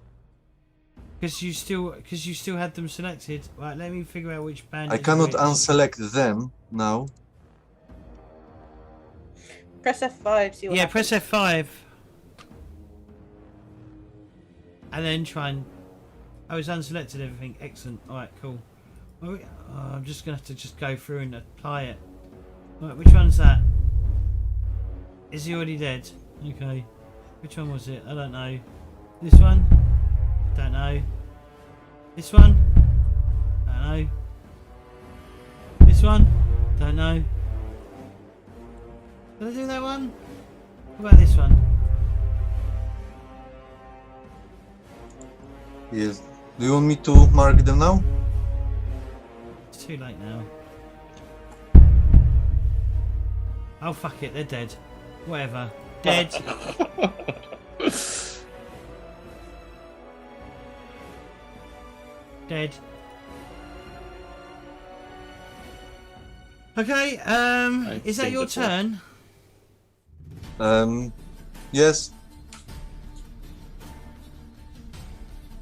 Because you still had them selected. Right, let me figure out which band. I cannot unselect them now. Press F5. See what Yeah, happens. press F5. And then try and. Oh, it's unselected everything. Excellent. Alright, cool. Oh, I'm just going to have to just go through and apply it. Right, which one's that? Is he already dead? Okay. Which one was it? I don't know. This one? Don't know. This one? Don't know. This one? Don't know. Did I do that one? What about this one? Yes. Do you want me to mark them now? It's too late now. Oh fuck it, they're dead. Whatever. Dead. Dead. Okay, I is that think your that's all. turn? Yes.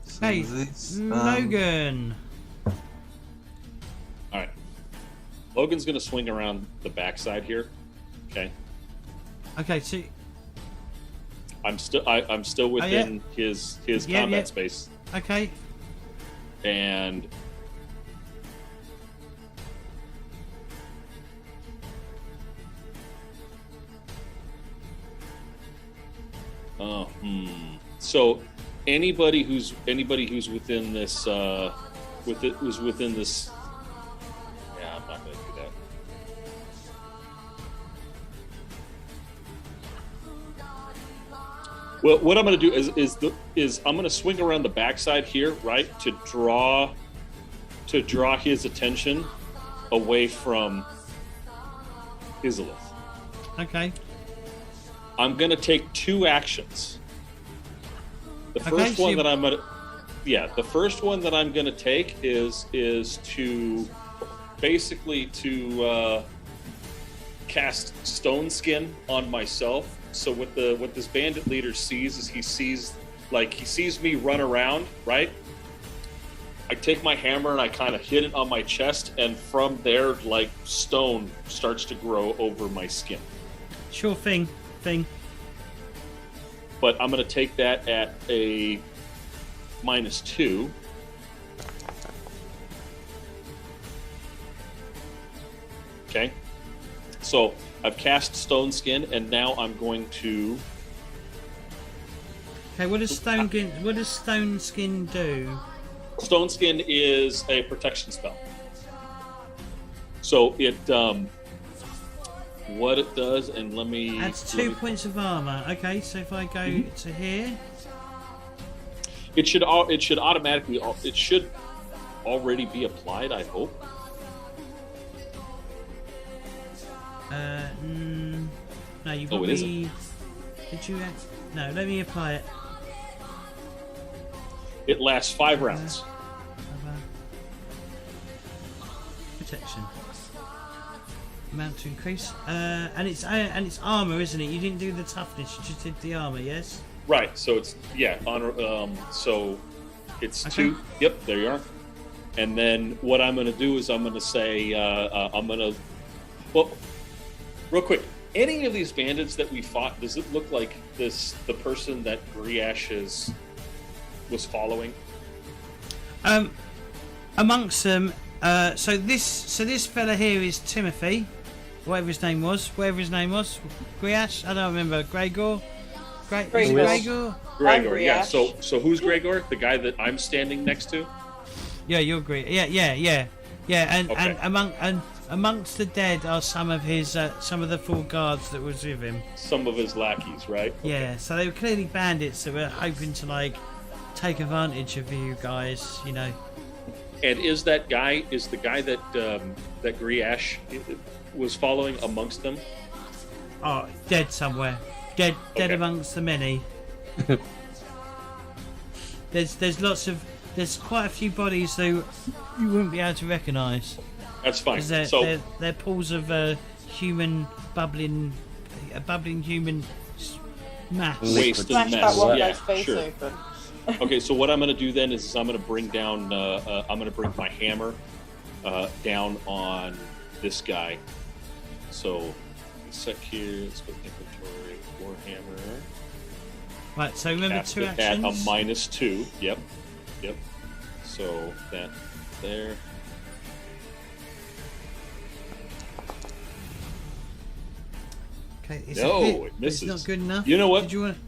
So Hey, this, Logan. All right. Logan's gonna swing around the backside here. Okay. Okay, so I'm still within his combat space, okay. and so anybody who's within this who's within this. Yeah, I'm not gonna do that. Well, what I'm going to do is I'm going to swing around the backside here, right, to draw his attention away from Izalith. Okay. I'm going to take 2 actions. The Okay, first so one you- that I'm going to the first one that I'm going to take is to basically to cast Stone Skin on myself. So what this bandit leader sees is he sees me run around, right? I take my hammer and I kind of hit it on my chest, and from there, like, stone starts to grow over my skin. Sure thing. But I'm going to take that at a -2. Okay. So I've cast Stone Skin, and now I'm going to. Okay, what does stone skin do? Stone Skin is a protection spell. So it, what it does, and let me. Adds 2 points of armor. Okay, so if I go to here, It should automatically. It should already be applied. I hope. No, you Oh, it probably. isn't. Did you? No, let me apply it. It lasts 5 rounds. Protection. Amount to increase. And it's armor, isn't it? You didn't do the toughness. You just did the armor. Yes. Right. So it's honor. So it's Okay. 2. Yep. There you are. And then what I'm going to do is I'm going to say I'm going to. Well, real quick. Any of these bandits that we fought, does it look like the person that Griash was following? Amongst them, so this fella here is Timothy, whatever his name was. Griash, I don't remember. Gregor. Gregor. Gregor. Yeah. Griash. So who's Gregor? The guy that I'm standing next to? Yeah, you're Gregor. Yeah. And Okay. and amongst the dead are some of the 4 guards that was with him. Some of his lackeys, right? Yeah, so they were clearly bandits that were hoping to take advantage of you guys, you know. And is the guy that that Griash was following amongst them? Oh, dead somewhere. Dead Okay. amongst the many. There's quite a few bodies who you wouldn't be able to recognise. That's fine. Because they're pools of human bubbling human mass. Liquid. Wasted Smash that mess. one Yeah, guy's face sure. open. Okay, so what I'm going to do then is I'm going to bring down. I'm going to bring my hammer down on this guy. So sec here. Let's go inventory. Warhammer. Right, so remember Cast 2 it actions. at a -2. Yep. So that there. Okay, it's No, a hit, it but it's misses. not good enough. You know what? Did you want?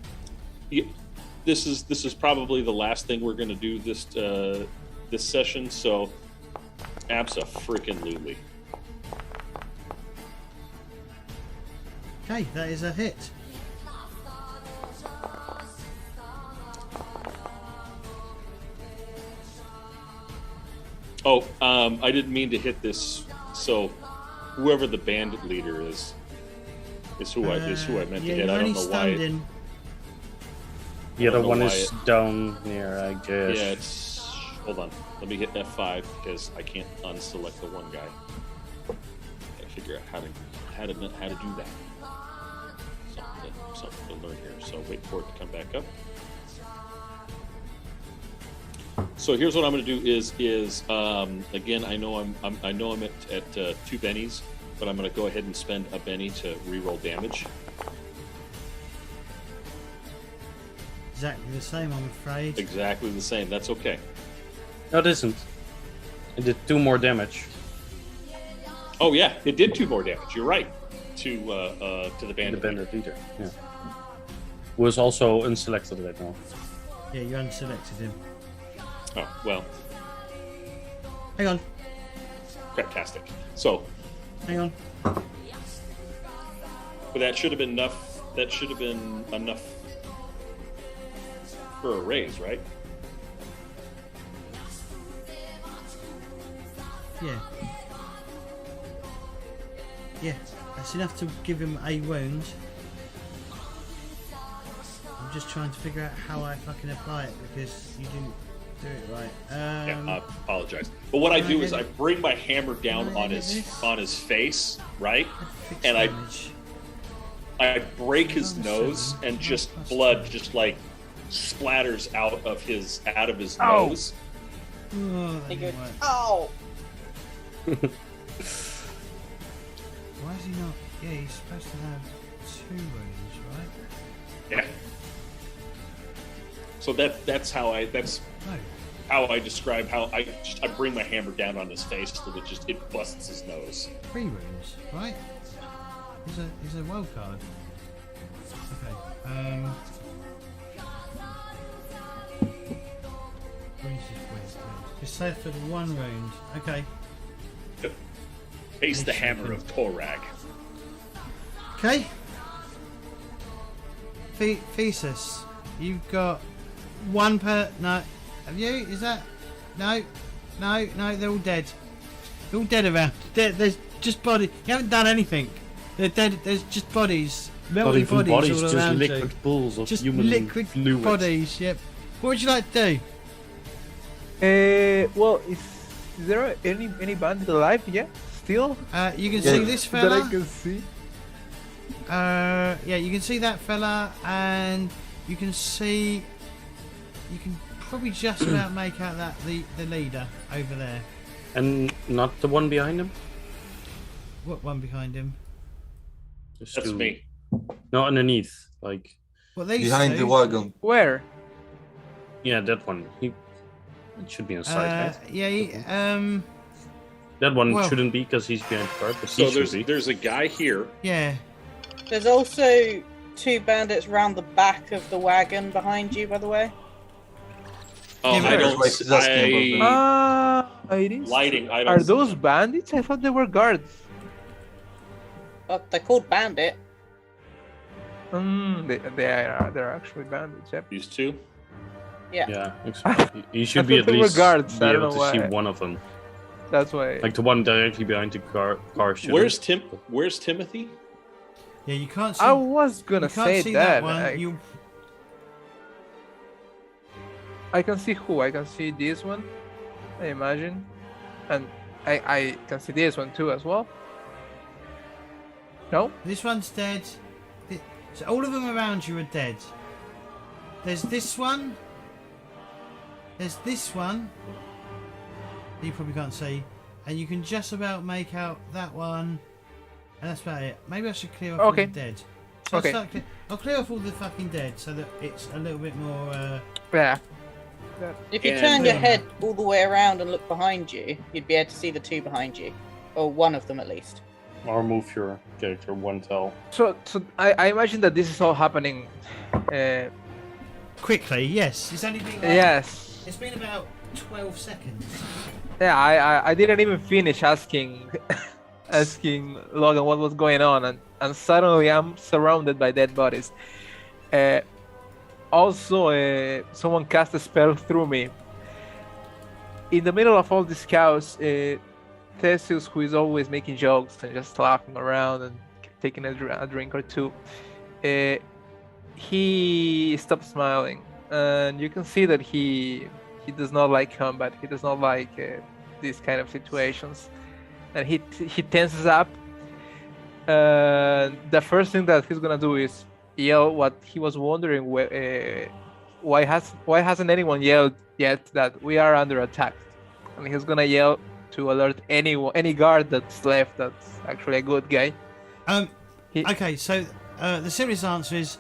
This is probably the last thing we're going to do this session. So, abso-freaking-lutely. Okay, that is a hit. Oh, I didn't mean to hit this. So, whoever the bandit leader is who I meant to hit. you're I don't only know why. stunned. The other know one why is down here, I guess. Yeah, it's. Hold on. Let me hit F5 because I can't unselect the one guy. I figure out how to do that. So, something to learn here. So wait for it to come back up. So here's what I'm going to do is again, I know I'm at 2 bennies, but I'm going to go ahead and spend a benny to reroll damage. Exactly the same, I'm afraid. Exactly the same. That's okay. No, it isn't. It did 2 more damage. Oh yeah, it did 2 more damage. You're right. To the bandit. The bandit leader. Yeah. Who was also unselected right now. Yeah, you unselected him. Oh well, Hang on, craptastic. So, hang on. but that should have been enough. That should have been enough for a raise, right? Yeah. Yeah, that's enough to give him a wound. I'm just trying to figure out how I fucking apply it because you didn't do it right. Yeah, I apologize. But what I can I do get is I it? bring my hammer down Can I on get his this? face, right? Fixed and I- damage. I break his Another nose, 7, and just plus blood 2. just like splatters out of his Ow. nose. Oh, that They go, didn't work. oh, Why is he not? Yeah, he's supposed to have 2 wounds, right? Yeah. So that's how I describe how I bring my hammer down on his face so that it busts his nose. 3 wounds, right? He's a wild card. Okay. Wounds is wasted. Just say for 1 wound. Okay. Face the hammer of Torag. Okay. Thesis. You've got 1 per. No. Have you? Is that? No. No. They're all dead. They're all dead around. There's just body. You haven't done anything. They're dead. There's just bodies. Not Melting even bodies, bodies, all just around liquid you. pools of Just human liquid fluid. bodies. Yep. What would you like to do? Well, is there any bandit alive yet? Still? You can Yeah. see this That I fella. can see. Yeah, you can see that fella, and you can see. You can probably just about make out that the leader over there. And not the one behind him? What one behind him? Just That's 2. me. No, underneath. Like, Well, these Behind two, the wagon. Where? yeah, that one. It should be on side, right? Yeah, That one well- shouldn't be because he's behind the card, but So he should be. there's a guy here. yeah. there's also 2 bandits round the back of the wagon behind you, by the way. Oh, Yeah, I but- don't. Wait, he's asking about It is. Lighting. I don't. Are see those them. bandits? I thought they were guards. But they're called bandit. They're actually bandits. Yep. These 2? Yeah, exactly. You should I be thought at they were least guards, be I don't able know to see why. one of them. That's why. Like the one directly behind the car shooter. Where's Timothy? Yeah, you can't see. I was gonna you can't say see that. one. You I can see who? I can see this one, I imagine. And I can see this one too as well. No? This one's dead. So all of them around you are dead. There's this one. There's this one. that you probably can't see. And you can just about make out that one. And that's about it. Maybe I should clear off Okay. all the dead. So Okay. I'll clear off all the fucking dead so that it's a little bit more... Yeah. If you And, turned your um, head all the way around and looked behind you, you'd be able to see the 2 behind you. Or one of them at least. Or move your character 1 tile. So I imagine that this is all happening. quickly, yes. It's only been like, Yes. It's been about 12 seconds. Yeah, I didn't even finish asking asking Logan what was going on, and suddenly I'm surrounded by dead bodies. Also, someone cast a spell through me. In the middle of all this chaos, Theseus, who is always making jokes and just laughing around and taking a drink or two, he stopped smiling, and you can see that he does not like combat. He does not like these kind of situations, and he tenses up. The first thing that he's gonna do is yell what he was wondering. Why hasn't anyone yelled yet that we are under attack? And he's gonna yell to alert any guard that's left. That's actually a good guy. Okay, so the simplest answer is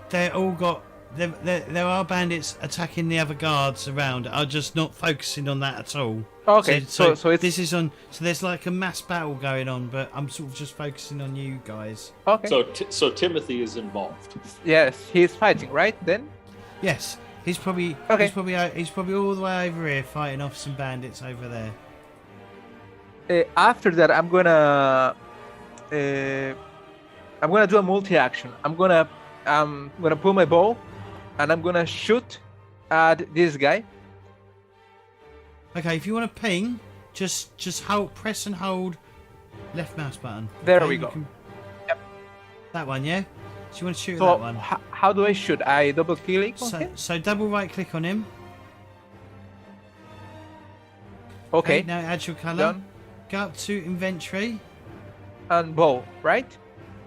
they're all got. There are bandits attacking the other guards around. I'm just not focusing on that at all. Okay, so it's this is on. So there's like a mass battle going on, but I'm sort of just focusing on you guys. okay. So Timothy is involved. Yes, he's fighting, right? Then Yes, he's probably Okay. he's probably all the way over here fighting off some bandits over there. after that, I'm gonna do a multi-action. I'm gonna pull my bow, and I'm gonna shoot at this guy. Okay, if you want to ping, just press and hold left mouse button. There Okay, we you go. can- Yep. That one, yeah. So you want to shoot at So that one? how do I shoot? I double click on him. So double right click on him. Okay, Now add your colour. done. Go up to inventory. And bow, right?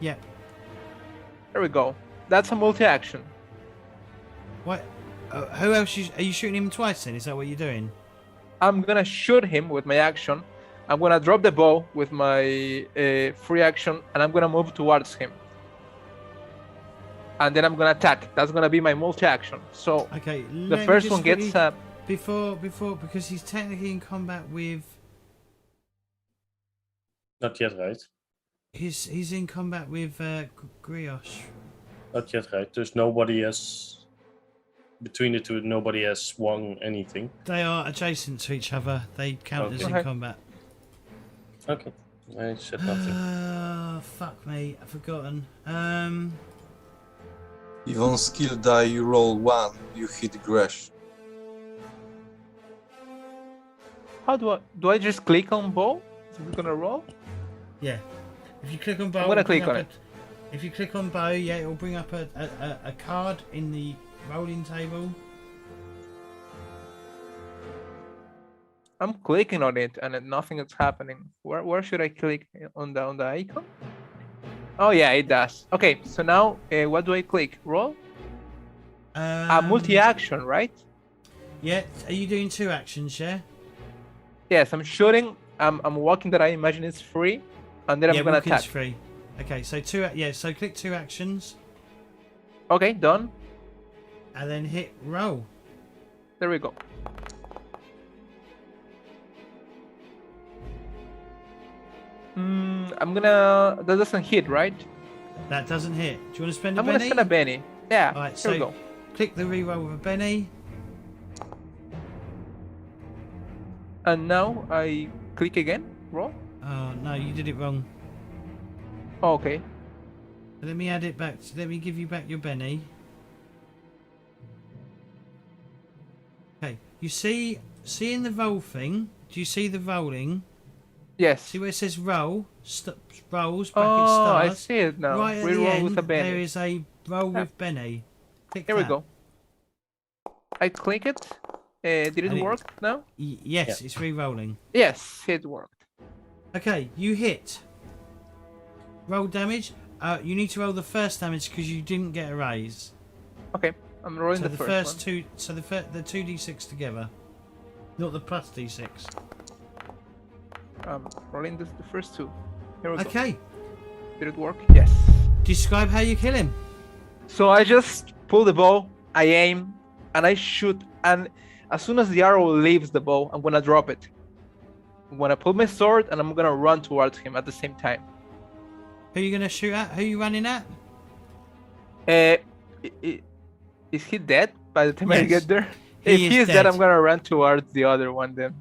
Yep. There we go. That's a multi-action. What? Who else? Are you shooting him twice? Then is that what you're doing? I'm gonna shoot him with my action. I'm gonna drop the bow with my free action, and I'm gonna move towards him. And then I'm gonna attack. That's gonna be my multi-action. So Okay. the first one gets before because he's technically in combat with. Not yet, right? He's in combat with Grioche. Not yet, right? There's nobody has between the two. Nobody has swung anything. They are adjacent to each other. They count as in Okay. combat. Okay, I said nothing. Fuck me, I've forgotten. If on skill die you roll 1, you hit Gresh. how do I just click on bow? Is it gonna roll? Yeah. If you click on bow, I'm gonna it'll bring click on up if you click on bow, yeah, it'll bring up a card in the rolling table. I'm clicking on it and nothing is happening. Where should I click on the icon? Oh yeah, it does. Okay, so now what do I click? Roll? Multi-action, right? Yeah. Are you doing two actions? Yeah. Yes, I'm shooting. I'm walking that I imagine is free, and then I'm gonna walking's attack. free. Okay, so so click two actions Okay, done. and then hit roll. There we go. I'm gonna. That doesn't hit, right? That doesn't hit. Do you want to spend a I'm gonna penny? spend a penny. Yeah. Alright, Here we so go. click the reroll with a penny. And now I click again. Roll. Oh no, you did it wrong. Oh, okay. Let me add it back. Let me give you back your Benny. Okay, you see in the roll thing. Do you see the rolling? Yes. See where it says roll? Rolls bracket Oh, stars. I see it now. Right at the Reroll end, with a penny. there is a roll Yeah. with Benny. Click Here we that. go. I click it. Did it And it- work now? Yes, it's re-rolling. Yes, it worked. Okay, you hit. Roll damage. You need to roll the first damage because you didn't get a raise. Okay, I'm rolling So the the first first one. two, so the 2d6 together, not the plus d6. I'm rolling the first two. Here we go. Okay, Did it work? Yes. describe how you kill him. So I just pull the bow, I aim, and I shoot. And as soon as the arrow leaves the bow, I'm gonna drop it. I'm gonna pull my sword and I'm gonna run towards him at the same time. Who are you gonna shoot at? Who are you running at? Is he dead by the time I Yes, get there? he If is he is dead. dead, I'm gonna run towards the other one then.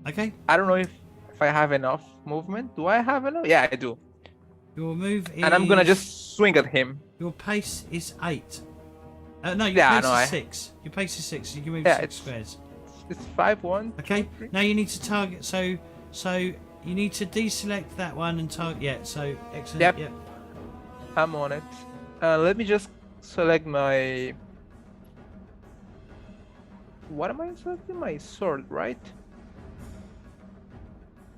Okay, I don't know if I have enough movement. Do I have enough? Yeah, I do. your move is. And I'm gonna just swing at him. Your pace is 8. No, your Yeah, pace no, is I- 6. Your pace is 6. You can move Yeah, 6 it's- squares. It's 5-1. Okay. Now you need to target. So you need to deselect that one and target. Yeah. So excellent. Yep. I'm on it. Let me just select my. What am I selecting? My sword, right?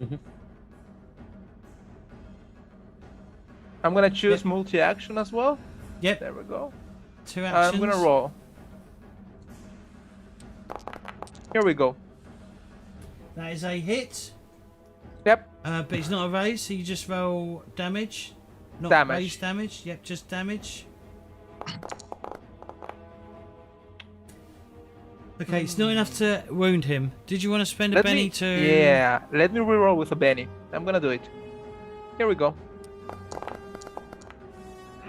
Mhm. I'm gonna choose multi-action as well. Yep. There we go. 2 actions. I'm gonna roll. Here we go. That is a hit. Yep. But it's not a raise, so you just roll damage. Not Damage. raise damage. Yep, just damage. Okay, it's not enough to wound him. Did you want to spend a Benny to... Yeah, let me reroll with a Benny. I'm gonna do it. Here we go.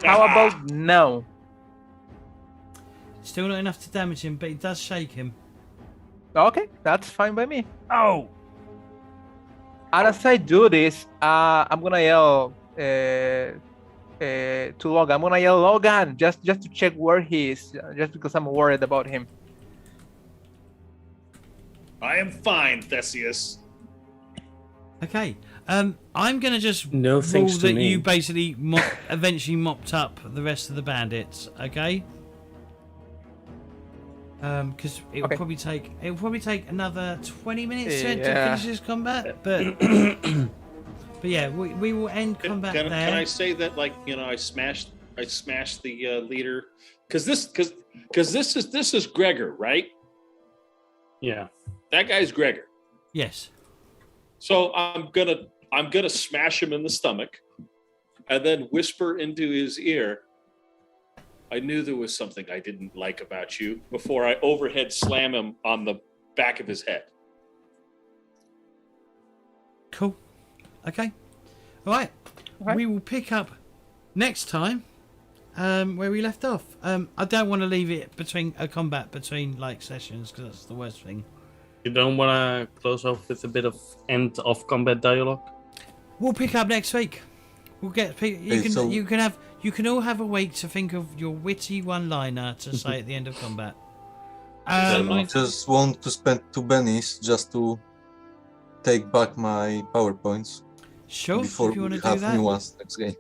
How about now? Still not enough to damage him, but it does shake him. Okay, that's fine by me. Oh! And as I do this, I'm gonna yell to Logan. I'm gonna yell Logan just to check where he is, just because I'm worried about him. I am fine, Theseus. Okay. I'm gonna just No rule thanks to that me. you basically eventually mopped up the rest of the bandits. Okay. Because it'll Okay. probably take another 20 minutes to Yeah. finish this combat. But yeah, we will end combat Can there. I say that, like, I smashed the leader because this is Gregor, right? Yeah. That guy's Gregor. Yes. So I'm gonna smash him in the stomach, and then whisper into his ear, "I knew there was something I didn't like about you," before I overhead slam him on the back of his head. Cool. Okay. All right. Okay. We will pick up next time where we left off. I don't want to leave it between a combat between like sessions because that's the worst thing. You don't want to close off with a bit of end of combat dialogue? We'll pick up next week. We'll get you can all have a week to think of your witty one-liner to say at the end of combat. I just want to spend 2 bennies just to take back my PowerPoints Sure, before if you want we to do have that. new ones next game.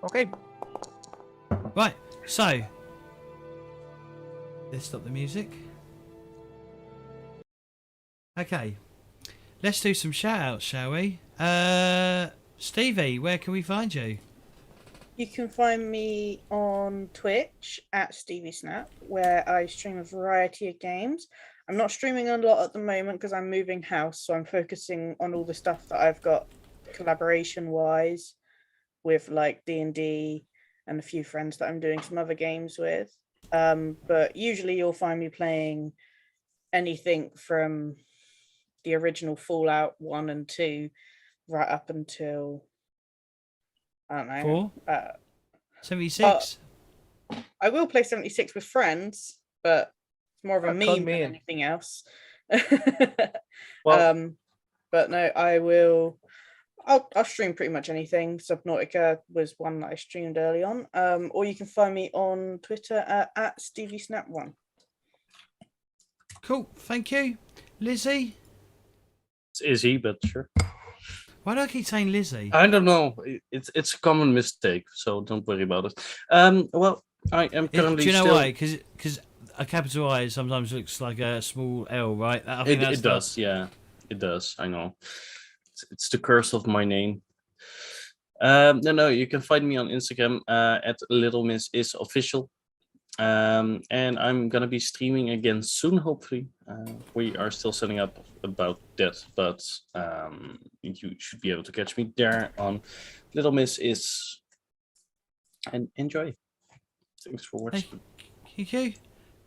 Okay. Right, so let's stop the music. Okay, let's do some shout-outs, shall we? Stevie, where can we find you? You can find me on Twitch at Stevie Snap, where I stream a variety of games. I'm not streaming a lot at the moment because I'm moving house, so I'm focusing on all the stuff that I've got collaboration-wise with like D&D and a few friends that I'm doing some other games with. But usually you'll find me playing anything from the original Fallout 1 and 2 right up until, I don't know. 4? 76? I will play 76 with friends, but it's more of a Count meme me than in. anything else. Well, But no, I'll stream pretty much anything. Subnautica was one that I streamed early on. Or you can find me on Twitter at StevieSnap1. Cool, thank you. Lizzie? it's Izzy, but sure. Why do I keep saying Lizzie? I don't know. It's a common mistake, so don't worry about it. Well, I am Do currently you know still... why? Because a capital I sometimes looks like a small L, right? I think It does, yeah. It does, I know. It's the curse of my name. No, you can find me on Instagram at Little Miss is official. And I'm gonna be streaming again soon, hopefully. We are still setting up about that, but you should be able to catch me there on Little Miss is. And enjoy. Thanks for watching. Thank you.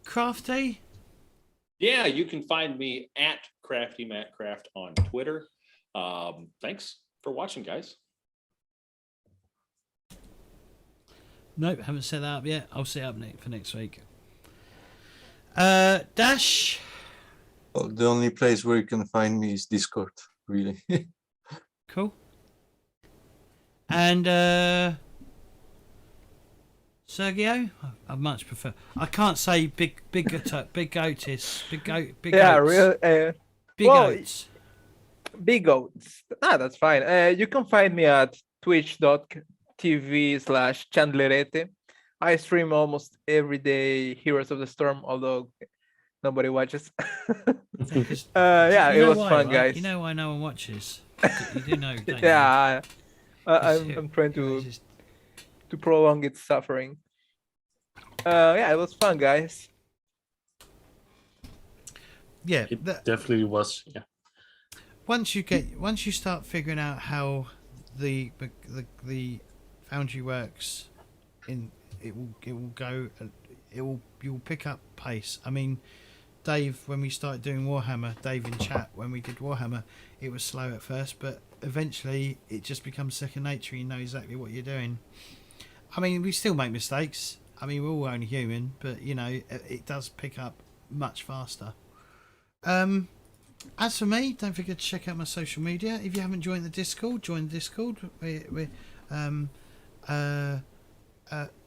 Crafty? Yeah, you can find me at CraftyMattCraft on Twitter. Thanks for watching, guys. Nope, haven't set that up yet. I'll set it up for next week. Dash? Well, the only place where you can find me is Discord, really. Cool. And Sergio? I much prefer. I can't say big goatis. Big goats. Real. Big well, goats. Big goats. That's fine. You can find me at twitch.tv/Chandlerete. I stream almost every day Heroes of the Storm, although nobody watches. 'Cause Yeah, you it know was why, fun, right? guys. You know why no one watches. You do know, don't you? Yeah, 'Cause I'm trying heroes to is- prolong its suffering. Yeah, it was fun, guys. yeah. It definitely was. Yeah. Once you start figuring out how the foundry works, it will go. You'll pick up pace. I mean, Dave, when we started doing Warhammer, Dave in chat when we did Warhammer, it was slow at first, but eventually it just becomes second nature. You know exactly what you're doing. I mean, we still make mistakes. I mean, we're all only human, but you know, it does pick up much faster. As for me, don't forget to check out my social media. If you haven't joined the Discord, join the Discord.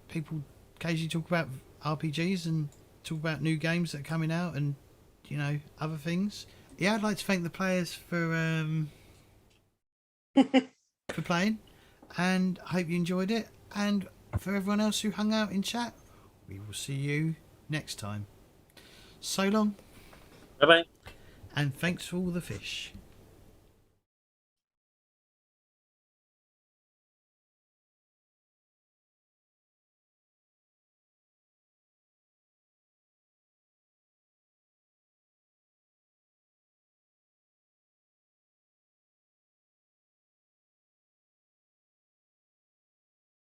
People occasionally talk about RPGs and talk about new games that are coming out and, you know, other things. Yeah, I'd like to thank the players for playing, and I hope you enjoyed it. And for everyone else who hung out in chat, we will see you next time. So long, Bye bye. and thanks for all the fish.